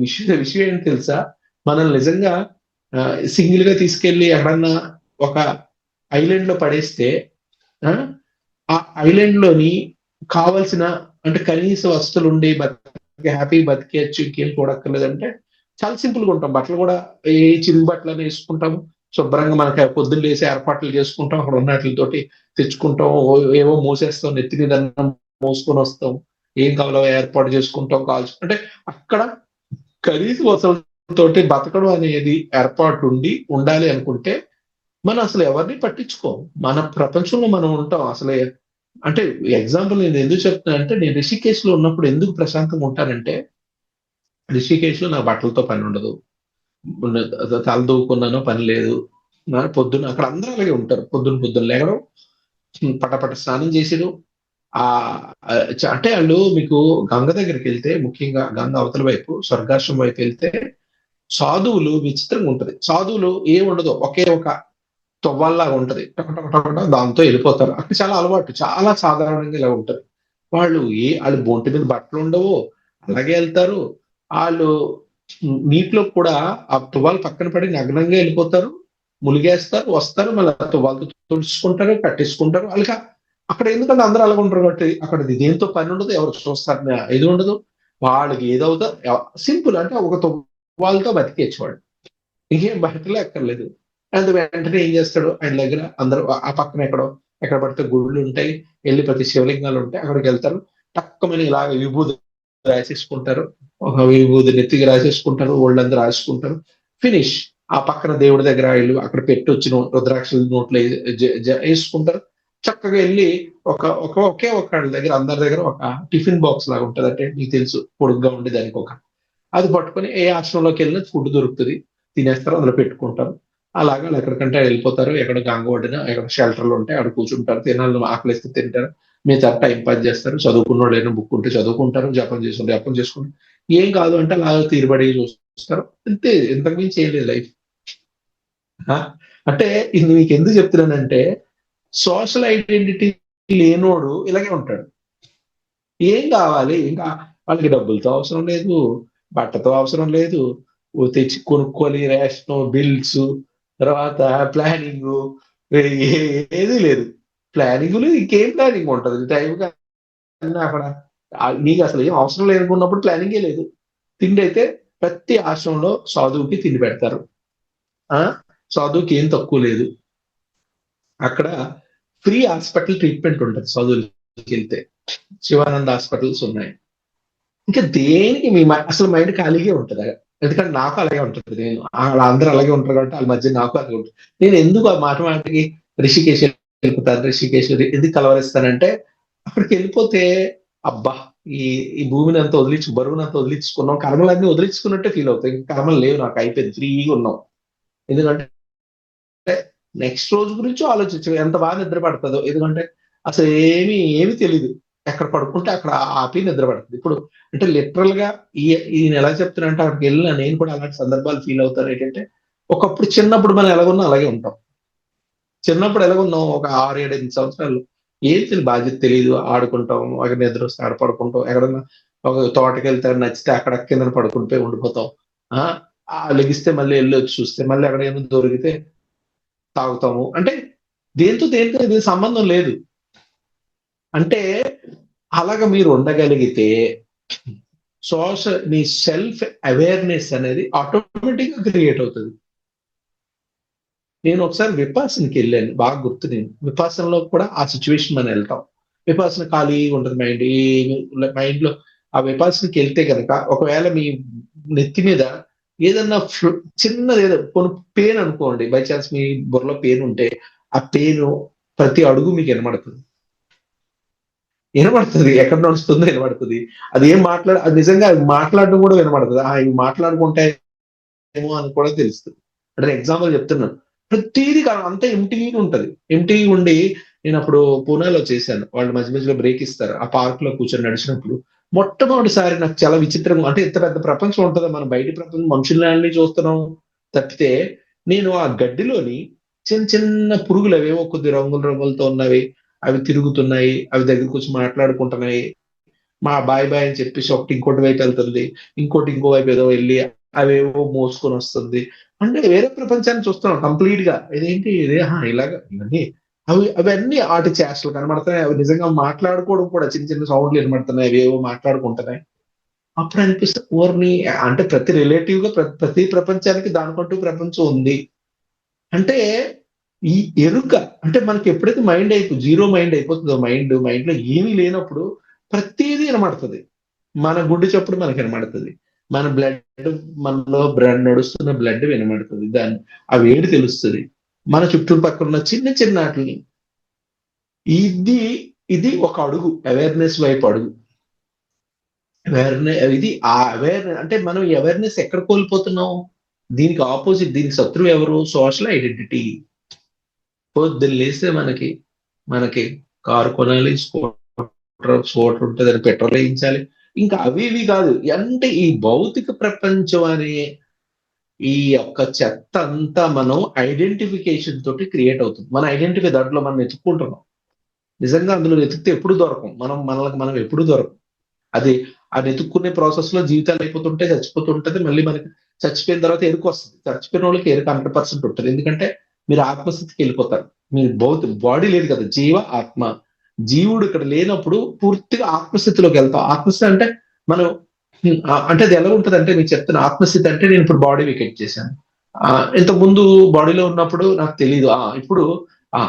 విషయం ఏంటి తెలుసా, మనల్ని నిజంగా సింగిల్ గా తీసుకెళ్లి ఎక్కడన్నా ఒక ఐలాండ్ లో పడేస్తే ఆ ఐలాండ్ లోని కావలసిన అంటే కనీస వస్తువులు ఉండి హ్యాపీ బతికేయచ్చు, ఇంకేం చూడక్కర్లేదంటే చాలా సింపుల్ గా ఉంటాం. బట్టలు కూడా ఏ చిరుగు బట్టలు వేసుకుంటాము, శుభ్రంగా మనకి పొద్దున్న లేసి ఏర్పాట్లు చేసుకుంటాం, అక్కడ ఉన్నట్లతోటి తెచ్చుకుంటాం, ఏవో మూసేస్తాం, నెత్తి మీద మోసుకొని వస్తాం, ఏం కావాలో ఏర్పాటు చేసుకుంటాం, కాల్చు అంటే అక్కడ కనీస వసతులతోటి బతకడం అనేది ఏర్పాటు ఉండాలి అనుకుంటే మనం అసలు ఎవరిని పట్టించుకోం, మన ప్రపంచంలో మనం ఉంటాం అసలు. అంటే ఎగ్జాంపుల్ నేను ఎందుకు చెప్తున్నా అంటే నేను రిషికేశ్ లో ఉన్నప్పుడు ఎందుకు ప్రశాంతంగా ఉంటానంటే రిషికేశ్ లో నాకు బట్టలతో పని ఉండదు, తల దూకున్నానో పని లేదు. పొద్దున్న అక్కడ అందరూ అలాగే ఉంటారు, పొద్దున్న లేవడం, పటపట స్నానం చేసేయడం. ఆ అంటే వాళ్ళు మీకు గంగ దగ్గరికి వెళ్తే ముఖ్యంగా గంగ అవతల వైపు స్వర్గాశ్రమం వైపు వెళ్తే సాధువులు విచిత్రంగా ఉంటది. సాధువులు ఏం ఉండదు, ఒకే ఒక తువ్వాల్లాగా ఉంటది, దాంతో వెళ్ళిపోతారు. అక్కడ చాలా అలవాటు, చాలా సాధారణంగా ఇలా ఉంటది. వాళ్ళు బొంటి మీద బట్టలు ఉండవు, అలాగే వెళ్తారు. వాళ్ళు నీటిలో కూడా ఆ తువ్వాలు పక్కన పడి నగ్నంగా వెళ్ళిపోతారు, ములిగేస్తారు, వస్తారు, మళ్ళీ తువ్వాలతో తుడుచుకుంటారు, కట్టేసుకుంటారు. వాళ్ళకి అక్కడ ఎందుకంటే అందరూ అలాగ ఉంటారు కాబట్టి అక్కడ దేంతో పని ఉండదు, ఎవరు చూస్తారు ఇది ఉండదు, వాళ్ళకి ఏదవుతా సింపుల్ అంటే ఒక తువ్వాలతో బతికేచ్చు వాడు, ఇంకేం బట్టలే అక్కర్లేదు. అండ్ వెంటనే ఏం చేస్తాడు, ఆయన దగ్గర అందరూ ఆ పక్కన ఎక్కడ పడితే గుళ్ళు ఉంటాయి, వెళ్ళి ప్రతి శివలింగాలు ఉంటాయి, అక్కడికి వెళ్తారు, టక్కుమని ఇలాగ విభూది రాసేసుకుంటారు, ఒక విభూది నెత్తికి రాసేసుకుంటారు, ఒళ్ళందరూ రాసుకుంటారు, ఫినిష్. ఆ పక్కన దేవుడి దగ్గర వీళ్ళు అక్కడ పెట్టి వచ్చిన రుద్రాక్షలు నోట్లో వేసుకుంటారు, చక్కగా వెళ్ళి ఒకే ఒక దగ్గర అందరి దగ్గర ఒక టిఫిన్ బాక్స్ లాగా ఉంటది, అంటే మీకు తెలుసు పొడుగ్గా ఉండే దానికి అది పట్టుకొని ఏ ఆశ్రమంలోకి వెళ్ళినా ఫుడ్ దొరుకుతుంది, తినేస్తారు, అందులో పెట్టుకుంటారు. అలాగా ఎక్కడికంటే వెళ్ళిపోతారు, ఎక్కడ గంగ ఒడ్డున ఎక్కడ షెల్టర్లు ఉంటాయి అక్కడ కూర్చుంటారు, తినాలని ఆకలిస్తే తింటారు, మిగతా టైం పాస్ చేస్తారు, చదువుకున్న వాళ్ళు ఏదైనా బుక్ ఉంటే చదువుకుంటారు, జపం చేసుకుంటారు, ఏం కాదు అంటే అలా తీరుబడి చూస్తారు, అంతే, ఇంతకు మించి ఏం లేదు లైఫ్. అంటే ఇది మీకు ఎందుకు చెప్తున్నానంటే సోషల్ ఐడెంటిటీ లేనోడు ఇలాగే ఉంటాడు. ఏం కావాలి ఇంకా? వాళ్ళకి డబ్బులతో అవసరం లేదు, బట్టతో అవసరం లేదు, తెచ్చి కొనుక్కొని రేషన్, బిల్స్, తర్వాత ప్లానింగ్, ఏది లేదు. ప్లానింగ్ లేదు, ఇంకేం ప్లానింగ్ ఉంటది టైం అక్కడ. నీకు అసలు ఏం అవసరం లేదనుకున్నప్పుడు ప్లానింగే లేదు. తిండి అయితే ప్రతి ఆశ్రమంలో సాధువుకి తిండి పెడతారు. ఆ సాధువుకి ఏం తక్కువ లేదు. అక్కడ ఫ్రీ హాస్పిటల్ ట్రీట్మెంట్ ఉంటుంది సాధువులకి వెళ్తే. శివానంద హాస్పిటల్స్ ఉన్నాయి. ఇంకా దేనికి మీ అసలు మైండ్ ఖాళీగా ఉంటుంది. ఎందుకంటే నాకు అలాగే ఉంటుంది. నేను వాళ్ళందరూ అలాగే ఉంటారు కాబట్టి వాళ్ళ మధ్య నాకు అలాగే ఉంటుంది. నేను ఎందుకు ఆ మాట మాటకి రిషికేశ్ వెళ్ళిపోతాను, రిషికేశ్ ఎందుకు కలవరిస్తానంటే అక్కడికి వెళ్ళిపోతే అబ్బా, ఈ ఈ భూమిని అంతా బరువుని అంతా వదిలించుకున్నాం, కర్మలన్నీ వదిలించుకున్నట్టే ఫీల్ అవుతాయి. ఇంకా కర్మలు లేవు, నాకు అయిపోయింది, ఫ్రీగా ఉన్నాం. ఎందుకంటే నెక్స్ట్ రోజు గురించి ఆలోచించు, ఎంత బాగా నిద్ర పడుతుందో. ఎందుకంటే అసలు ఏమీ తెలియదు. ఎక్కడ పడుకుంటే అక్కడ ఆపి నిద్ర పడుతుంది. ఇప్పుడు అంటే లిటరల్ గా ఈయన ఎలా చెప్తున్నారంటే అక్కడికి వెళ్ళిన నేను కూడా అలాంటి సందర్భాలు ఫీల్ అవుతాను. ఏంటంటే ఒకప్పుడు చిన్నప్పుడు మనం ఎలాగున్నా అలాగే ఉంటాం. చిన్నప్పుడు ఎలాగున్నాం, ఒక 6, 7, 8 సంవత్సరాలు ఏం తెలియదు, బాధ్యత తెలియదు, ఆడుకుంటాం, ఒక నిద్ర వస్తే ఆడ పడుకుంటాం, ఎక్కడన్నా ఒక తోటకి వెళ్తే నచ్చితే అక్కడ కింద పడుకుంటూ ఉండిపోతాం. ఆ లెగిస్తే మళ్ళీ వెళ్ళి వచ్చి చూస్తే మళ్ళీ అక్కడ ఏమైనా దొరికితే తాగుతాము. అంటే దేంతో ఇది సంబంధం లేదు. అంటే అలాగ మీరు ఉండగలిగితే మీ సెల్ఫ్ అవేర్నెస్ అనేది ఆటోమేటిక్ గా క్రియేట్ అవుతుంది. నేను ఒకసారి విపాసనకి వెళ్ళాను, బాగా గుర్తు. నేను విపాసనలో కూడా ఆ సిచ్యువేషన్ మనం వెళ్తాం. విపాసన ఖాళీగా ఉంటుంది మైండ్, మైండ్ లో ఆ విపాసనకి వెళ్తే కనుక ఒకవేళ మీ నెత్తి మీద ఏదన్నా చిన్నది ఏదో కొన్ని పెయిన్ అనుకోండి, బై ఛాన్స్ మీ బుర్రలో పెయిన్ ఉంటే ఆ పెయిన్ ప్రతి అడుగు మీకు వినబడుతుంది, ఎక్కడ నడుస్తుందో వినబడుతుంది. అది ఏం అది నిజంగా మాట్లాడడం కూడా వినబడుతుంది. ఇవి మాట్లాడుకుంటాయేమో అని కూడా తెలుస్తుంది. అంటే ఎగ్జాంపుల్ చెప్తున్నాను. ప్రతిదీ అంతా ఎంటీగా ఉంటది. ఎంటీగా ఉండి నేను అప్పుడు పూనాలో చేశాను. వాళ్ళు మధ్య మధ్యలో బ్రేక్ ఇస్తారు. ఆ పార్క్ లో కూర్చొని నడిచినప్పుడు మొట్టమొదటిసారి నాకు చాలా విచిత్రంగా, అంటే ఇంత పెద్ద ప్రపంచం ఉంటుందా, మనం బయట ప్రపంచం మనుషుల్ని చూస్తున్నాం తప్పితే, నేను ఆ గడ్డిలోని చిన్న చిన్న పురుగులు అవేవో కొద్ది రంగుల రంగులతో ఉన్నవి అవి తిరుగుతున్నాయి, అవి దగ్గరికి వచ్చి మాట్లాడుకుంటున్నాయి. మా బాయ్ బాయ్ అని చెప్పేసి ఒకటి ఇంకోటి వైపు వెళ్తుంది, ఇంకోటి ఇంకో వైపు ఏదో వెళ్ళి అవేవో మోసుకొని వస్తుంది. అంటే వేరే ప్రపంచాన్ని చూస్తున్నాం కంప్లీట్ గా. ఇదేంటి ఇదే ఇలాగా ఇవన్నీ అవన్నీ ఆటి చేష్టలు కనబడుతున్నాయి. అవి నిజంగా మాట్లాడుకోవడం కూడా చిన్న చిన్న సౌండ్లు వినబడుతున్నాయి, అవేవో మాట్లాడుకుంటున్నాయి. అప్పుడు అనిపిస్తుంది ఓర్ని, అంటే ప్రతి రిలేటివ్ గా ప్రతి ప్రపంచానికి దానికంటూ ప్రపంచం ఉంది. అంటే ఈ ఎరుక, అంటే మనకి ఎప్పుడైతే జీరో మైండ్ అయిపోతుందో, మైండ్ లో ఏమీ లేనప్పుడు ప్రతిదీ వినబడుతుంది. మన గుండె చప్పుడు మనకి వినబడుతుంది, మన బ్లడ్, మనలో నడుస్తున్న బ్లడ్ వినబడుతుంది, ఆ వేడి తెలుస్తుంది, మన చుట్టుపక్కల ఉన్న చిన్న చిన్న వాటిని. ఇది ఇది ఒక అడుగు అవేర్నెస్ వైపు అడుగు. ఇది ఆ అవేర్నెస్ అంటే మనం అవేర్నెస్ ఎక్కడ కోల్పోతున్నాం? దీనికి ఆపోజిట్, దీనికి శత్రువు ఎవరు? Social identity. పొద్దున్న లేస్తే మనకి కారు కొనాలి, స్కూటర్ ఉంటుంది, అని పెట్రోల్ వేయించాలి, ఇంకా అవి ఇవి కాదు. అంటే ఈ భౌతిక ప్రపంచం అనే ఈ యొక్క చెత్త అంతా మనం ఐడెంటిఫికేషన్ తోటి క్రియేట్ అవుతుంది. మన ఐడెంటిఫై దాంట్లో మనం వెతుక్కుంటున్నాం. నిజంగా అందులో వెతికితే ఎప్పుడు దొరకం, మనకి మనం ఎప్పుడు దొరకం. అది ఆ వెతుక్కునే ప్రాసెస్ లో జీవితాలు అయిపోతుంటే చచ్చిపోతుంటది. మళ్ళీ మనకి చచ్చిపోయిన తర్వాత ఎరుకు వస్తుంది. చచ్చిపోయిన వాళ్ళకి ఎరుకు 100% ఉంటుంది. ఎందుకంటే మీరు ఆత్మస్థితికి వెళ్ళిపోతారు. మీరు బాడీ లేదు కదా, జీవ ఆత్మ. జీవుడు ఇక్కడ లేనప్పుడు పూర్తిగా ఆత్మస్థితిలోకి వెళ్తాం. ఆత్మస్థితి అంటే మనం అంటే అది ఎలా ఉంటది అంటే, మీకు చెప్తున్న ఆత్మస్థితి అంటే, నేను ఇప్పుడు బాడీ వికెట్ చేశాను. ఇంతకు ముందు బాడీలో ఉన్నప్పుడు నాకు తెలియదు. ఇప్పుడు ఆ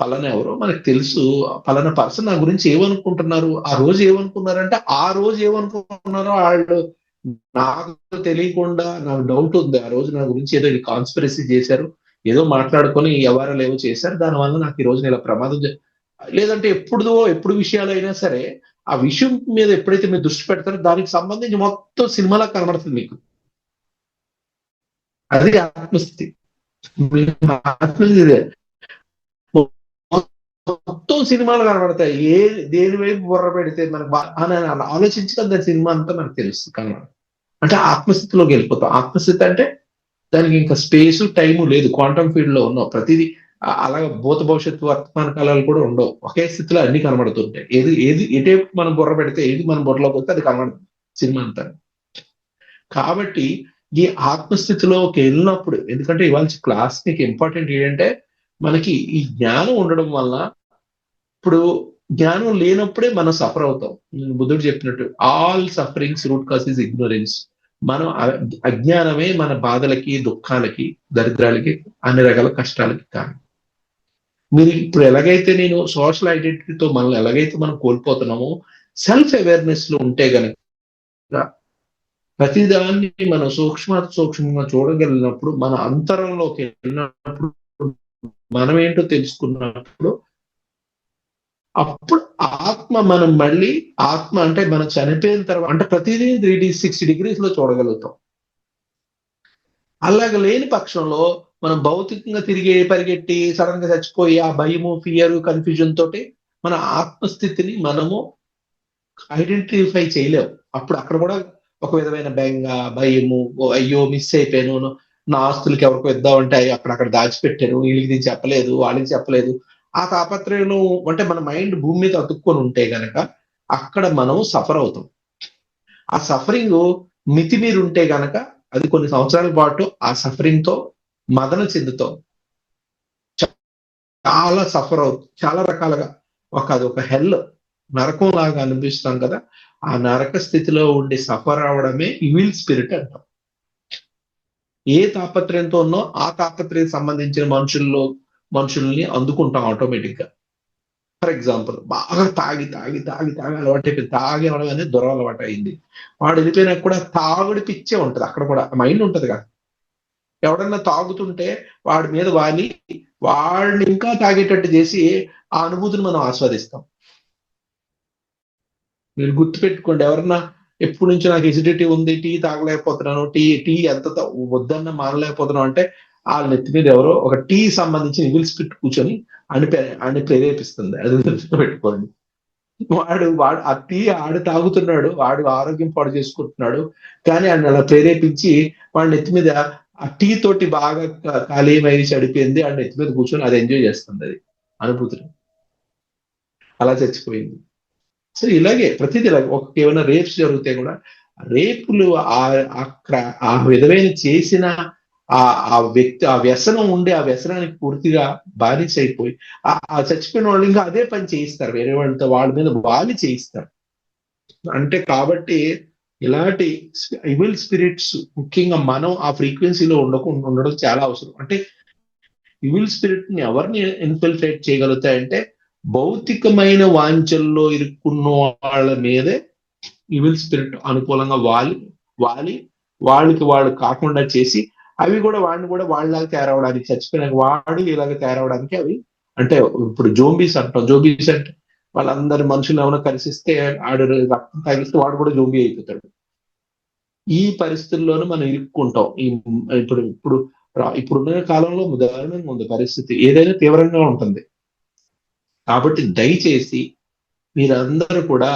పలానా ఎవరో మనకు తెలుసు, పలానా పర్సన్ నా గురించి ఏమనుకుంటున్నారు, ఆ రోజు ఏమనుకున్నారంటే, ఆ రోజు ఏమనుకుంటున్నారో వాళ్ళు నాకు తెలియకుండా నాకు డౌట్ ఉంది. ఆ రోజు నా గురించి ఏదో కాన్స్పిరసీ చేశారు, ఏదో మాట్లాడుకొని వ్యవహారాలు ఏవో చేశారు, దానివల్ల నాకు ఈ రోజు ఇలా ప్రమాదం లేదంటే ఎప్పుడు విషయాలు అయినా సరే ఆ విషయం మీద ఎప్పుడైతే మీరు దృష్టి పెడతారో దానికి సంబంధించి మొత్తం సినిమాలా కనబడుతుంది మీకు. అది ఆత్మస్థితి. ఆత్మస్థితి మొత్తం సినిమాలు కనబడతాయి. దేని వైపు బుర్ర పెడితే మనకు అని ఆలోచించడం దాని సినిమా అంతా మనకు తెలుస్తుంది కనబడ. అంటే ఆత్మస్థితిలోకి వెళ్ళిపోతాం. ఆత్మస్థితి అంటే దానికి ఇంకా స్పేస్ టైము లేదు. క్వాంటమ్ ఫీల్డ్ లో ఉన్నాం. ప్రతిదీ అలాగే భూత భవిష్యత్తు వర్తమాన కాలాలు కూడా ఉండవు. ఒకే స్థితిలో అన్ని కనబడుతుంటాయి. ఏది ఏది ఎటే మనం బుర్ర పెడితే ఏది మన బుర్రలోకి వస్తే అది కనబడుతుంది సినిమా అంతా. కాబట్టి ఈ ఆత్మస్థితిలోకి వెళ్ళినప్పుడు, ఎందుకంటే ఇవాళ క్లాస్ మీకు ఇంపార్టెంట్ ఏంటంటే మనకి ఈ జ్ఞానం ఉండడం వల్ల, ఇప్పుడు జ్ఞానం లేనప్పుడే మనం సఫర్ అవుతాం. బుద్ధుడు చెప్పినట్టు all sufferings root cause is ignorance. మనం అజ్ఞానమే మన బాధలకి, దుఃఖాలకి, దరిద్రాలకి, అన్ని రకాల కష్టాలకి కారణం. మీరు ఇప్పుడు ఎలాగైతే నేను సోషల్ ఐడెంటిటీతో మనల్ని ఎలాగైతే మనం కోల్పోతున్నామో, సెల్ఫ్ అవేర్నెస్ లో ఉంటే గనక ప్రతిదాన్ని మనం సూక్ష్మంగా చూడగలిగినప్పుడు, మన అంతరంలోకి వెళ్ళినప్పుడు, మనం ఏంటో తెలుసుకున్నప్పుడు, అప్పుడు ఆత్మ మనం మళ్ళీ ఆత్మ అంటే మనం చనిపోయిన తర్వాత అంటే ప్రతిదీ 360 degrees లో చూడగలుగుతాం. అలాగ లేని పక్షంలో మనం భౌతికంగా తిరిగి పరిగెట్టి సడన్ గా చచ్చిపోయి ఆ భయము, ఫియర్, కన్ఫ్యూజన్ తోటి మన ఆత్మస్థితిని మనము ఐడెంటిఫై చేయలేము. అప్పుడు అక్కడ కూడా ఒక విధమైన బెంగ, భయము, అయ్యో మిస్ అయిపోయాను, నా ఆస్తులకి ఎవరికో ఇద్దామంటే అక్కడ దాచిపెట్టాను, వీళ్ళకి నేను చెప్పలేదు, వాళ్ళకి చెప్పలేదు. ఆ తాపత్రయంలో అంటే మన మైండ్ భూమి మీద అతుక్కొని ఉంటే గనక అక్కడ మనం సఫర్ అవుతాం. ఆ సఫరింగ్ మితిమీరి ఉంటే గనక అది కొన్ని సంవత్సరాల పాటు ఆ సఫరింగ్ తో మదన చెందుతాం. చాలా సఫర్ అవుతుంది, చాలా రకాలుగా. అది ఒక హెల్, నరకం లాగా అనిపిస్తాం కదా. ఆ నరక స్థితిలో ఉండి సఫర్ అవడమే ఇవిల్ స్పిరిట్ అంటాం. ఏ తాపత్రయంతో ఉన్నో ఆ తాపత్రయం సంబంధించిన మనుషుల్ని అందుకుంటాం ఆటోమేటిక్ గా. ఫర్ ఎగ్జాంపుల్, బాగా తాగి తాగి తాగి తాగి అలవాటు అయిపోయింది. తాగి అవడం అనేది దురలవాటు అయింది. వాడు వెళ్ళిపోయినా కూడా తాగుడి పిచ్చే ఉంటది, అక్కడ కూడా మైండ్ ఉంటది కదా. ఎవడన్నా తాగుతుంటే వాడి మీద వాలి వాడిని ఇంకా తాగేటట్టు చేసి ఆ అనుభూతిని మనం ఆస్వాదిస్తాం. మీరు గుర్తుపెట్టుకోండి, ఎవరన్నా ఎప్పటి నుంచో నాకు ఎసిడిటీ ఉంది, టీ తాగలేకపోతున్నాను, టీ టీ ఎంత వద్దన్నా మానలేకపోతున్నాం అంటే వాళ్ళ నెత్తి మీద ఎవరో ఒక టీ సంబంధించిన ఇవిల్ స్పిరిట్ కూర్చొని అని ప్రేరేపిస్తుంది. అది గుర్తుపెట్టుకోండి. వాడు ఆ టీ తాగుతున్నాడు, వాడు ఆరోగ్యం పాడు చేసుకుంటున్నాడు, కానీ ఆయన అలా ప్రేరేపించి వాడి నెత్తి మీద ఆ టీ తోటి బాగా కాలేమై చెడిపోయింది, ఆ నెత్తి మీద కూర్చొని అది ఎంజాయ్ చేస్తుంది, అది అనుభూతిని. అలా చచ్చిపోయింది. సో ఇలాగే ప్రతిదీ ఇలాగే ఏమైనా రేప్స్ జరిగితే కూడా రేపులు ఆ విధమైన చేసిన ఆ వ్యక్తి ఆ వ్యసనం ఉండి ఆ వ్యసనానికి పూర్తిగా బానిస అయిపోయి ఆ చచ్చిపోయిన వాళ్ళు ఇంకా అదే పని చేయిస్తారు, వేరే వాళ్ళతో వాళ్ళ మీద వాలి చేయిస్తారు. అంటే కాబట్టి ఇలాంటి ఇవిల్ స్పిరిట్స్ ముఖ్యంగా మనం ఆ ఫ్రీక్వెన్సీలో ఉండడం చాలా అవసరం. అంటే ఇవిల్ స్పిరిట్ ని ఎవరిని ఇన్ఫిల్ట్రేట్ చేయగలుగుతాయంటే భౌతికమైన వాంఛల్లో ఇరుక్కున్న వాళ్ళ మీదే ఇవిల్ స్పిరిట్ అనుకూలంగా వాలి వాళ్ళకి వాళ్ళు కాకుండా చేసి అవి కూడా వాడిని కూడా వాళ్ళలాగా తయారవడానికి, చచ్చిపోయినాక వాడు ఇలాగ తయారవడానికి అవి. అంటే ఇప్పుడు జోంబీస్ అంటాం. జోంబీస్ అంటే వాళ్ళందరి మనుషులు ఏమైనా కలిసిస్తే ఆడు రక్తం తాగిస్తే వాడు కూడా జోంబీ అయిపోతాడు. ఈ పరిస్థితుల్లోనూ మనం ఇరుక్కుంటాం. ఇప్పుడు ఇప్పుడు ఇప్పుడున్న కాలంలో దారుణంగా ఉంది పరిస్థితి, ఏదైనా తీవ్రంగా ఉంటుంది. కాబట్టి దయచేసి మీరందరూ కూడా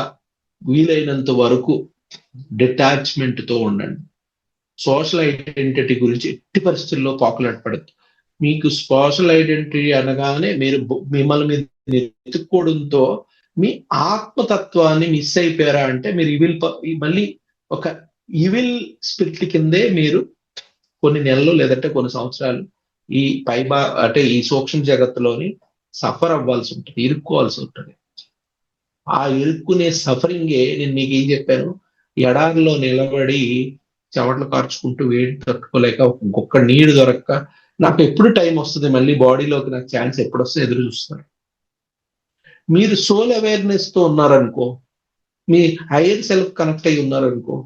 వీలైనంత వరకు డిటాచ్మెంట్ తో ఉండండి. సోషల్ ఐడెంటిటీ గురించి ఎట్టి పరిస్థితుల్లో పాకులాటపడద్దు. మీకు సోషల్ ఐడెంటిటీ అనగానే మీరు మిమ్మల్ని మీరు వెతుక్కోవడంతో మీ ఆత్మతత్వాన్ని మిస్ అయిపోయారా అంటే మీరు మళ్ళీ ఒక ఈవిల్ స్పిరిట్ కిందే మీరు కొన్ని నెలలు లేదంటే కొన్ని సంవత్సరాలు ఈ అంటే ఈ సూక్ష్మ జగత్తులోని సఫర్ అవ్వాల్సి ఉంటుంది, ఇరుక్కోవాల్సి ఉంటుంది. ఆ ఇరుక్కునే సఫరింగే నేను మీకు ఏం చెప్పాను, ఎడారిలో నిలబడి చెమటలు కార్చుకుంటూ వేడి తట్టుకోలేక ఒక్క నీరు దొరక్క నాకు ఎప్పుడు టైం వస్తుంది మళ్ళీ బాడీలోకి, నాకు ఛాన్స్ ఎప్పుడు వస్తే ఎదురు చూస్తారు. మీరు సోల్ అవేర్నెస్ తో ఉన్నారనుకో, మీ హైయర్ సెల్ఫ్ కనెక్ట్ అయి ఉన్నారనుకో,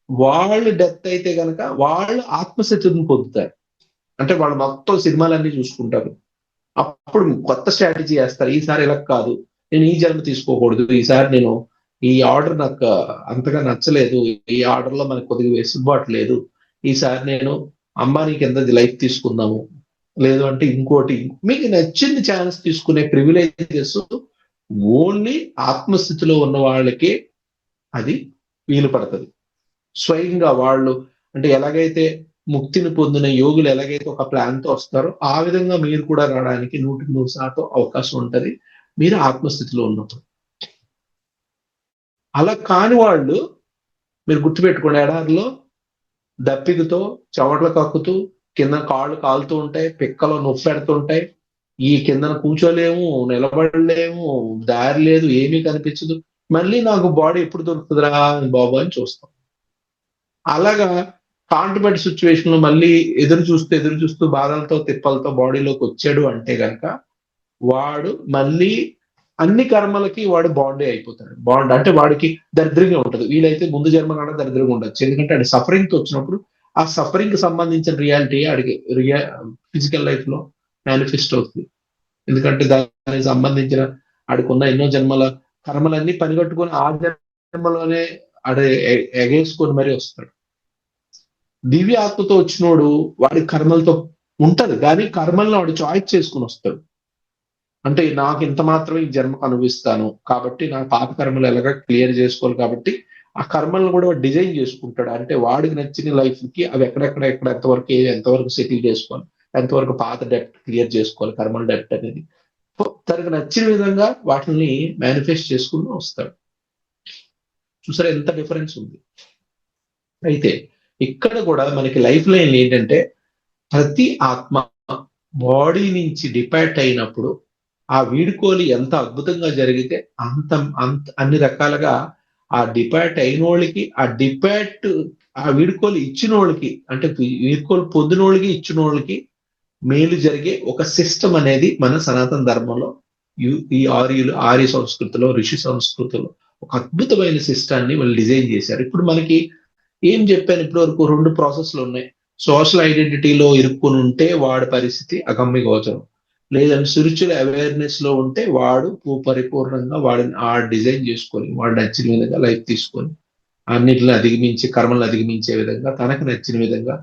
వాళ్ళు డెత్ అయితే గనక వాళ్ళు ఆత్మశక్తిని పొందుతారు. అంటే వాళ్ళు మొత్తం సినిమాలన్నీ చూసుకుంటారు. అప్పుడు కొత్త స్ట్రాటజీ వేస్తారు. ఈసారి ఇలా కాదు, నేను ఈ జన్మ తీసుకోకూడదు, ఈసారి నేను ఈ ఆర్డర్ నాకు అంతగా నచ్చలేదు, ఈ ఆర్డర్ లో మనకు కొద్దిగా వెసులుబాటు లేదు, ఈసారి నేను అంబానీ కింద లైఫ్ తీసుకుందాము, లేదు అంటే ఇంకోటి. మీకు నచ్చింది ఛాన్స్ తీసుకునే ప్రివిలేజెస్ ఓన్లీ ఆత్మస్థితిలో ఉన్న వాళ్ళకే అది వీలు పడుతుంది. స్వయంగా వాళ్ళు అంటే ఎలాగైతే ముక్తిని పొందిన యోగులు ఎలాగైతే ఒక ప్లాన్ తో వస్తారో ఆ విధంగా మీరు కూడా రావడానికి 100% అవకాశం ఉంటది మీరు ఆత్మస్థితిలో ఉన్నప్పుడు. అలా కాని వాళ్ళు మీరు గుర్తుపెట్టుకోండి, ఎడారిలో దప్పికతో చెమటలు కక్కుతూ కింద కాళ్ళు కాలుతూ ఉంటాయి, పిక్కలు నొప్పి పెడుతుంటాయి, ఈ కిందన కూర్చోలేము, నిలబడలేము, దారి లేదు, ఏమీ కనిపించదు. మళ్ళీ నాకు బాడీ ఎప్పుడు దొరుకుతుందిరా బాబు అని చూస్తాం. అలాగా కాంట్రబెట్ సిచ్యువేషన్ లో మళ్ళీ ఎదురు చూస్తూ బాధలతో తిప్పలతో బాడీలోకి వచ్చాడు అంటే గనక వాడు మళ్ళీ అన్ని కర్మలకి వాడు బాండే అయిపోతాడు. బాండ్ అంటే వాడికి దరిద్రంగా ఉంటది. వీలైతే ముందు జన్మ కన్నా దరిద్రంగా ఉండొచ్చు. ఎందుకంటే ఆడి సఫరింగ్ తో వచ్చినప్పుడు ఆ సఫరింగ్ కి సంబంధించిన రియాలిటీ ఆడికి ఫిజికల్ లైఫ్ లో మేనిఫెస్ట్ అవుతుంది. ఎందుకంటే దానికి సంబంధించిన ఆడికున్న ఎన్నో జన్మల కర్మలన్నీ పనిగట్టుకొని ఆ జన్మలోనే ఆడ ఎగేసుకొని మరీ వస్తాడు. దివ్య ఆత్మతో వచ్చినోడు వాడి కర్మలతో ఉంటది, కానీ కర్మల్ని వాడు చాయిస్ చేసుకుని వస్తాడు. అంటే నాకు ఇంత మాత్రమే ఈ జన్మకు అనుభవిస్తాను కాబట్టి నా పాత కర్మలు ఎలాగా క్లియర్ చేసుకోవాలి కాబట్టి ఆ కర్మలను కూడా వాడు డిజైన్ చేసుకుంటాడు. అంటే వాడికి నచ్చిన లైఫ్ కి అవి ఎక్కడ ఎంతవరకు సెటిల్ చేసుకోవాలి, ఎంతవరకు పాత డెప్ట్ క్లియర్ చేసుకోవాలి, కర్మల డెప్ట్ అనేది తనకు నచ్చిన విధంగా వాటిని మేనిఫెస్ట్ చేసుకుని వస్తాడు. చూసారా ఎంత డిఫరెన్స్ ఉంది. అయితే ఇక్కడ కూడా మనకి లైఫ్ లైన్ ఏంటంటే ప్రతి ఆత్మ బాడీ నుంచి డిపార్ట్ అయినప్పుడు ఆ వీడుకోలు ఎంత అద్భుతంగా జరిగితే అంత అంత అన్ని రకాలుగా ఆ డిపార్ట్ అయినోళ్ళకి ఆ వీడుకోలు ఇచ్చినోళ్ళకి అంటే వీడుకోలు పొందినోళ్ళకి ఇచ్చినోళ్ళకి మేలు జరిగే ఒక సిస్టమ్ అనేది మన సనాతన ధర్మంలో ఈ ఆర్య సంస్కృతిలో ఋషి సంస్కృతిలో ఒక అద్భుతమైన సిస్టాన్ని వాళ్ళు డిజైన్ చేశారు. ఇప్పుడు మనకి ఏం చెప్పాను ఇప్పటి వరకు 2 ప్రాసెస్లు ఉన్నాయి. సోషల్ ఐడెంటిటీలో ఇరుక్కుని ఉంటే వాడి పరిస్థితి అగమ్య గోచరం, లేదంటే స్పిరిచువల్ అవేర్నెస్ లో ఉంటే వాడు పరిపూర్ణంగా వాడిని డిజైన్ చేసుకొని వాడు నచ్చిన విధంగా లైఫ్ తీసుకొని అన్నిటిని అధిగమించి కర్మలను అధిగమించే విధంగా తనకు నచ్చిన విధంగా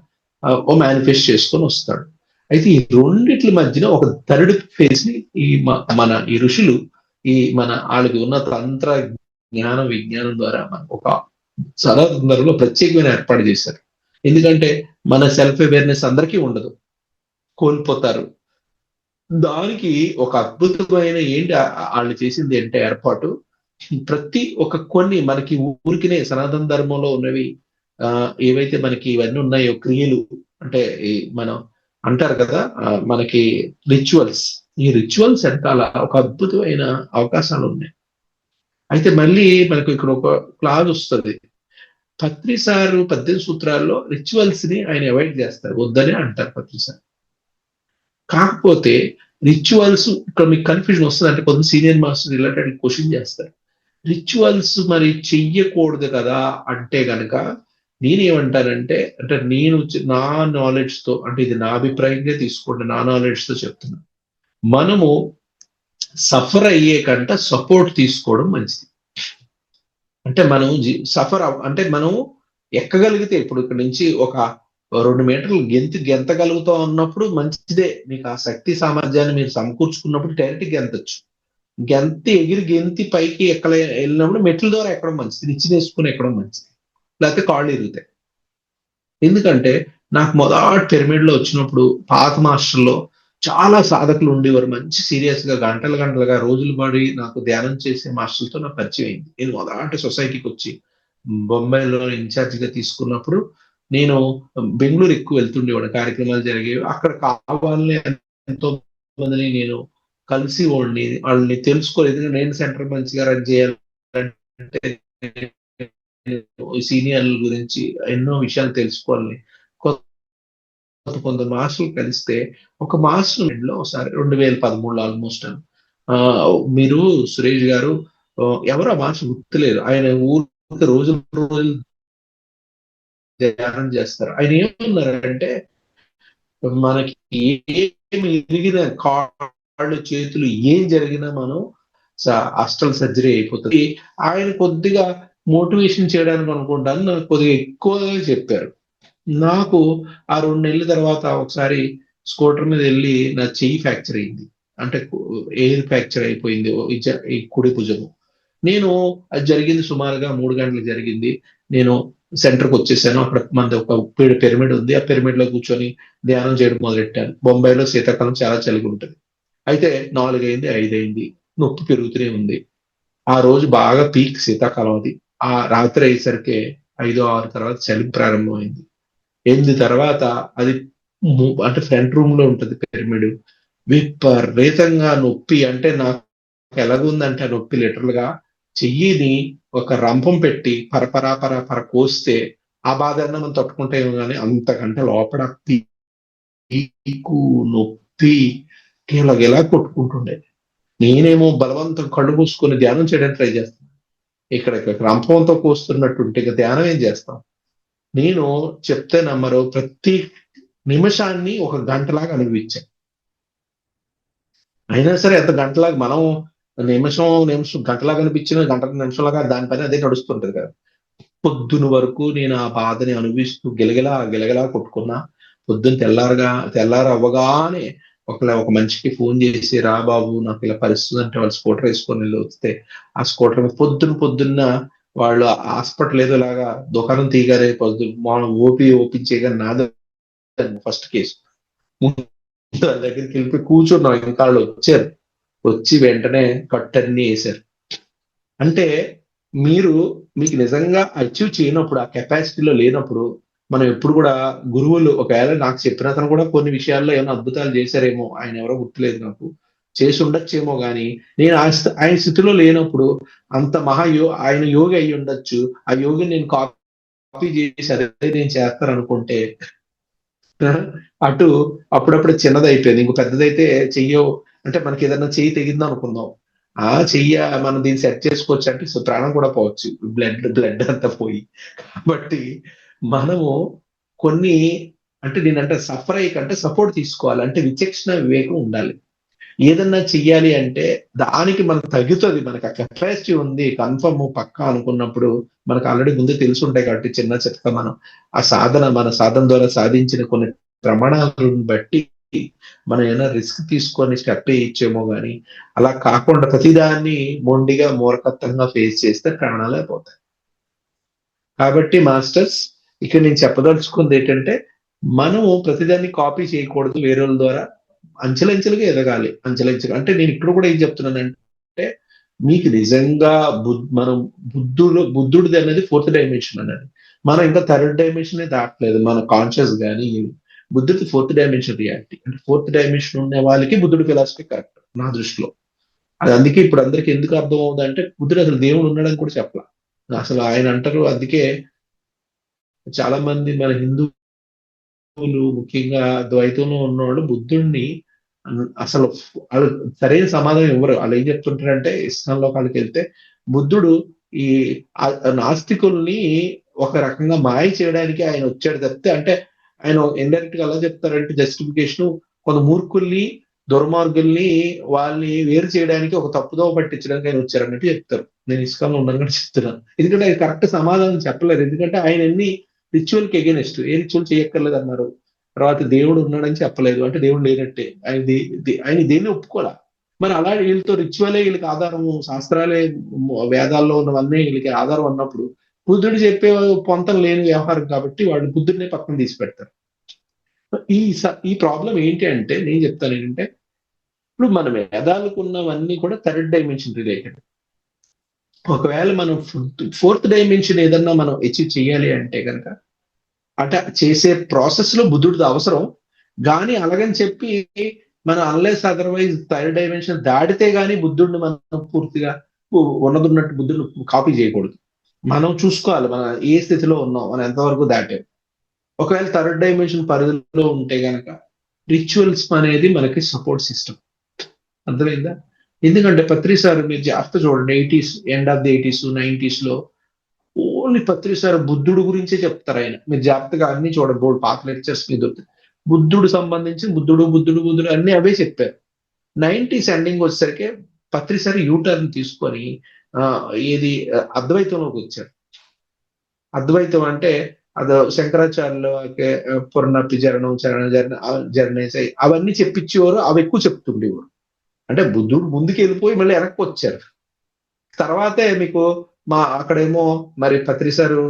ఓ మేనిఫెస్ట్ చేసుకొని వస్తాడు. అయితే ఈ రెండిట్ల మధ్యన ఒక థర్డ్ ఫేజ్ ని మన ఈ ఋషులు మన వాళ్ళకి ఉన్న తంత్ర జ్ఞానం విజ్ఞానం ద్వారా మనకు ఒక సందర్భంలో ప్రత్యేకమైన ఏర్పాటు చేశారు. ఎందుకంటే మన సెల్ఫ్ అవేర్నెస్ అందరికీ ఉండదు, కోల్పోతారు. దానికి ఒక అద్భుతమైన ఏంటి వాళ్ళు చేసింది అంటే ఏర్పాటు ప్రతి కొన్ని మనకి ఊరికినే సనాతన ధర్మంలో ఉన్నవి ఏవైతే మనకి ఇవన్నీ ఉన్నాయో క్రియలు అంటే మనం అంటారు కదా మనకి రిచువల్స్, ఈ రిచువల్స్ వెనకాల ఒక అద్భుతమైన అవకాశాలు ఉన్నాయి. అయితే మళ్ళీ మనకు ఇక్కడ ఒక క్లాజ్ వస్తుంది. పత్రి సారు 18 సూత్రాల్లో రిచువల్స్ ని ఆయన అవాయిడ్ చేస్తారు, వద్దని అంటారు పత్రి సార్. కాకపోతే రిచువల్స్ ఇక్కడ మీకు కన్ఫ్యూజన్ వస్తుంది. అంటే కొంత సీనియర్ మాస్టర్ రిలేటెడ్ క్వశ్చన్ చేస్తారు, రిచువల్స్ మరి చెయ్యకూడదు కదా అంటే గనక నేనేమంటానంటే అంటే నేను నా నాలెడ్జ్ తో అంటే ఇది నా అభిప్రాయంగా తీసుకోండి, నా నాలెడ్జ్ తో చెప్తున్నా, మనము సఫర్ అయ్యే కంట సపోర్ట్ తీసుకోవడం మంచిది. అంటే మనం అంటే మనం ఎక్కగలిగితే ఇప్పుడు ఇక్కడ నుంచి ఒక 2 మీటర్లు గెంతగలుగుతాం అన్నప్పుడు మంచిదే. మీకు ఆ శక్తి సామర్థ్యాన్ని మీరు సమకూర్చుకున్నప్పుడు డైరెక్ట్ గెంతచ్చు. గెంతి పైకి వెళ్ళినప్పుడు మెట్ల ద్వారా ఎక్కడం మంచిది, నిచ్చి వేసుకుని ఎక్కడం మంచిది, లేకపోతే కాళ్ళు ఇరుగుతాయి. ఎందుకంటే నాకు మొదటి పిరమిడ్ లో వచ్చినప్పుడు పాత మాస్టర్లో చాలా సాధకులు ఉండేవారు, మంచి సీరియస్ గా గంటలుగా రోజులు పడి నాకు ధ్యానం చేసే మాస్టర్లతో నాకు పరిచయం అయింది. నేను మొదటి సొసైటీకి వచ్చి బొంబాయిలో ఇన్ఛార్జ్ గా తీసుకున్నప్పుడు నేను బెంగళూరు ఎక్కువ వెళ్తుండేవాడు, కార్యక్రమాలు జరిగేవి అక్కడ. కావాలని ఎంతో మందిని నేను కలిసి వాళ్ళని తెలుసుకోలేదు. నేను సెంటర్ మంచిగా రన్ చేయాలంటే సీనియర్ల గురించి ఎన్నో విషయాలు తెలుసుకోవాలని కొంత మాస్టర్లు కలిస్తే ఒక మాస్టర్ లో ఒకసారి 2013లో ఆల్మోస్ట్ మీరు సురేష్ గారు ఎవరో మాస్టర్ గుర్తులేదు, ఆయన ఊరికి రోజులు ధ్యానం చేస్తారు. ఆయన ఏమన్నారంటే మనకి ఏమి ఎదిగిన కాళ్ళు చేతులు ఏం జరిగినా మనం అస్టల్ సర్జరీ అయిపోతుంది. ఆయన కొద్దిగా మోటివేషన్ చేయడానికి అనుకుంటాను నాకు కొద్దిగా ఎక్కువగా చెప్పారు. నాకు ఆ 2 నెలల తర్వాత ఒకసారి స్కూటర్ మీద వెళ్ళి నా చెయ్యి ఫ్రాక్చర్ అయింది, అంటే ఎయిర్ ఫ్రాక్చర్ అయిపోయింది ఈ కుడి భుజము. నేను అది జరిగింది సుమారుగా 3 గంటలు జరిగింది. నేను సెంటర్కి వచ్చేసాను. అక్కడ మనది ఒక పిరమిడ్ ఉంది. ఆ పిరమిడ్ లో కూర్చొని ధ్యానం చేయడం మొదలెట్టాను. బొంబాయిలో శీతాకాలం చాలా చలిగా ఉంటుంది. అయితే 4 అయింది, 5 అయింది. నొప్పి పెరుగుతూనే ఉంది. ఆ రోజు బాగా పీక్ శీతాకాలం అది. ఆ రాత్రి అయ్యేసరికి 5, 6 తర్వాత చలి ప్రారంభమైంది. 8 తర్వాత అది అంటే ఫ్రంట్ రూమ్ లో ఉంటది పిరమిడ్. విపరీతంగా నొప్పి, అంటే నాకు ఎలాగుందంటే ఆ నొప్పి లిటరల్ గా చెయ్యిని ఒక రంపం పెట్టి పరపరా పర కోస్తే ఆ బాధ అన్నా మనం తట్టుకుంటామేమో కానీ అంతకంటే లోపల పీకు నొప్పి ఇలాగెలా కొట్టుకుంటుండే. నేనేమో బలవంతం కళ్ళు మూసుకొని ధ్యానం చేయడానికి ట్రై చేస్తాను. ఇక్కడ రంపంతో కోస్తున్నట్టుంటే ఇక ధ్యానం ఏం చేస్తాం. నేను చెప్తే నమ్మరు, ప్రతి నిమిషాన్ని ఒక గంటలాగా అనుభవించాను. అయినా సరే ఎంత గంటలాగా మనం నిమిషం గంటలాగా అనిపించిన గంట నిమిషంలాగా దాని పని అదే నడుస్తుంటది కదా. పొద్దున వరకు నేను ఆ బాధని అనుభవిస్తూ గిలగిలా కొట్టుకున్నా. పొద్దున్న తెల్లారు అవ్వగానే ఒక మనిషికి ఫోన్ చేసి, రా బాబు నాకు ఇలా పరిస్థితి అంటే వాళ్ళు స్కూటర్ వేసుకొని వెళ్ళి వస్తే ఆ స్కూటర్ మీద పొద్దున్న వాళ్ళు హాస్పిటల్ ఏదో లాగా దుకాణం తీయగానే పొద్దున్న ఓపించేగా నాది ఫస్ట్ కేసు. వాళ్ళ దగ్గరికి వెళ్ళిపోయి కూర్చున్నాం. ఇంకా వాళ్ళు వచ్చారు. వచ్చి వెంటనే కట్టన్నీ వేశారు. అంటే మీరు మీకు నిజంగా అచీవ్ చేయనప్పుడు, ఆ కెపాసిటీలో లేనప్పుడు, మనం ఎప్పుడు కూడా గురువులు ఒకవేళ నాకు చెప్పిన అతను కూడా కొన్ని విషయాల్లో ఏమైనా అద్భుతాలు చేశారేమో, ఆయన ఎవరో గుర్తులేదు నాకు, చేసి ఉండొచ్చేమో కానీ నేను ఆయన స్థితిలో లేనప్పుడు అంత ఆయన యోగి అయి ఉండొచ్చు. ఆ యోగిని నేను కాపీ చేసి అదే నేను చేస్తాను అనుకుంటే అటు అప్పుడప్పుడు చిన్నది అయిపోయింది. ఇంకో పెద్దదైతే చెయ్యో అంటే మనకి ఏదైనా చెయ్యి తెగిందో అనుకుందాం. ఆ చెయ్య మనం దీన్ని సెట్ చేసుకోవచ్చు అంటే ప్రాణం కూడా పోవచ్చు. బ్లడ్ అంతా పోయి. కాబట్టి మనము కొన్ని అంటే నేనంటే సఫర్ అయ్యకంటే సపోర్ట్ తీసుకోవాలి. అంటే విచక్షణ వివేకం ఉండాలి. ఏదన్నా చెయ్యాలి అంటే దానికి మనకు తగ్గుతుంది. మనకు ఆ కెపాసిటీ ఉంది కన్ఫర్మ్ పక్కా అనుకున్నప్పుడు మనకు ఆల్రెడీ ముందే తెలుసుంటాయి కాబట్టి చిన్న చిట్కా మనం మన సాధన ద్వారా సాధించిన కొన్ని ప్రమాణాలను బట్టి మనం ఏమైనా రిస్క్ తీసుకొని స్టెప్ వేయచ్చేమో గానీ అలా కాకుండా ప్రతిదాన్ని మొండిగా మూర్ఖత్వంగా ఫేస్ చేస్తే ప్రాణాలే పోతాయి. కాబట్టి మాస్టర్స్ ఇక్కడ నేను చెప్పదలుచుకుంది ఏంటంటే మనము ప్రతిదాన్ని కాపీ చేయకూడదు వేరేల ద్వారా. అంచెలంచెలుగా ఎదగాలి. అంచెలంచెలుగా అంటే నేను ఇక్కడ కూడా ఏం చెప్తున్నానంటే మీకు నిజంగా మనం బుద్ధుడిది అనేది 4th డైమెన్షన్ అన్నది. మనం ఇంకా 3rd డైమెన్షన్ దాటలేదు. మన కాన్షియస్ గానీ బుద్ధుడికి 4th డైమెన్షన్ రియాలిటీ. అంటే 4th డైమెన్షన్ ఉన్న వాళ్ళకి బుద్ధుడి ఫిలాసఫీ కరెక్ట్ నా దృష్టిలో. అది అందుకే ఇప్పుడు అందరికి ఎందుకు అర్థం అవుతుందంటే బుద్ధుడు అసలు దేవుడు ఉన్నాడని కూడా చెప్పలా. అసలు ఆయన అంటారు. అందుకే చాలా మంది మన హిందువులు ముఖ్యంగా ద్వైతంలో ఉన్నవాళ్ళు బుద్ధుడిని అసలు వాళ్ళు సరైన సమాధానం ఇవ్వరు. వాళ్ళు ఏం చెప్తుంటారంటే ఇస్లాంలో వాళ్ళకి వెళ్తే బుద్ధుడు ఈ నాస్తికుల్ని ఒక రకంగా మాయ చేయడానికి ఆయన వచ్చాడు తప్పితే, అంటే ఆయన ఇండైరెక్ట్ గా ఎలా చెప్తారంటే జస్టిఫికేషన్ కొంత మూర్ఖుల్ని దుర్మార్గుల్ని వాళ్ళని వేరు చేయడానికి ఒక తప్పుదోవ పట్టించడానికి ఆయన వచ్చారన్నట్టు చెప్తారు. నేను ఇస్కాన్లో ఉన్నాను కూడా చెప్తున్నాను. ఎందుకంటే ఆయన కరెక్ట్ సమాధానం చెప్పలేదు. ఎందుకంటే ఆయన ఎన్ని రిచువల్ కి ఎగెనిస్ట్, ఏ రిచువల్ చేయక్కర్లేదు అన్నారు. తర్వాత దేవుడు ఉన్నాడని చెప్పలేదు, అంటే దేవుడు లేనట్టే. ఆయన దేన్ని ఒప్పుకోలే. మరి అలా వీళ్ళతో రిచువలే వీళ్ళకి ఆధారము, శాస్త్రాలే వేదాల్లో ఉన్నవన్నీ వీళ్ళకి ఆధారం అన్నప్పుడు బుద్ధుడు చెప్పే పొంతం లేని వ్యవహారం కాబట్టి వాళ్ళు బుద్ధుడినే పక్కన తీసి పెడతారు. ఈ ప్రాబ్లం ఏంటి అంటే నేను చెప్తాను ఏంటంటే ఇప్పుడు మన వేదాలకు ఉన్నవన్నీ కూడా 3rd డైమెన్షన్ రిలేటెడ్. ఒకవేళ మనం 4th డైమెన్షన్ ఏదన్నా మనం అచీవ్ చేయాలి అంటే కనుక అంటే చేసే ప్రాసెస్ లో బుద్ధుడిది అవసరం. కానీ అలాగని చెప్పి మనం అన్లెస్ అదర్వైజ్ 3rd డైమెన్షన్ దాటితే గానీ బుద్ధుడిని మనం పూర్తిగా ఉన్నట్టు బుద్ధుడిని కాపీ చేయకూడదు. మనం చూసుకోవాలి మన ఏ స్థితిలో ఉన్నాం, మనం ఎంతవరకు దాటాం. ఒకవేళ 3rd డైమెన్షన్ పరిధిలో ఉంటే గనక రిచువల్స్ అనేది మనకి సపోర్ట్ సిస్టమ్. అర్థమైందా? ఎందుకంటే పత్రి సార్ మీరు జాగ్రత్త చూడండి, end of the 80s 90s లో ఓన్లీ పత్రి సార్ బుద్ధుడు గురించే చెప్తారు. ఆయన మీరు జాగ్రత్తగా అన్ని చూడండి, బోర్డు పాత లెక్చర్స్ మీద బుద్ధుడు సంబంధించి బుద్ధుడు అన్ని అవే చెప్పారు. 90s ఎండింగ్ వచ్చేసరికి పత్రి సార్ యూటర్న్ తీసుకొని ఏది అద్వైతంలోకి వచ్చారు. అద్వైతం అంటే అదో శంకరాచార్యులు పునరపి జరణేసాయి అవన్నీ చెప్పించేవారు. అవి ఎక్కువ చెప్తుండేవారు. అంటే బుద్ధుడు ముందుకు వెళ్ళిపోయి మళ్ళీ వెనక్కి వచ్చారు. తర్వాతే మీకు అక్కడేమో మరి పత్రిసారు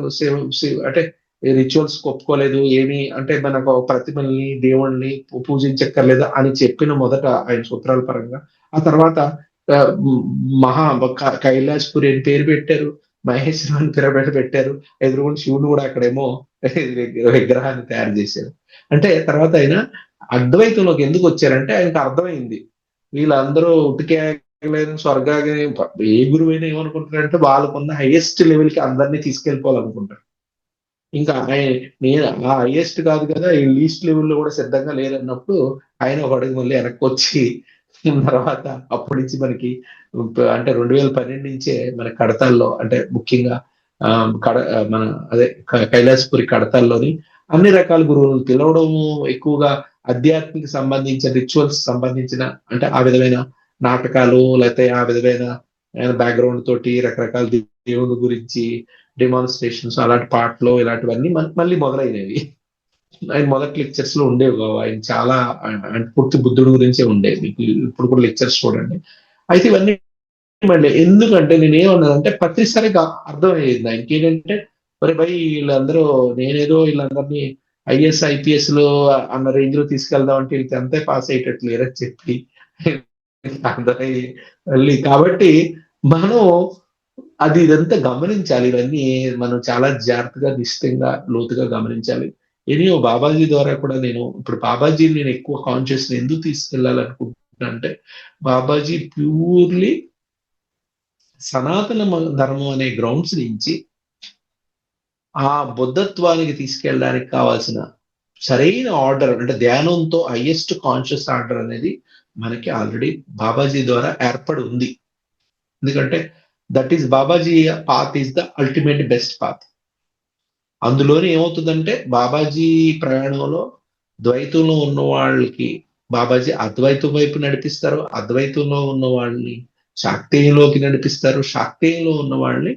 అంటే రిచువల్స్ ఒప్పుకోలేదు ఏమి అంటే మనకు ప్రతిమల్ని దేవుణ్ణి పూజించక్కర్లేదు అని చెప్పిన మొదట ఆయన సూత్రాల పరంగా ఆ తర్వాత ఆ, మ్, మహా కైలాసపురి అని పేరు పెట్టారు, మహేశ్వరాన్ని పిరమిడ్ పెట్టారు, ఎదురుగుండా శివుడు కూడా అక్కడేమో విగ్రహాన్ని తయారు చేశారు. అంటే తర్వాత ఆయన అద్వైతంలోకి ఎందుకు వచ్చారంటే ఆయనకు అర్థమైంది వీళ్ళందరూ ఉతికే లేదు స్వర్గాన్ని ఏ గురువైనా ఏమనుకుంటారంటే వాళ్ళకున్న హైయెస్ట్ లెవెల్ కి అందరినీ తీసుకెళ్ళిపోవాలనుకుంటారు. ఇంకా నేను ఆ హైయెస్ట్ కాదు కదా ఈ లీస్ట్ లెవెల్లో కూడా సిద్ధంగా లేదన్నప్పుడు ఆయన ఒక అడుగు మళ్ళీ వెనక్కి వచ్చి తర్వాత అప్పటి నుంచి మనకి అంటే 2012 నుంచే మన కడతాల్లో అంటే ముఖ్యంగా ఆ, మన అదే కైలాసపురి కడతాల్లోని అన్ని రకాల గురువులను పిలవడము ఎక్కువగా అధ్యాత్మిక సంబంధించిన రిచువల్స్ సంబంధించిన అంటే ఆ విధమైన నాటకాలు లేకపోతే ఆ విధమైన బ్యాక్గ్రౌండ్ తోటి రకరకాల దేవుని గురించి డెమాన్స్ట్రేషన్స్ అలాంటి పాటలు ఇలాంటివన్నీ మళ్ళీ మొదలైనవి. ఆయన మొదటి లెక్చర్స్ లో ఉండేవి కావు. ఆయన చాలా పూర్తి బుద్ధుడు గురించే ఉండేది. మీకు ఇప్పుడు కూడా లెక్చర్స్ చూడండి. అయితే ఇవన్నీ మళ్ళీ ఎందుకంటే నేను ఏమన్నానంటే ప్రతిసారిగా అర్థమయ్యేది ఆయనకి ఏంటంటే మరి భయ్ వీళ్ళందరూ నేనేదో వీళ్ళందరినీ ఐఎస్ ఐపీఎస్ లో అన్న రేంజ్ లో తీసుకెళ్దాం అంటే వీళ్ళకి అంతే పాస్ అయ్యేటట్లు లేరని చెప్పి అర్థమయ్యి మళ్ళీ కాబట్టి మనం ఇదంతా గమనించాలి. ఇవన్నీ మనం చాలా జాగ్రత్తగా నిశ్చితంగా లోతుగా గమనించాలి. ఎనియో బాబాజీ ద్వారా కూడా నేను ఇప్పుడు బాబాజీని నేను ఎక్కువ కాన్షియస్ ఎందుకు తీసుకెళ్లాలనుకుంటున్నా అంటే బాబాజీ ప్యూర్లీ సనాతన ధర్మం అనే గ్రౌండ్స్ నుంచి ఆ బుద్ధత్వానికి తీసుకెళ్ళడానికి కావాల్సిన సరైన ఆర్డర్ అంటే ధ్యానంతో హైయెస్ట్ కాన్షియస్ ఆర్డర్ అనేది మనకి ఆల్రెడీ బాబాజీ ద్వారా ఏర్పడి ఉంది. ఎందుకంటే that is Babaji path is the ultimate best path. అందులోనే ఏమవుతుందంటే బాబాజీ ప్రయాణంలో ద్వైతంలో ఉన్న వాళ్ళకి బాబాజీ అద్వైతం వైపు నడిపిస్తారు, అద్వైతంలో ఉన్న వాళ్ళని శాక్తేయంలోకి నడిపిస్తారు, శాక్తేయంలో ఉన్న వాళ్ళని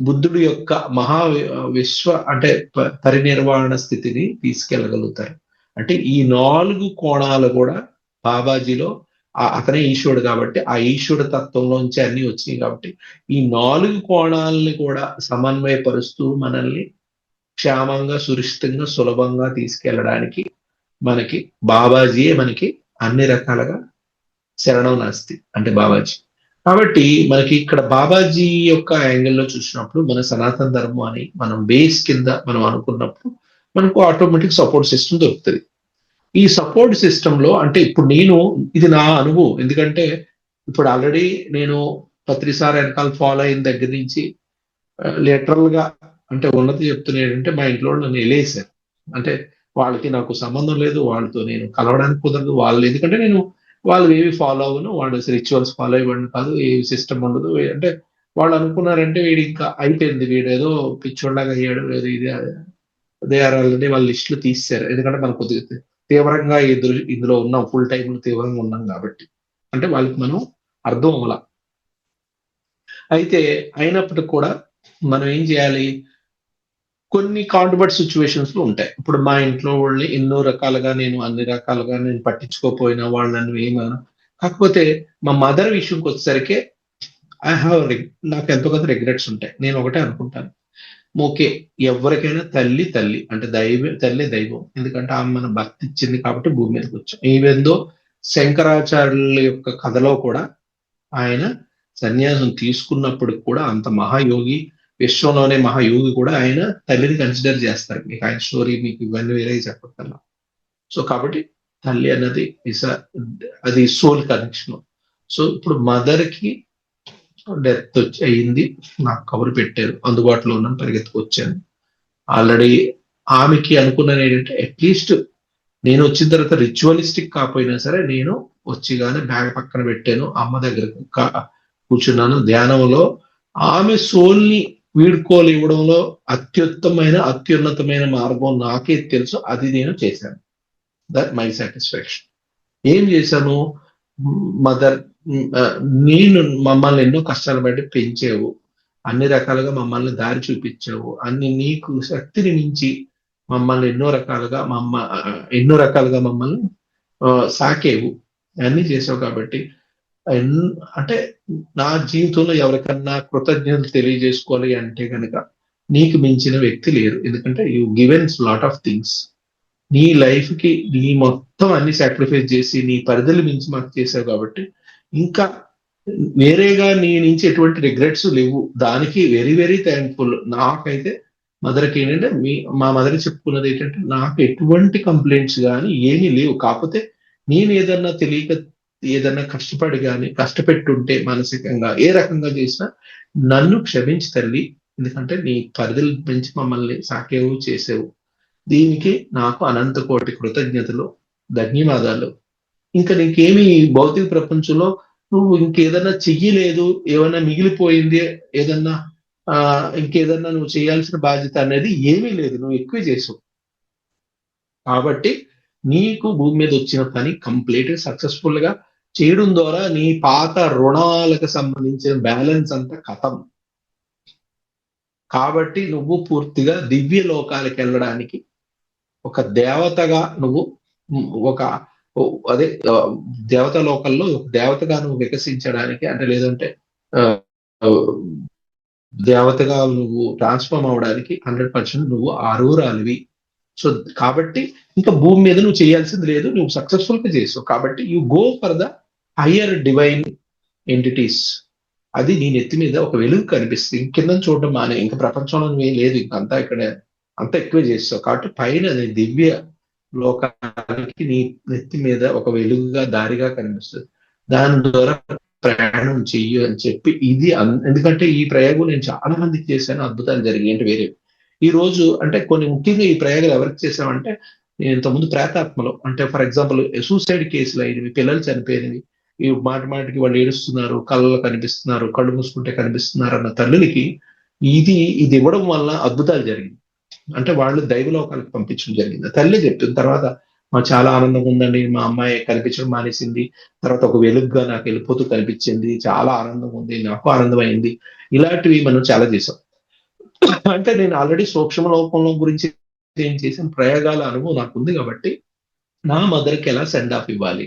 బుద్ధుడి యొక్క మహా విశ్వ అంటే పరినిర్వాణ స్థితిని తీసుకెళ్ళగలుగుతారు. అంటే ఈ 4 కోణాలు కూడా బాబాజీలో అతనే ఈశ్వరుడు కాబట్టి ఆ ఈశ్వరుడు తత్వంలోంచి అన్ని వచ్చినాయి కాబట్టి ఈ 4 కోణాలని కూడా సమన్వయపరుస్తూ మనల్ని క్షేమంగా సురక్షితంగా సులభంగా తీసుకెళ్ళడానికి మనకి బాబాజీయే మనకి అన్ని రకాలుగా శరణం నాస్తి అంటే బాబాజీ. కాబట్టి మనకి ఇక్కడ బాబాజీ యొక్క యాంగిల్లో చూసినప్పుడు మన సనాతన ధర్మం అని మనం బేస్ కింద మనం అనుకున్నప్పుడు మనకు ఆటోమేటిక్ సపోర్ట్ సిస్టమ్ దొరుకుతుంది. ఈ సపోర్ట్ సిస్టమ్ లో అంటే ఇప్పుడు ఇది నా అనుభవం. ఎందుకంటే ఇప్పుడు ఆల్రెడీ నేను పత్రిసార్ వెనకాల ఫాలో అయిన దగ్గర నుంచి లిటరల్ గా అంటే ఉన్నది చెప్తున్నాడంటే మా ఇంట్లో నన్ను ఎలేసారు. అంటే వాళ్ళకి నాకు సంబంధం లేదు, వాళ్ళతో నేను కలవడానికి కుదరదు. వాళ్ళు ఎందుకంటే వాళ్ళు ఏవి ఫాలో అవ్వను, వాళ్ళు రిచువల్స్ ఫాలో అవ్వడం కాదు, ఏ సిస్టమ్ ఉండదు. అంటే వాళ్ళు అనుకున్నారంటే వీడు ఇంకా అయిపోయింది, వీడు ఏదో పిచ్చోళ్ళగా అయ్యాడు, ఏదో ఇది దే ఆర్ ఆల్రెడీ వాళ్ళ లిస్టులు తీశారు. ఎందుకంటే మనం కొద్దిగా తీవ్రంగా ఇందులో ఉన్నాం, ఫుల్ టైం తీవ్రంగా ఉన్నాం కాబట్టి. అంటే వాళ్ళకి మనం అర్థం అవ్వాల. అయితే అయినప్పటికి కూడా మనం ఏం చేయాలి, కొన్ని కాంట్రవర్ట్ సిచ్యువేషన్స్ లో ఉంటాయి. ఇప్పుడు మా ఇంట్లో వాళ్ళని ఎన్నో రకాలుగా అన్ని రకాలుగా నేను పట్టించుకోపోయినా వాళ్ళు నన్ను ఏమైనా కాకపోతే మా మదర్ విషయంకి వచ్చేసరికి ఐ హావ్ నాకు ఎంతో కొంత రిగ్రెట్స్ ఉంటాయి. నేను ఒకటే అనుకుంటాను, ఓకే ఎవరికైనా తల్లి తల్లి అంటే తల్లి దైవం. ఎందుకంటే ఆమె మన భక్తి ఇచ్చింది కాబట్టి భూమి మీదకి వచ్చాం. ఈవెందో శంకరాచార్యుల యొక్క కథలో కూడా ఆయన సన్యాసం తీసుకున్నప్పుడు కూడా అంత మహాయోగి, విశ్వంలోనే మహాయోగి కూడా ఆయన తల్లిని కన్సిడర్ చేస్తారు. మీకు ఆయన స్టోరీ మీకు ఇవన్నీ వేరే చెప్పగలను. సో కాబట్టి తల్లి అన్నది అది సోల్ కనెక్షన్. సో ఇప్పుడు మదర్ కి డెత్ అయింది, నాకు కబురు పెట్టారు, అందుబాటులో ఉన్నాను, పరిగెత్తుకొచ్చాను. ఆల్రెడీ ఆమెకి అనుకున్నాను ఏంటంటే అట్లీస్ట్ నేను వచ్చిన తర్వాత రిచువలిస్టిక్ కాకపోయినా సరే నేను వచ్చిగానే బ్యాగ్ పక్కన పెట్టాను, అమ్మ దగ్గర కూర్చున్నాను ధ్యానంలో. ఆమె సోల్ని వీడ్కోలు ఇవ్వడంలో అత్యున్నతమైన మార్గం నాకే తెలుసు, అది నేను చేశాను. That my satisfaction. ఏం చేశాను, మదర్ నేను మమ్మల్ని ఎన్నో కష్టాలు బట్టి పెంచావు, అన్ని రకాలుగా మమ్మల్ని దారి చూపించావు, నీకు శక్తిని మించి మమ్మల్ని ఎన్నో రకాలుగా మమ్మల్ని సాకేవు, అన్ని చేసావు కాబట్టి అంటే నా జీవితంలో ఎవరికన్నా కృతజ్ఞతలు తెలియజేసుకోవాలి అంటే గనక నీకు మించిన వ్యక్తి లేరు. ఎందుకంటే you given lot of things. నీ లైఫ్ కి నీ మొత్తం అన్ని సాక్రిఫైస్ చేసి నీ పరిధులు మించి మాకు చేసావు కాబట్టి ఇంకా వేరేగా నీ నుంచి ఎటువంటి రిగ్రెట్స్ లేవు. దానికి వెరీ వెరీ థ్యాంక్ఫుల్. నాకైతే మదర్కి ఏంటంటే మా మదర్ చెప్పుకున్నది ఏంటంటే నాకు ఎటువంటి కంప్లైంట్స్ కానీ ఏమీ లేవు. కాకపోతే నేను ఏదన్నా తెలియక ఏదన్నా కష్టపడి కానీ కష్టపెట్టుంటే మానసికంగా ఏ రకంగా చేసినా నన్ను క్షమించి తల్లి. ఎందుకంటే నీ పరిధులు పెంచి మమ్మల్ని సాకేవు చేసేవు. దీనికి నాకు అనంత కోటి కృతజ్ఞతలు, ధన్యవాదాలు. ఇంకా నీకేమి భౌతిక ప్రపంచంలో నువ్వు ఇంకేదన్నా చెయ్యలేదు, ఏమన్నా మిగిలిపోయింది, ఏదన్నా ఇంకేదన్నా నువ్వు చేయాల్సిన బాధ్యత అనేది ఏమీ లేదు. నువ్వు ఎక్కువ చేసావు. కాబట్టి నీకు భూమి మీద వచ్చిన పని కంప్లీట్ సక్సెస్ఫుల్ గా చేయడం ద్వారా నీ పాత రుణాలకు సంబంధించిన బ్యాలెన్స్ అంతా ఖతం. కాబట్టి నువ్వు పూర్తిగా దివ్య లోకాలకు వెళ్ళడానికి ఒక దేవతగా నువ్వు ఒక అదే దేవత లోకల్లో దేవతగా నువ్వు వికసించడానికి అంటే లేదంటే దేవతగా నువ్వు ట్రాన్స్ఫార్మ్ అవడానికి 100% నువ్వు అర్హురాలివి. సో కాబట్టి ఇంకా భూమి మీద నువ్వు చేయాల్సింది లేదు. నువ్వు సక్సెస్ఫుల్ గా చేసావు. కాబట్టి you go for the higher divine entities. అది నీ నెత్తి మీద ఒక వెలుగు కనిపిస్తుంది. కింద చూడడం మానే. ఇంకా ప్రపంచంలో నువ్వేం లేదు. ఇంకంతా ఇక్కడ అంత ఎక్కువ చేస్తావు. కాబట్టి పైన నీ దివ్య లోకానికి నీ నెత్తి మీద ఒక వెలుగుగా దారిగా కనిపిస్తుంది. దాని ద్వారా ప్రయాణం చెయ్యు అని చెప్పి ఇది ఎందుకంటే ఈ ప్రయోగం నేను చాలా మందికి చేశాను. అద్భుతాలు జరిగాయి. అంటే వేరే ఈ రోజు అంటే కొన్ని ముఖ్యంగా ఈ ప్రయోగాలు ఎవరికి చేసామంటే నేను ఇంతకుముందు ప్రేతాత్మలో అంటే ఫర్ ఎగ్జాంపుల్ సూసైడ్ కేసులు అయినవి, పిల్లలు చనిపోయినవి, ఈ మాటికి వాళ్ళు ఏడుస్తున్నారు, కళ్ళలో కనిపిస్తున్నారు, కళ్ళు మూసుకుంటే కనిపిస్తున్నారు అన్న తల్లులకి ఇది ఇవ్వడం వల్ల అద్భుతాలు జరిగింది. అంటే వాళ్ళు దైవలోకాలకు పంపించడం జరిగింది. తల్లి చెప్పిన తర్వాత మాకు చాలా ఆనందంగా ఉందండి. మా అమ్మాయి కనిపించడం మానేసింది. తర్వాత ఒక వెలుగుగా నాకు వెళ్ళిపోతూ కనిపించింది. చాలా ఆనందంగా ఉంది. నాకు ఆనందమైంది. ఇలాంటివి మనం చాలా చేసాం. అంటే నేను ఆల్రెడీ సూక్ష్మ లోకంలో గురించి ఏం చేసిన ప్రయోగాల అనుభవం నాకు ఉంది కాబట్టి నా మదర్కి ఎలా సెండ్ ఆఫ్ ఇవ్వాలి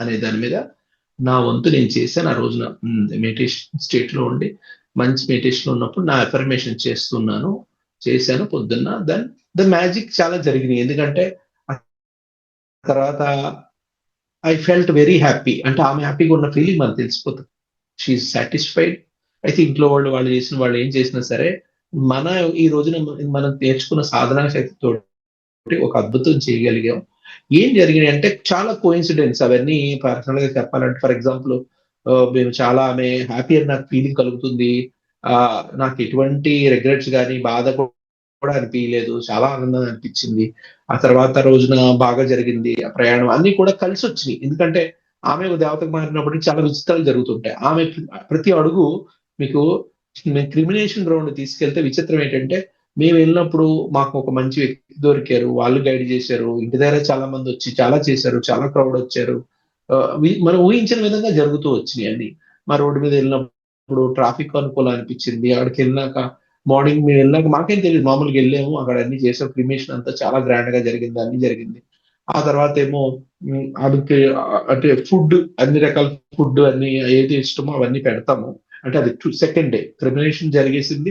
అనే దాని మీద నా వంతు నేను చేశాను. ఆ రోజున మెడిటేషన్ స్టేట్ లో ఉండి మంచి మెడిటేషన్ లో ఉన్నప్పుడు నా అఫర్మేషన్ చేశాను పొద్దున్న. దెన్ ద మ్యాజిక్ చాలా జరిగినాయి. ఎందుకంటే తర్వాత ఐ ఫెల్ట్ వెరీ హ్యాపీ. అంటే ఆమె హ్యాపీగా ఉన్న ఫీలింగ్ మనకు తెలిసిపోతుంది. She is satisfied. అయితే ఇంట్లో వాళ్ళు చేసిన వాళ్ళు ఏం చేసినా సరే మన ఈ రోజున మనం నేర్చుకున్న సాధనా శక్తితో ఒక అద్భుతం చేయగలిగాం. ఏం జరిగినాయి అంటే చాలా కోఇన్సిడెంట్స్ అవన్నీ పర్సనల్ గా చెప్పాలంటే ఫర్ ఎగ్జాంపుల్ మేము చాలా ఆమె హ్యాపీ అని నాకు ఫీలింగ్ కలుగుతుంది. నాకు ఎటువంటి రిగ్రెట్స్ కానీ బాధ కూడా అనిపించలేదు. చాలా ఆనందం అనిపించింది. ఆ తర్వాత రోజున బాగా జరిగింది ఆ ప్రయాణం. అన్ని కూడా కలిసి వచ్చినాయి. ఎందుకంటే ఆమె ఒక దేవతకు మారినప్పటికీ చాలా విచిత్రాలు జరుగుతుంటాయి. ఆమె ప్రతి అడుగు మీకు మేము క్రిమినేషన్ గ్రౌండ్ తీసుకెళ్తే విచిత్రం ఏంటంటే మేము వెళ్ళినప్పుడు మాకు ఒక మంచి వ్యక్తి దొరికారు. వాళ్ళు గైడ్ చేశారు. ఇంటి దగ్గర చాలా మంది వచ్చి చాలా చేశారు. చాలా క్రౌడ్ వచ్చారు. మనం ఊహించిన విధంగా జరుగుతూ వచ్చినాయి అన్ని. మా రోడ్డు మీద వెళ్ళినప్పుడు ట్రాఫిక్ అనుకూలం అనిపించింది. అక్కడికి వెళ్ళినాక మార్నింగ్ మేము వెళ్ళాక మాకేం తెలియదు. మామూలుగా వెళ్ళాము. అక్కడ అన్ని చేసాం. క్రిమేషన్ అంతా చాలా గ్రాండ్ గా జరిగింది. అన్ని జరిగింది. ఆ తర్వాత ఏమో ఆమెకి అంటే ఫుడ్ అన్ని రకాల ఫుడ్ అన్ని ఏది ఇష్టమో అవన్నీ పెడతాము. అంటే అది సెకండ్ డే క్రిమినేషన్ జరిగేసింది.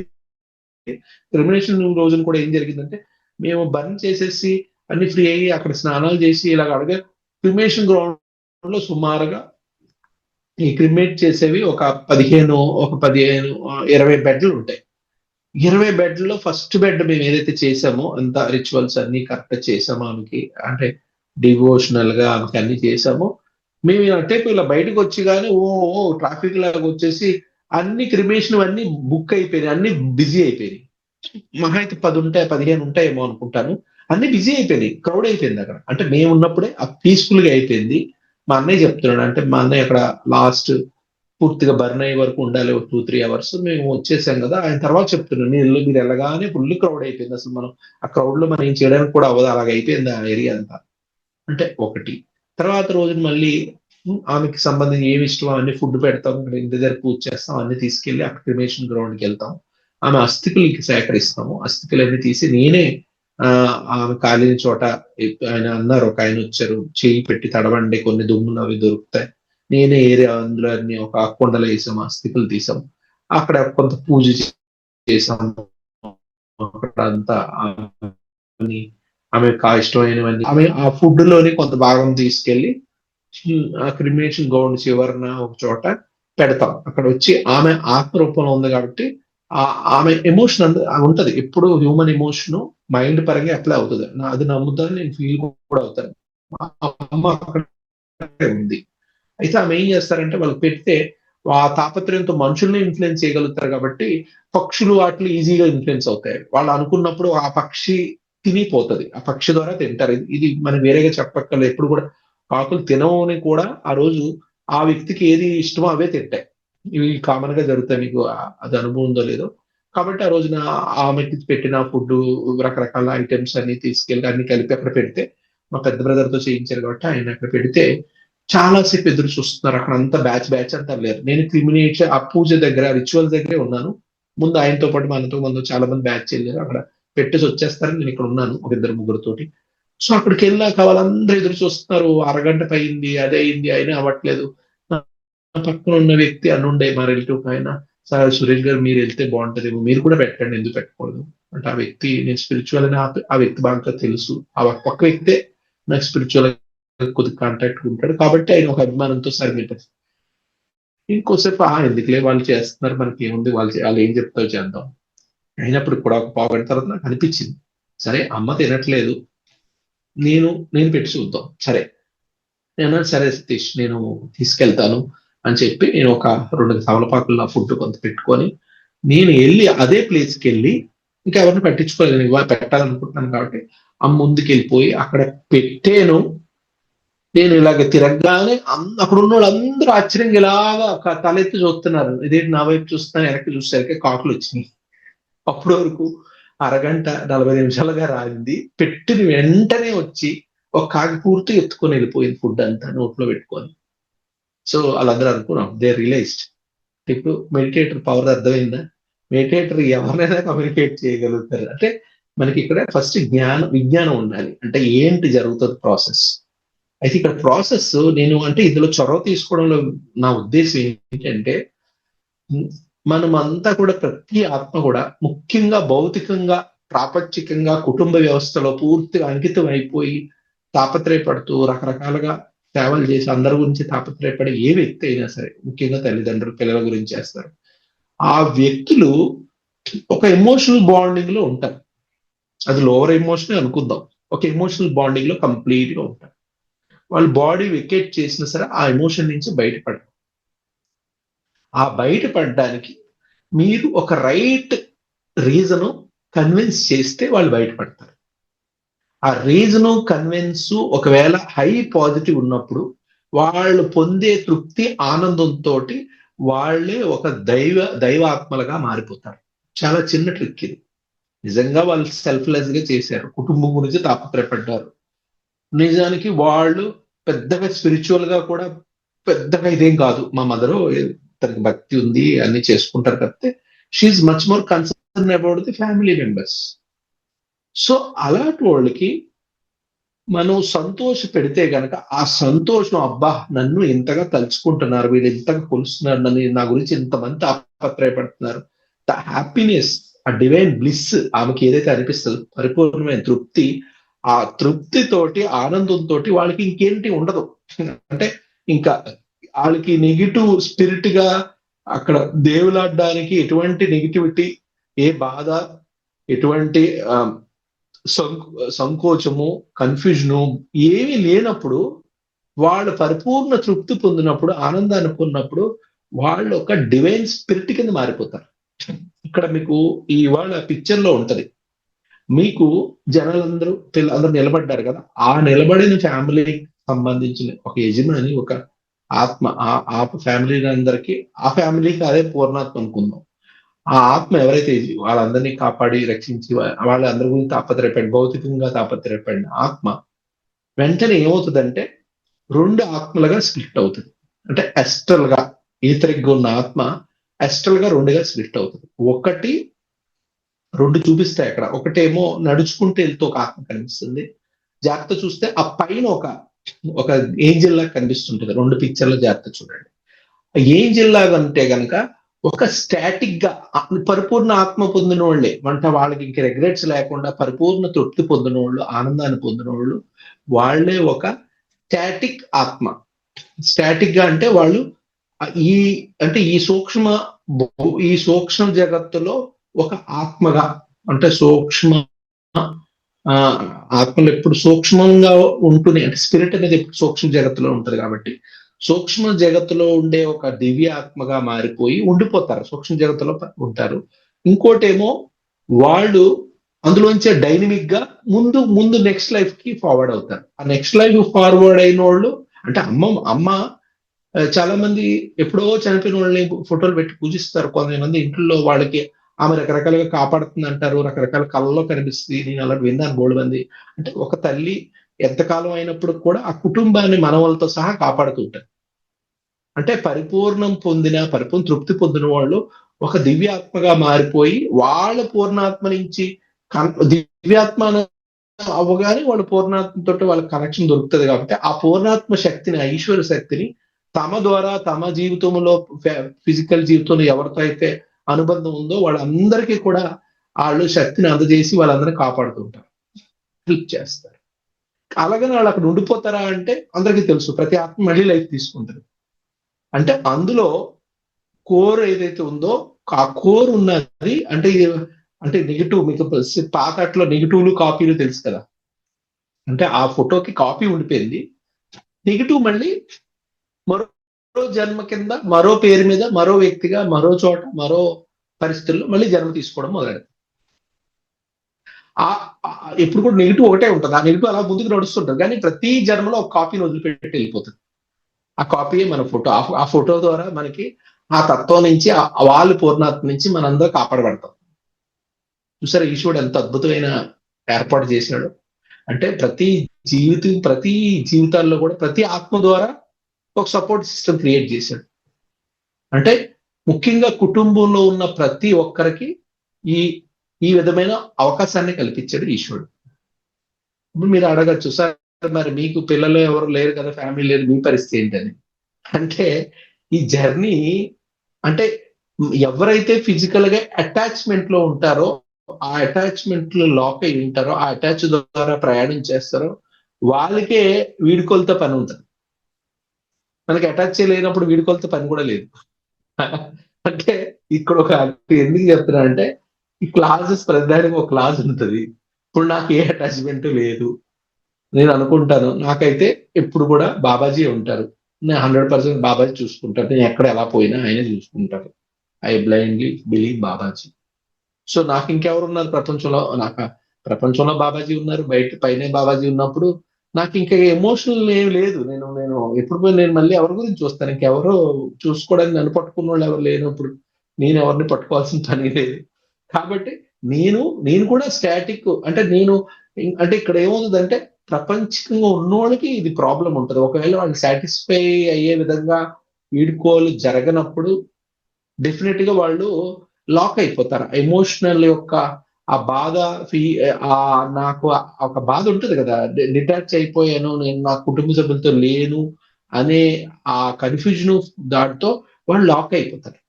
క్రిమినేషన్ రోజున కూడా ఏం జరిగిందంటే మేము బర్న్ చేసేసి అన్ని ఫ్రీ అయ్యి అక్కడ స్నానాలు చేసి ఇలాగ అడగా క్రిమినేషన్ గ్రౌండ్ లో సుమారుగా ఈ క్రిమేట్ చేసేవి ఒక 15 20 బెడ్లు ఉంటాయి. 20 బెడ్లలో ఫస్ట్ బెడ్ మేము ఏదైతే చేసామో అంత రిచువల్స్ అన్ని కరెక్ట్ చేసామో ఆమెకి అంటే డివోషనల్ గా ఆమెకి అన్ని చేసామో మేము అంటే ఇలా బయటకు వచ్చి కానీ ట్రాఫిక్ లాగా వచ్చేసి అన్ని క్రిమేషన్ అన్ని బుక్ అయిపోయినాయి. అన్ని బిజీ అయిపోయినాయి. మహా అయితే 10 ఉంటాయి 15 ఉంటాయేమో అనుకుంటాను. అన్ని బిజీ అయిపోయినాయి. క్రౌడ్ అయిపోయింది అక్కడ. అంటే మేము ఉన్నప్పుడే పీస్ఫుల్ గా అయిపోయింది. మా అన్నయ్య చెప్తున్నాడు. అంటే మా అన్నయ్య అక్కడ లాస్ట్ పూర్తిగా బర్న్ అయ్యే వరకు ఉండాలి. ఒక 2-3 అవర్స్ మేము వచ్చేసాం కదా. ఆయన తర్వాత చెప్తున్నాను మీరు వెళ్ళగానే ఫుల్ క్రౌడ్ అయిపోయింది. అసలు మనం ఆ క్రౌడ్ లో మనం ఏం చేయడానికి కూడా అవ్వదు. అలాగ అయిపోయింది ఆ ఏరియా అంతా. అంటే ఒకటి. తర్వాత రోజున మళ్ళీ ఆమెకి సంబంధించి ఏమి ఇష్టం అన్ని ఫుడ్ పెడతాం. ఇంటి దగ్గర పూజ చేస్తాం. అన్ని తీసుకెళ్లి అక్కడ క్రిమేషన్ గ్రౌండ్కి వెళ్తాం. ఆమె అస్థికులకి సేకరిస్తాము. అస్థికులన్నీ తీసి నేనే ఆమె కాలిన చోట ఆయన అన్నారు. ఒక ఆయన వచ్చారు. చేయి పెట్టి తడవండి కొన్ని దుమ్ములు అవి దొరుకుతాయి. నేనే ఏరియా అందులో అన్ని ఒక కొండలు వేసాం, స్థితులు తీసాం, అక్కడ కొంత పూజ చేసాం, అక్కడ అంతా అని ఆమెకు ఇష్టమైనవన్నీ ఆమె ఆ ఫుడ్ లోని కొంత భాగం తీసుకెళ్లి ఆ క్రిమినేషన్ గ్రౌండ్ చివరన ఒక చోట పెడతాం. అక్కడ వచ్చి ఆమె ఆత్మ రూపంలో ఉంది కాబట్టి ఆమె ఎమోషన్ ఉంటది. ఎప్పుడు హ్యూమన్ ఎమోషన్ మైండ్ పరంగా అప్లై అవుతుంది. అది నమ్ముతాను, నేను ఫీల్ కూడా అవుతాను. మా అమ్మ అక్కడే ఉంది. అయితే ఆమె ఏం చేస్తారంటే వాళ్ళు పెడితే ఆ తాపత్రయంతో మనుషుల్ని ఇన్ఫ్లుయెన్స్ చేయగలుగుతారు కాబట్టి పక్షులు వాటిని ఈజీగా ఇన్ఫ్లుయెన్స్ అవుతాయి. వాళ్ళు అనుకున్నప్పుడు ఆ పక్షి తినిపోతుంది, ఆ పక్షి ద్వారా తింటారు. ఇది మనం వేరేగా చెప్పక్కర్లేదు. ఎప్పుడు కూడా కాకులు తినవని కూడా ఆ రోజు ఆ వ్యక్తికి ఏది ఇష్టమో అవే తింటాయి. ఇవి కామన్ గా జరుగుతాయి. మీకు అది అనుభవం ఉందో లేదో. కాబట్టి ఆ రోజున ఆమెకి పెట్టిన ఫుడ్, రకరకాల ఐటమ్స్ అన్ని తీసుకెళ్ళి అన్ని కలిపి అక్కడ పెడితే, మా పెద్ద బ్రదర్ తో చేయించారు కాబట్టి ఆయన అక్కడ పెడితే చాలా సేపు ఎదురు చూస్తున్నారు. అక్కడ అంతా బ్యాచ్ బ్యాచ్ అంతా లేరు. నేను క్రిమినేట్ ఆ పూజ దగ్గర రిచువల్ దగ్గరే ఉన్నాను. ముందు ఆయనతో పాటు మనతో ముందు చాలా మంది బ్యాచ్ వెళ్ళారు. అక్కడ పెట్టేసి వచ్చేస్తారని నేను ఇక్కడ ఉన్నాను ఒక ఇద్దరు ముగ్గురుతోటి. సో అక్కడికి వెళ్ళాక వాళ్ళందరూ ఎదురు చూస్తున్నారు. అరగంట పైంది, అదే అయింది, అయినా అవ్వట్లేదు. నా పక్కన ఉన్న వ్యక్తి అనుండే మా రిలేటివ్ ఆయన, సార్ సురేష్ గారు మీరు వెళ్తే బాగుంటదేమో, మీరు కూడా పెట్టండి, ఎందుకు పెట్టకూడదు అంటే, ఆ వ్యక్తి నేను స్పిరిచువల్ అని ఆ వ్యక్తి బాగా తెలుసు. ఆ పక్క వ్యక్తే నాకు స్పిరిచువల్ కొద్దిగా కాంటాక్ట్ ఉంటాడు కాబట్టి ఆయన ఒక అభిమానంతో సరే పెట్టారు. ఇంకోసేపు ఎందుకులే వాళ్ళు చేస్తున్నారు, మనకి ఏముంది, వాళ్ళు ఏం చెప్తారో చేద్దాం అయినప్పుడు కూడా ఒక పావు గంట తర్వాత నాకు అనిపించింది, సరే అమ్మ తినట్లేదు, నేను పెట్టి చూద్దాం. సరే నేను సరే సతీష్ నేను తీసుకెళ్తాను అని చెప్పి నేను ఒక 2 తమలపాకులు నా ఫుడ్ కొంత పెట్టుకొని నేను వెళ్ళి అదే ప్లేస్కి వెళ్ళి ఇంకా ఎవరిని పట్టించుకోలేదు, నేను ఇవాళ పెట్టాలనుకుంటున్నాను కాబట్టి ఆ ముందుకు వెళ్ళిపోయి అక్కడ పెట్టాను. నేను ఇలాగ తిరగగానే అక్కడ ఉన్న వాళ్ళందరూ ఆశ్చర్యంగా ఇలాగా తలెత్తి చూస్తున్నారు. ఇదేంటి నా వైపు చూస్తున్నా, వెనక్కి చూసేసరికి కాకులు వచ్చినాయి. అప్పటి వరకు అరగంట 40 నిమిషాలుగా రాయింది, పెట్టిన వెంటనే వచ్చి ఒక కాకి పూర్తి ఎత్తుకొని వెళ్ళిపోయింది ఫుడ్ అంతా నోట్లో పెట్టుకొని. సో వాళ్ళందరూ అనుకున్నాం, దే రియలైజ్డ్. ఇప్పుడు మెడిటేటర్ పవర్ అర్థమైందా? మెడిటేటర్ ఎవరినైనా కమ్యూనికేట్ చేయగలుగుతారు. అంటే మనకి ఇక్కడ ఫస్ట్ విజ్ఞానం ఉండాలి. అంటే ఏంటి జరుగుతుంది ప్రాసెస్. అయితే ఇక్కడ ప్రాసెస్ నేను అంటే ఇందులో చొరవ తీసుకోవడంలో నా ఉద్దేశం ఏంటంటే, మనమంతా కూడా ప్రతి ఆత్మ కూడా ముఖ్యంగా భౌతికంగా, ప్రాపంచికంగా, కుటుంబ వ్యవస్థలో పూర్తిగా అంకితం అయిపోయి తాపత్రయపడుతూ రకరకాలుగా సేవలు చేసి అందరి గురించి తాపత్రయపడే ఏ వ్యక్తి అయినా సరే, ముఖ్యంగా తల్లిదండ్రులు పిల్లల గురించి చేస్తారు. ఆ వ్యక్తులు ఒక ఎమోషనల్ బాండింగ్ లో ఉంటారు. అది లోవర్ ఎమోషన్ అనుకుందాం. ఒక ఎమోషనల్ బాండింగ్ లో కంప్లీట్ గా ఉంటారు. వాళ్ళు బాడీ వెకేట్ చేసినా సరే ఆ ఎమోషన్ నుంచి బయటపడరు. ఆ బయటపడడానికి మీరు ఒక రైట్ రీజను కన్విన్స్ చేస్తే వాళ్ళు బయటపడతారు. ఆ రీజను కన్విన్స్ ఒకవేళ హై పాజిటివ్ ఉన్నప్పుడు వాళ్ళు పొందే తృప్తి ఆనందంతో వాళ్ళే ఒక దైవాత్మలుగా మారిపోతారు. చాలా చిన్న ట్రిక్ ఇది. నిజంగా వాళ్ళు సెల్ఫ్లెస్ గా చేశారు, కుటుంబం గురించి తాపత్రయపడ్డారు. నిజానికి వాళ్ళు పెద్దగా స్పిరిచువల్ గా కూడా పెద్దగా ఇదేం కాదు. మా మదరు తనకి భక్తి ఉంది, అన్ని చేసుకుంటారు కాబట్టి she is much more concern about the family members. So అలాంటి వాళ్ళకి మనం సంతోష పెడితే గనక ఆ సంతోషం, అబ్బా నన్ను ఇంతగా తలుచుకుంటున్నారు, వీళ్ళు ఇంతగా కొలుస్తున్నారు, నన్ను నా గురించి ఇంతమంది తాపత్రయపడుతున్నారు, ద హ్యాపీనెస్, ఆ డివైన్ బ్లిస్ ఆమెకి ఏదైతే అనిపిస్తుందో పరిపూర్ణమైన తృప్తి, ఆ తృప్తితోటి ఆనందంతో వాళ్ళకి ఇంకేంటి ఉండదు. అంటే ఇంకా వాళ్ళకి నెగిటివ్ స్పిరిట్ గా అక్కడ దేవులాడడానికి ఎటువంటి నెగిటివిటీ, ఏ బాధ, ఎటువంటి సంకోచము, కన్ఫ్యూజను ఏమీ లేనప్పుడు, వాళ్ళు పరిపూర్ణ తృప్తి పొందినప్పుడు, ఆనందాన్ని పొందినప్పుడు వాళ్ళు ఒక డివైన్ స్పిరిట్ కింద మారిపోతారు. ఇక్కడ మీకు ఇవాళ పిక్చర్ లో ఉంటది, మీకు జనాలందరూ పిల్లలందరూ నిలబడ్డారు కదా, ఆ నిలబడిన ఫ్యామిలీకి సంబంధించిన ఒక యజమాని, ఒక ఆత్మ, ఆ ఫ్యామిలీ అందరికి, ఆ ఫ్యామిలీకి అదే పూర్ణాత్మ అనుకుందాం. ఆ ఆత్మ ఎవరైతే వాళ్ళందరినీ కాపాడి రక్షించి వాళ్ళందరి గురించి తాపత్రయపడి భౌతికంగా తాపత్రయపడిన ఆత్మ వెంటనే ఏమవుతుందంటే 2 ఆత్మలుగా స్ప్లిట్ అవుతుంది. అంటే ఎస్ట్రల్ గా, ఈథరిక్ గా ఉన్న ఆత్మ ఎస్ట్రల్ గా 2గా స్ప్లిట్ అవుతుంది. ఒకటి 2 చూపిస్తాయి అక్కడ. ఒకటేమో నడుచుకుంటూ వెళ్తూ ఒక ఆత్మ కనిపిస్తుంది. జాగ్రత్త చూస్తే ఆ పైన ఒక ఒక ఏంజిల్ లాగా కనిపిస్తుంటది 2 పిక్చర్‌లో జాగ్రత్తగా చూడండి. ఏంజిల్ లాగా అంటే గనక ఒక స్టాటిక్ గా పరిపూర్ణ ఆత్మ పొందినోళ్ళే. అంటే వాళ్ళకి ఇంక రిగ్రెట్స్ లేకుండా పరిపూర్ణ తృప్తి పొందినోళ్ళు, ఆనందాన్ని పొందినోళ్ళు, వాళ్ళే ఒక స్టాటిక్ ఆత్మ. స్టాటిక్ గా అంటే వాళ్ళు ఈ అంటే ఈ సూక్ష్మ జగత్తులో ఒక ఆత్మగా అంటే ఆత్మలు ఎప్పుడు సూక్ష్మంగా ఉంటూనే అంటే స్పిరిట్ అనేది ఎప్పుడు సూక్ష్మ జగత్తులో ఉంటది కాబట్టి సూక్ష్మ జగత్తులో ఉండే ఒక దివ్య ఆత్మగా మారిపోయి ఉండిపోతారు. సూక్ష్మ జగత్తులో ఉంటారు. ఇంకోటేమో వాళ్ళు అందులోంచే డైనమిక్ గా ముందు ముందు నెక్స్ట్ లైఫ్ కి ఫార్వర్డ్ అవుతారు. ఆ నెక్స్ట్ లైఫ్ ఫార్వర్డ్ అయిన వాళ్ళు అంటే అమ్మ చాలా మంది ఎప్పుడో చనిపోయిన వాళ్ళని ఫోటోలు పెట్టి పూజిస్తారు. కొంతమంది ఇంట్లో వాళ్ళకి ఆమె రకరకాలుగా కాపాడుతుంది అంటారు. రకరకాల కళల్లో కనిపిస్తుంది. నేను అలా విన్నాను బోలెడుమంది. అంటే ఒక తల్లి ఎంతకాలం అయినప్పుడు కూడా ఆ కుటుంబాన్ని మనవలతో సహా కాపాడుతూ ఉంటారు. అంటే పరిపూర్ణ తృప్తి పొందిన వాళ్ళు ఒక దివ్యాత్మగా మారిపోయి వాళ్ళ పూర్ణాత్మ నుంచి దివ్యాత్మ అవ్వగానే వాళ్ళ పూర్ణాత్మతోటి వాళ్ళకి కనెక్షన్ దొరుకుతది కాబట్టి ఆ పూర్ణాత్మ శక్తిని, ఆ ఈశ్వర శక్తిని తమ ద్వారా తమ జీవితంలో ఫిజికల్ జీవితంలో ఎవరితో అయితే అనుబంధం ఉందో వాళ్ళందరికీ కూడా ఆళ్ళు శక్తిని అందజేసి వాళ్ళందరిని కాపాడుతూ ఉంటారు. హెల్ప్ చేస్తారు. అలాగని వాళ్ళు అక్కడ ఉండిపోతారా అంటే అందరికీ తెలుసు. ప్రతి ఆత్మ మళ్ళీ లైఫ్ తీసుకుంటది. అంటే అందులో కోర్ ఏదైతే ఉందో ఆ కోర్ ఉన్నది అంటే నెగెటివ్ మీకు పాతట్లో నెగెటివ్‌లు, కాపీలు తెలుసు కదా! అంటే ఆ ఫోటోకి కాపీ ఉండిపోయింది. నెగెటివ్ మళ్ళీ మరో జన్మ కింద, మరో పేరు మీద, మరో వ్యక్తిగా, మరో చోట, మరో పరిస్థితుల్లో మళ్ళీ జన్మ తీసుకోవడం మొదలెడతారు. ఎప్పుడు కూడా నెగెటివ్ ఒకటే ఉంటది. ఆ నెగెటివ్ అలా ముందుకు నడుస్తుంటది. కానీ ప్రతి జన్మలో ఒక కాపీని వదిలిపెట్టి వెళ్ళిపోతది. ఆ కాపీయే మన ఫోటో. ఆ ఫోటో ద్వారా మనకి ఆ తత్వం నుంచి వాళ్ళ పూర్ణాత్మ నుంచి మనందరం కాపాడబడతాం. చూసారా ఈశ్వరుడు ఎంత అద్భుతమైన ఏర్పాటు చేశాడో. అంటే ప్రతి జీవితాల్లో కూడా ప్రతి ఆత్మ ద్వారా ఒక సపోర్ట్ సిస్టమ్ క్రియేట్ చేశాడు. అంటే ముఖ్యంగా కుటుంబంలో ఉన్న ప్రతి ఒక్కరికి ఈ ఈ విధమైన అవకాశాన్ని కల్పించాడు ఈశ్వరుడు. ఇప్పుడు మీరు అడగొచ్చు సార్ మరి మీకు పిల్లలు ఎవరు లేరు కదా ఫ్యామిలీ లేదు మీ పరిస్థితి ఏంటని. అంటే ఈ జర్నీ అంటే ఎవరైతే ఫిజికల్ గా అటాచ్మెంట్ లో ఉంటారో ఆ అటాచ్మెంట్ లో లాక్ అయి ఉంటారో ఆ అటాచ్ ద్వారా ప్రయాణం చేస్తారో వాళ్ళకే వీడుకోలతో పని ఉంటుంది. మనకి అటాచ్ లేనప్పుడు వీడుకోలతో పని కూడా లేదు. అంటే ఇక్కడ ఎందుకు చెప్తున్నా అంటే ఈ క్లాసెస్ ప్రతిదానికి ఒక క్లాస్ ఉంటది. ఇప్పుడు నాకు ఏ అటాచ్మెంట్ లేదు. నేను అనుకుంటాను నాకైతే ఎప్పుడు కూడా బాబాజీ ఉంటారు. నేను 100% బాబాజీ చూసుకుంటారు. నేను ఎక్కడ ఎలా పోయినా ఆయనే చూసుకుంటారు. I blindly believe Babaji. So నాకు ఇంకెవరున్నారు ప్రపంచంలో ప్రపంచంలో బాబాజీ ఉన్నారు. పైనే బాబాజీ ఉన్నప్పుడు నాకు ఇంకా ఎమోషనల్ ఏం లేదు. నేను నేను ఎప్పుడు పోయి నేను మళ్ళీ ఎవరి గురించి చూస్తాను. ఇంకెవరో చూసుకోవడానికి నన్ను పట్టుకున్న వాళ్ళు ఎవరు లేనప్పుడు నేను ఎవరిని పట్టుకోవాల్సిన పని లేదు. కాబట్టి నేను కూడా స్టాటిక్ అంటే అంటే ఇక్కడ ఏమవుతుందంటే ప్రపంచంగా ఉన్నోళ్ళకి ఇది ప్రాబ్లం ఉంటది. ఒకవేళ వాళ్ళు సాటిస్ఫై అయ్యే విధంగా వీడ్కోలు జరగనప్పుడు డెఫినెట్ గా వాళ్ళు లాక్ అయిపోతారు. ఎమోషనల్ యొక్క ఆ బాధ ఫీ నాకు ఒక బాధ ఉంటది కదా! డిటాచ్ అయిపోయాను. నేను నా కుటుంబ సభ్యులతో లేను అనే ఆ కన్‌ఫ్యూజన్ దాంతో వాళ్ళు లాక్ అయిపోతారు.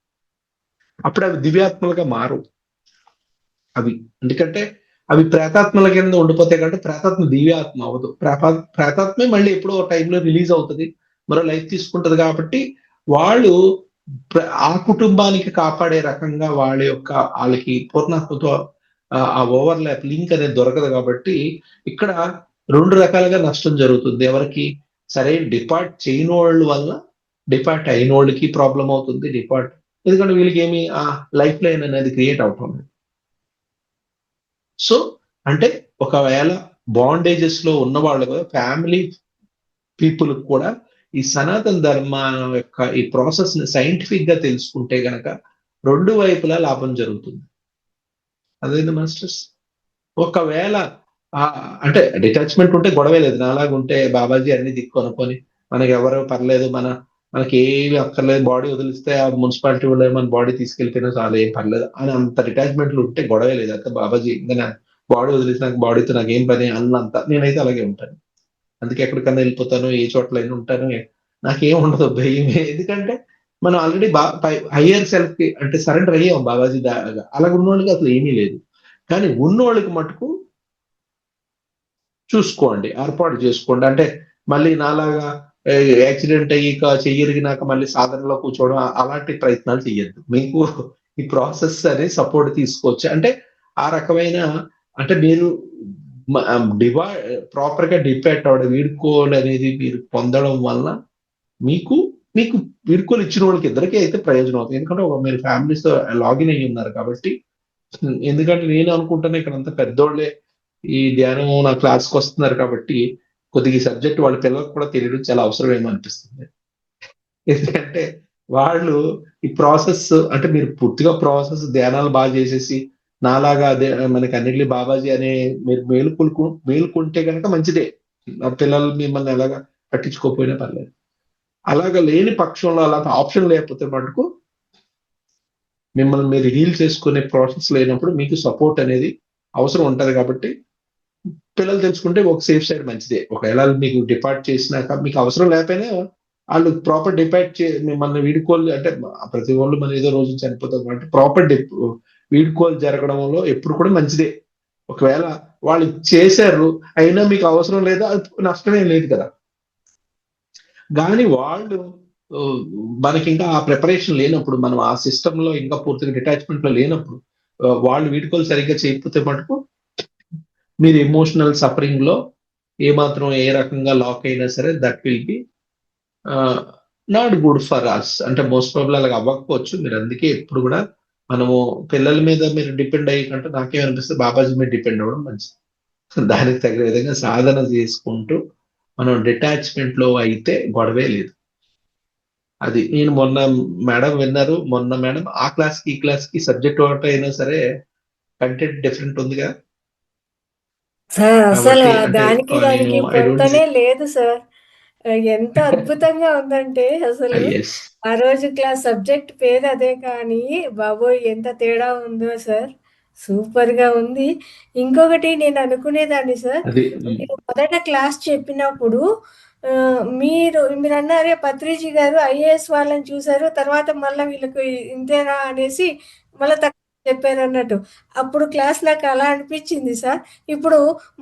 అప్పుడు అవి దివ్యాత్మలుగా మారవు. అవి. ఎందుకంటే అవి ప్రేతాత్మల కింద ఉండిపోతాయి కాబట్టి ప్రేతాత్మ దివ్యాత్మ అవ్వదు. ప్రేతాత్మే మళ్ళీ ఎప్పుడో ఒక టైంలో రిలీజ్ అవుతది. మరో లైఫ్ తీసుకుంటది కాబట్టి వాళ్ళు ఆ కుటుంబానికి కాపాడే రకంగా ఆళ్ళకి పూర్ణాత్మతో ఆ ఓవర్‌లాప్ లింక్ అనేది దొరకదు కాబట్టి ఇక్కడ 2 రకాలుగా నష్టం జరుగుతుంది. ఎవరికి? సరే డిపార్ట్ చేయనోళ్ళ వల్ల డిపార్ట్ అయినోళ్ళకి ప్రాబ్లమ్ అవుతుంది. ఎందుకంటే వీళ్ళకేమి లైఫ్ లైన్ అనేది క్రియేట్ అవ్వటం లేదు. సో, అంటే ఒకవేళ బాండేజెస్‌లో ఉన్నవాళ్ళు కూడా ఫ్యామిలీ పీపుల్‌కి కూడా ఈ సనాతన ధర్మం యొక్క ఈ ప్రాసెస్‌ని సైంటిఫిక్‌గా తెలుసుకుంటే గనక 2 వైపులా లాభం జరుగుతుంది. అర్థమైందా మాస్టర్స్? ఒకవేళ అంటే డిటాచ్‌మెంట్ ఉంటే గొడవే లేదు. నాలాగుంటే బాబాజీ అన్ని దిక్కనుకొని మనకెవరు పర్లేదు మనకేమి అక్కర్లేదు బాడీ వదిలిస్తే ఆ మున్సిపాలిటీ వాళ్ళే మన బాడీ తీసుకెళ్ళిపోయినా చాలు ఏం పర్లేదు అని అంత డిటాచ్‌మెంట్‌లో ఉంటే గొడవే లేదు. బాబాజీ ఇంక నా బాడీ వదిలేసి నాకు బాడీతో నాకేం పని అన్నంత నేనైతే అలాగే ఉంటాను. అందుకే ఎక్కడికన్నా వెళ్ళిపోతాను, ఏ చోట్లైనా ఉంటాను. నాకేం ఉండదు భయమే. ఎందుకంటే మనం ఆల్రెడీ హయ్యర్ సెల్ఫ్ కి అంటే సరెండర్ అయ్యాం బాబాజీ దాగా. అలాగ ఉన్నోళ్ళకి అసలు ఏమీ లేదు. కానీ ఉన్నోళ్ళకి మటుకు చూసుకోండి, ఏర్పాటు చేసుకోండి. అంటే మళ్ళీ నాలాగా యాక్సిడెంట్ అయ్యి చెయ్యరిగినాక మళ్ళీ సాధనలో కూర్చోవడం అలాంటి ప్రయత్నాలు చెయ్యొద్దు. మీకు ఈ ప్రాసెస్ అనేది సపోర్ట్ తీసుకోవచ్చు. అంటే ఆ రకమైన అంటే మీరు డివా ప్రాపర్ గా డిపెండ్ అవ్వడం, వీడ్కోలు అనేది మీరు పొందడం వల్ల మీకు మీకు వీడ్కోలు ఇచ్చిన వాళ్ళకి ఇద్దరికీ అయితే ప్రయోజనం అవుతుంది. ఎందుకంటే మీరు ఫ్యామిలీస్ తో లాగిన్ అయ్యి ఉన్నారు కాబట్టి. ఎందుకంటే నేను అనుకుంటాను ఇక్కడ అంతా పెద్దోళ్ళే ఈ ధ్యానం నా క్లాస్కి వస్తున్నారు కాబట్టి కొద్దిగా ఈ సబ్జెక్ట్ వాళ్ళ పిల్లలకు కూడా తెలియడం చాలా అవసరమేమో అనిపిస్తుంది. ఎందుకంటే వాళ్ళు ఈ ప్రాసెస్ అంటే మీరు పూర్తిగా ప్రాసెస్ ధ్యానాలు బాగా చేసేసి నాలాగా అదే మనకి అన్నిటిని బాబాజీ అనే మీరు మేలుకుంటే కనుక మంచిదే. ఆ పిల్లలు మిమ్మల్ని ఎలాగా పట్టించుకోకపోయినా పర్లేదు. అలాగా లేని పక్షంలో అలాంటి ఆప్షన్ లేకపోతే మటుకు మిమ్మల్ని మీరు హీల్ చేసుకునే ప్రాసెస్ లేనప్పుడు మీకు సపోర్ట్ అనేది అవసరం ఉంటది కాబట్టి పిల్లలు తెలుసుకుంటే ఒక సేఫ్ సైడ్ మంచిదే. ఒకవేళ మీకు డిపార్ట్ చేసినాక మీకు అవసరం లేకపోయినా వాళ్ళు ప్రాపర్ మిమ్మల్ని వీడుకోలు అంటే ప్రతి వాళ్ళు మనం ఏదో రోజు చనిపోతాం కాబట్టి ప్రాపర్ వీడుకోలు జరగడంలో ఎప్పుడు కూడా మంచిదే. ఒకవేళ వాళ్ళు చేశారు అయినా మీకు అవసరం లేదా నష్టమేం లేదు కదా. కానీ వాళ్ళు మనకి ఇంకా ఆ ప్రిపరేషన్ లేనప్పుడు మనం ఆ సిస్టమ్ లో ఇంకా పూర్తిగా డిటాచ్మెంట్ లో లేనప్పుడు వాళ్ళు వీడుకోలు సరిగ్గా చేయకపోతే మటుకు మీరు ఎమోషనల్ సఫరింగ్ లో ఏమాత్రం ఏ రకంగా లాక్ అయినా సరే that will be not good for us. అంటే మోస్ట్ ప్రాబ్లమ్ అలాగ అవ్వకపోవచ్చు. మీరు అందుకే ఎప్పుడు కూడా మనము పిల్లల మీద మీరు డిపెండ్ అయ్యి కంటే నాకేమనిపిస్తుంది బాబాజీ మీద డిపెండ్ అవ్వడం మంచిది. దానికి తగిన విధంగా సాధన చేసుకుంటూ మనం డిటాచ్మెంట్ లో అయితే గొడవే లేదు. అది నేను మొన్న మేడం విన్నారు, మొన్న మేడం ఆ క్లాస్ కి ఈ క్లాస్ కి సబ్జెక్ట్ ఒకటి అయినా సరే కంటెంట్ డిఫరెంట్ ఉందిగా. సార్ అసలు కాబట్టి అంటే దానికి నేను దానికి ఐ డోంట్ పొంతనే లేదు సార్. ఎంత అద్భుతంగా ఉందంటే అసలు ఎస్ ఆ రోజు క్లాస్ సబ్జెక్ట్ పేరు అదే కానీ బాబోయ్! ఎంత తేడా ఉందో సార్. సూపర్‌గా ఉంది. ఇంకొకటి నేను అనుకునేదాన్ని సార్. అది మీరు మొదట క్లాస్ చెప్పినప్పుడు మీరన్నారే పత్రిజీ గారు ఐఏఎస్ వాళ్ళని చూసారు. తర్వాత మళ్ళా వీళ్ళకి ఇంతేనా అనేసి మళ్ళా చెప్పారన్నట్టు. అప్పుడు క్లాస్ నాకు అలా అనిపించింది సార్. ఇప్పుడు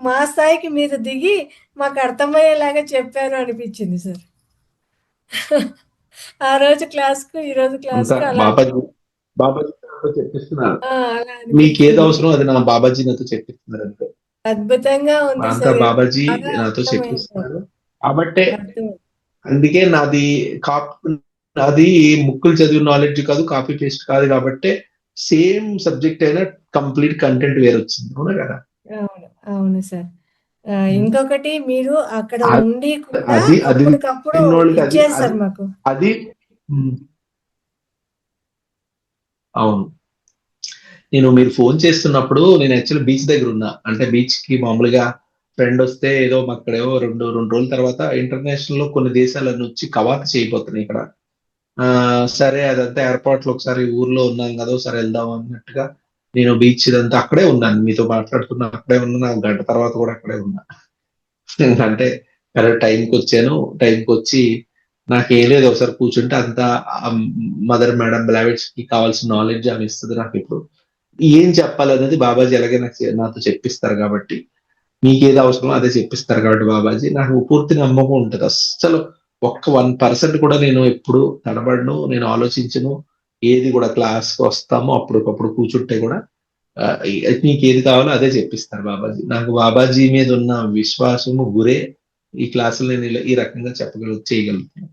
మా స్థాయికి మీరు దిగి మాకు అర్థమయ్యేలాగా చెప్పారు అనిపించింది సార్. ఆ రోజు క్లాస్‌కు, ఈ రోజు అంతా క్లాస్‌కు అలా బాబాజీ నాతో చెప్పిస్తున్నారు. అలా మీకు ఏది అనిపించింది. అవసరం అది నా బాబాజీ నాతో చెప్పిస్తున్నారు అంతే. అద్భుతంగా ఉంది అంతా సార్. ఎంత బాబాజీ బాగా నాతో అర్థమైందో. చెప్పిస్తున్నారు. కాబట్టే అర్థం అందుకే నాది ముక్కులు చదివిన నాలెడ్జ్ కాదు, కాపీ పేస్ట్ కాదు కాబట్టి సేమ్ సబ్జెక్ట్ అయినా కంప్లీట్ కంటెంట్ వేరే వచ్చింది. అవునా కదా. అవును. అవును సార్. ఇంకొకటి మీరు అక్కడ అది ఉండి కూడా అది అది అప్పటికప్పుడు విన్నోళ్ళకి అది అది ఇచ్చేస్తారు మాకు. అది ఉమ్, అవును. మీరు ఫోన్ చేస్తున్నప్పుడు నేను యాక్చువల్లీ బీచ్ దగ్గర ఉన్నా. అంటే బీచ్ కి మామూలుగా ఫ్రెండ్ వస్తే ఏదో అక్కడేవో రెండు రెండు రోజుల తర్వాత ఇంటర్నేషనల్ లో కొన్ని దేశాలను వచ్చి కవాతు చేయబోతున్నాయి ఇక్కడ. సరే అదంతా ఏర్పాట్లు ఒకసారి ఊర్లో ఉన్నాం కదా ఒకసారి వెళ్దాం అన్నట్టుగా నేను బీచ్ ఇదంతా అక్కడే ఉన్నాను. మీతో మాట్లాడుతున్నా అక్కడే ఉన్నా, గంట తర్వాత కూడా అక్కడే ఉన్నా. అంటే కరెక్ట్ టైంకి వచ్చాను. టైంకి వచ్చి నాకేం లేదు ఒకసారి కూర్చుంటే అంతా మదర్ మేడం బ్లావెట్స్ కి కావాల్సిన నాలెడ్జ్ ఆమె ఇస్తుంది నాకు. ఇప్పుడు ఏం చెప్పాలనేది బాబాజీ ఎలాగే నాతో చెప్పిస్తారు కాబట్టి మీకేది అవసరమో అదే చెప్పిస్తారు కాబట్టి బాబాజీ నాకు పూర్తి నమ్మకం ఉంటుంది. అస్సలు ఒక్క 1% కూడా నేను ఎప్పుడు తడబడను, నేను ఆలోచించను. ఏది కూడా క్లాస్ కి వస్తామో అప్పటికప్పుడు కూర్చుంటే కూడా నీకు ఏది కావాలో అదే చెప్పిస్తారు బాబాజీ. నాకు బాబాజీ మీద ఉన్న విశ్వాసము గురే ఈ క్లాసులు నేను ఈ రకంగా చేయగలుగుతాను.